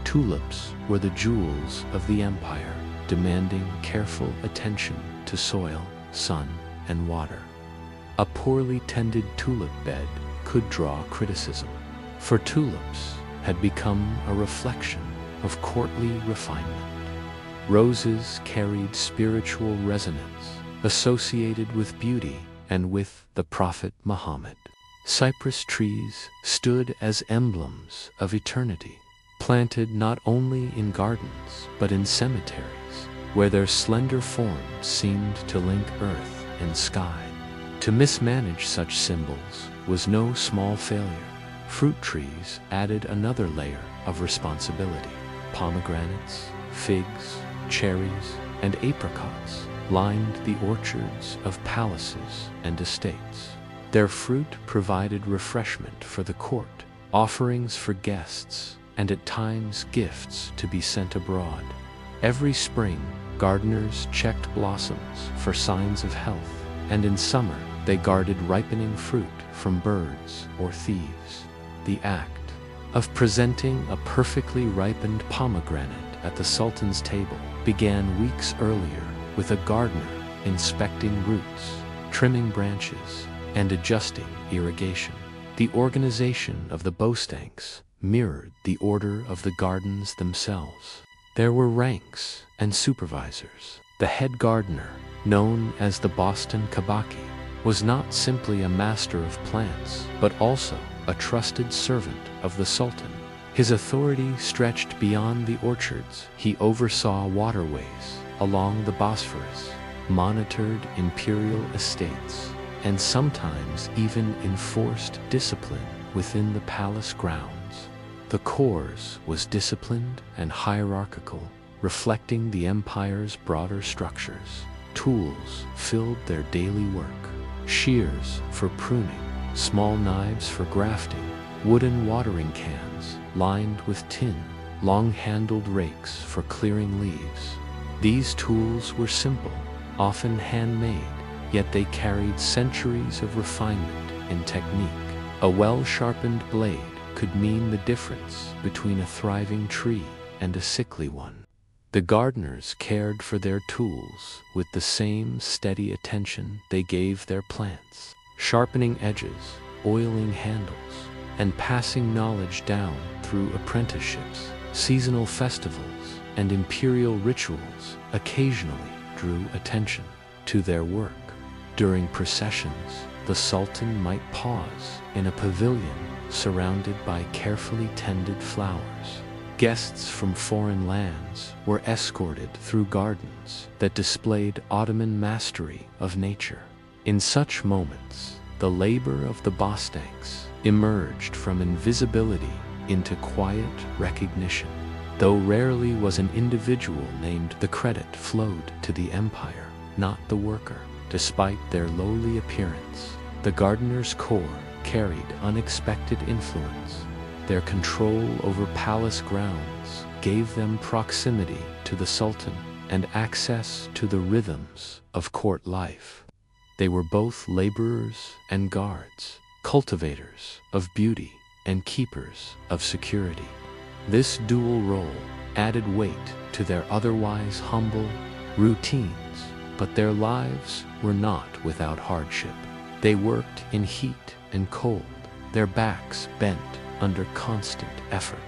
Tulips were the jewels of the empire, demanding careful attention to soil, sun, and water. A poorly tended tulip bed could draw criticism, for tulips had become a reflection of courtly refinement. Roses carried spiritual resonance associated with beauty and with the Prophet Muhammad. Cypress trees stood as emblems of eternity, planted not only in gardens but in cemeteries, where their slender forms seemed to link earth and sky. To mismanage such symbols was no small failure. Fruit trees added another layer of responsibility. Pomegranates, figs, cherries, and apricots lined the orchards of palaces and estates. Their fruit provided refreshment for the court, offerings for guests, and at times gifts to be sent abroad. Every spring, gardeners checked blossoms for signs of health, and in summer they guarded ripening fruit from birds or thieves. The act of presenting a perfectly ripened pomegranate at the Sultan's table began weeks earlier with a gardener inspecting roots, trimming branches, and adjusting irrigation. The organization of the bostanks mirrored the order of the gardens themselves. There were ranks and supervisors. The head gardener, known as the Boston Kabaki, was not simply a master of plants, but also a trusted servant of the Sultan. His authority stretched beyond the orchards. He oversaw waterways along the Bosphorus, monitored imperial estates, and sometimes even enforced discipline within the palace grounds. The cours was disciplined and hierarchical, reflecting the empire's broader structures. Tools filled their daily work: shears for pruning, small knives for grafting, wooden watering cans lined with tin, long-handled rakes for clearing leaves. These tools were simple, often handmade, yet they carried centuries of refinement in technique. A well-sharpened blade could mean the difference between a thriving tree and a sickly one. The gardeners cared for their tools with the same steady attention they gave their plants, sharpening edges, oiling handles, and passing knowledge down through apprenticeships. Seasonal festivals and imperial rituals occasionally drew attention to their work. During processions, the Sultan might pause in a pavilion surrounded by carefully tended flowers. Guests from foreign lands were escorted through gardens that displayed Ottoman mastery of nature. In such moments, the labor of the bostanks emerged from invisibility into quiet recognition. Though rarely was an individual named, the credit flowed to the empire, not the worker. Despite their lowly appearance, the gardener's corps carried unexpected influence. Their control over palace grounds gave them proximity to the Sultan and access to the rhythms of court life. They were both laborers and guards, cultivators of beauty and keepers of security. This dual role added weight to their otherwise humble routines, but their lives were not without hardship. They worked in heat and cold, their backs bent under constant effort.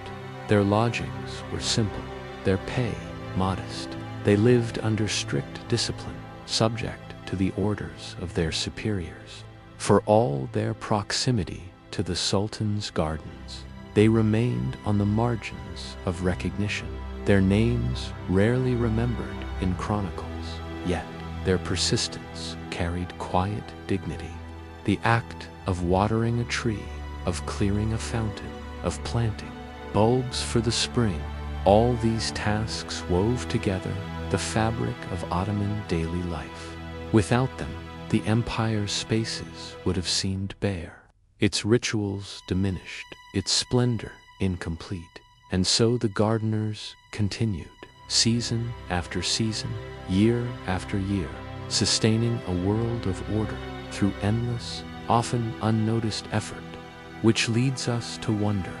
Their lodgings were simple, their pay modest. They lived under strict discipline, subject to the orders of their superiors. For all their proximity to the Sultan's gardens, they remained on the margins of recognition, their names rarely remembered in chronicles, yet their persistence carried quiet dignity. The act of watering a tree, of clearing a fountain, of planting bulbs for the spring, all these tasks wove together the fabric of Ottoman daily life. Without them, the empire's spaces would have seemed bare, its rituals diminished, its splendor incomplete. And so the gardeners continued, season after season, year after year, sustaining a world of order through endless, often unnoticed effort. Which leads us to wonder,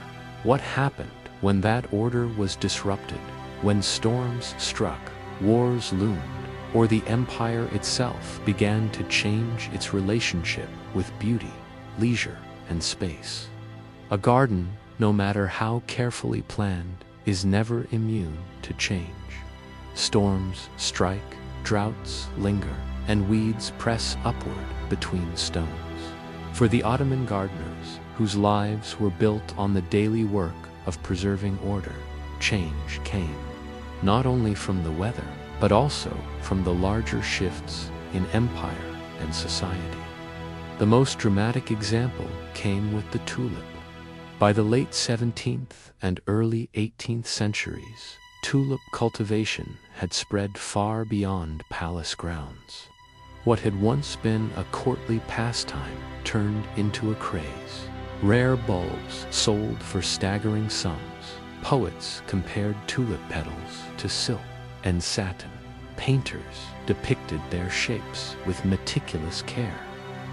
what happened when that order was disrupted, when storms struck, wars loomed, or the empire itself began to change its relationship with beauty, leisure, and space. A garden, no matter how carefully planned, is never immune to change. Storms strike, droughts linger, and weeds press upward between stones. For the Ottoman gardeners, whose lives were built on the daily work of preserving order, change came, not only from the weather, but also from the larger shifts in empire and society. The most dramatic example came with the tulip. By the late 17th and early 18th centuries, tulip cultivation had spread far beyond palace grounds. What had once been a courtly pastime turned into a craze. Rare bulbs sold for staggering sums. Poets compared tulip petals to silk and satin. Painters depicted their shapes with meticulous care.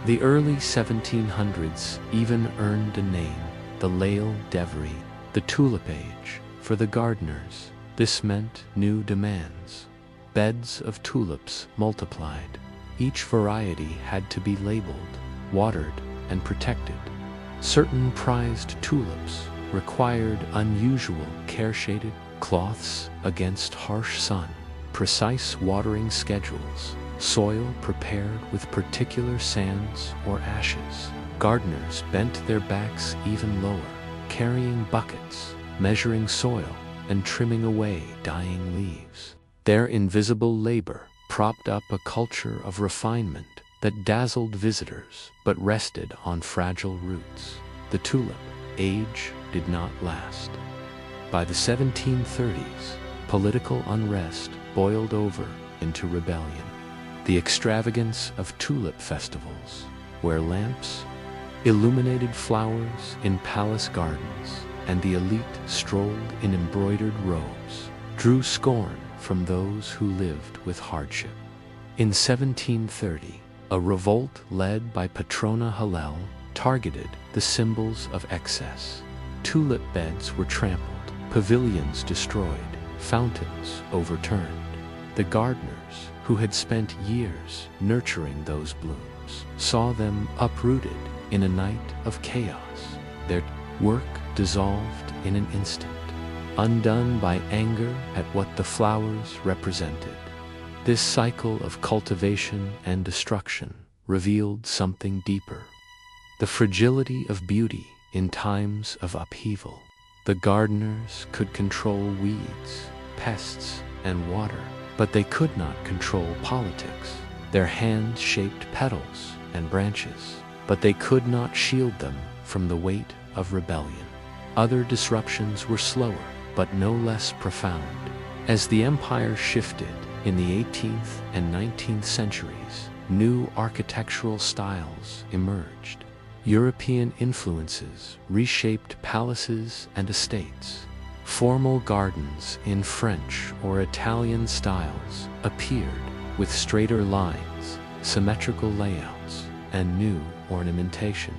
The early 1700s even earned a name, the Lail Devri, the tulip age. For the gardeners, this meant new demands. Beds of tulips multiplied. Each variety had to be labeled, watered, and protected. Certain prized tulips required unusual care-shaded cloths against harsh sun, precise watering schedules, soil prepared with particular sands or ashes. Gardeners bent their backs even lower, carrying buckets, measuring soil, and trimming away dying leaves. Their invisible labor propped up a culture of refinement that dazzled visitors but rested on fragile roots. The tulip age did not last. By the 1730s, political unrest boiled over into rebellion. The extravagance of tulip festivals, where lamps illuminated flowers in palace gardens and the elite strolled in embroidered robes, drew scorn from those who lived with hardship. In 1730, a revolt led by Patrona Hillel targeted the symbols of excess. Tulip beds were trampled, pavilions destroyed, fountains overturned. The gardeners, who had spent years nurturing those blooms, saw them uprooted in a night of chaos. Their work dissolved in an instant, undone by anger at what the flowers represented. This cycle of cultivation and destruction revealed something deeper: the fragility of beauty in times of upheaval. The gardeners could control weeds, pests, and water, but they could not control politics. Their hands shaped petals and branches, but they could not shield them from the weight of rebellion. Other disruptions were slower, but no less profound. As the empire shifted in the 18th and 19th centuries, new architectural styles emerged. European influences reshaped palaces and estates. Formal gardens in French or Italian styles appeared, with straighter lines, symmetrical layouts, and new ornamentation.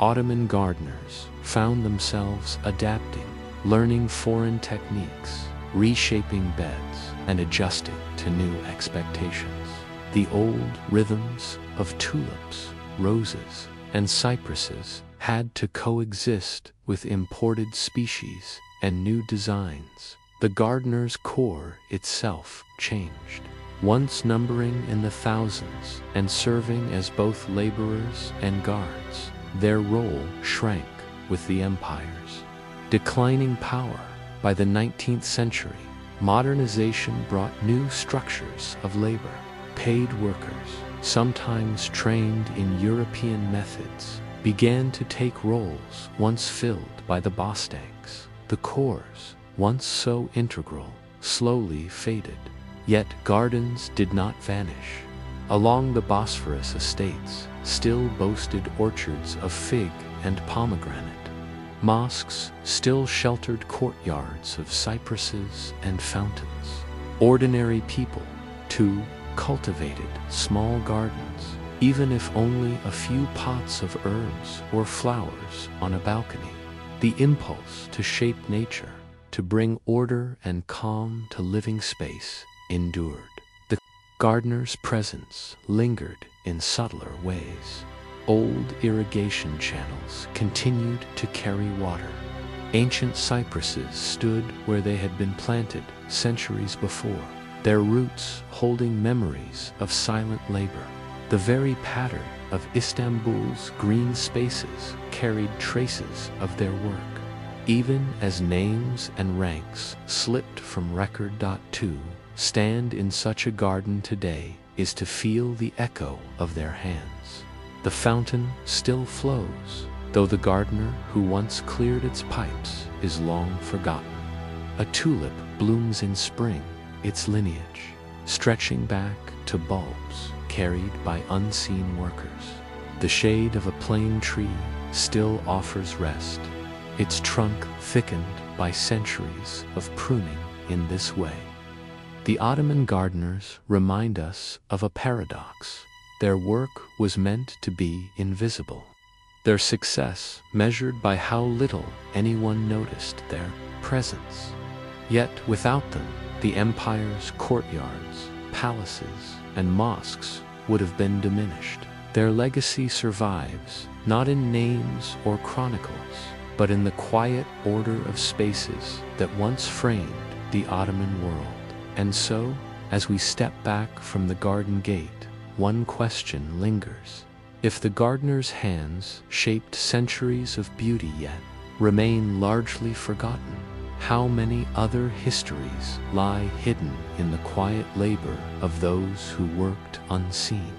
Ottoman gardeners found themselves adapting, learning foreign techniques, reshaping beds, and adjusting to new expectations. The old rhythms of tulips, roses, and cypresses had to coexist with imported species and new designs. The gardener's core itself changed. Once numbering in the thousands and serving as both laborers and guards, their role shrank with the empire's declining power. By the 19th century, modernization brought new structures of labor. Paid workers, sometimes trained in European methods, began to take roles once filled by the bostangs. The cores, once so integral, slowly faded. Yet gardens did not vanish. Along the Bosphorus estates still boasted orchards of fig and pomegranate. Mosques still sheltered courtyards of cypresses and fountains. Ordinary people, too, cultivated small gardens, even if only a few pots of herbs or flowers on a balcony. The impulse to shape nature, to bring order and calm to living space, endured. The gardener's presence lingered in subtler ways. Old irrigation channels continued to carry water. Ancient cypresses stood where they had been planted centuries before, their roots holding memories of silent labor. The very pattern of Istanbul's green spaces carried traces of their work. Even as names and ranks slipped from record. To stand in such a garden today is to feel the echo of their hands. The fountain still flows, though the gardener who once cleared its pipes is long forgotten. A tulip blooms in spring, its lineage stretching back to bulbs carried by unseen workers. The shade of a plane tree still offers rest, its trunk thickened by centuries of pruning in this way. The Ottoman gardeners remind us of a paradox. Their work was meant to be invisible, their success measured by how little anyone noticed their presence. Yet without them, the empire's courtyards, palaces, and mosques would have been diminished. Their legacy survives, not in names or chronicles, but in the quiet order of spaces that once framed the Ottoman world. And so, as we step back from the garden gate, one question lingers. If the gardener's hands shaped centuries of beauty yet remain largely forgotten, how many other histories lie hidden in the quiet labor of those who worked unseen?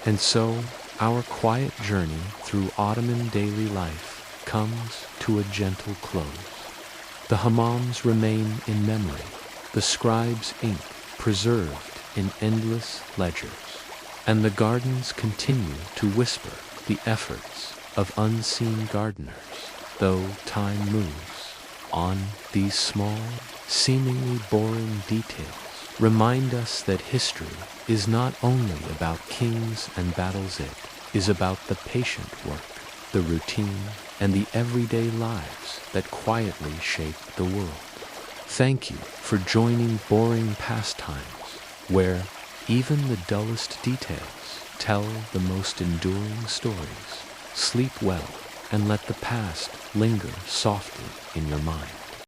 And so, our quiet journey through Ottoman daily life comes to a gentle close. The Hammams remain in memory, the scribes' ink preserved in endless ledgers, and the gardens continue to whisper the efforts of unseen gardeners. Though time moves on, these small, seemingly boring details remind us that history is not only about kings and battles, it is about the patient work, the routine, and the everyday lives that quietly shape the world. Thank you for joining Boring Pastimes, where even the dullest details tell the most enduring stories. Sleep well and let the past linger softly in your mind.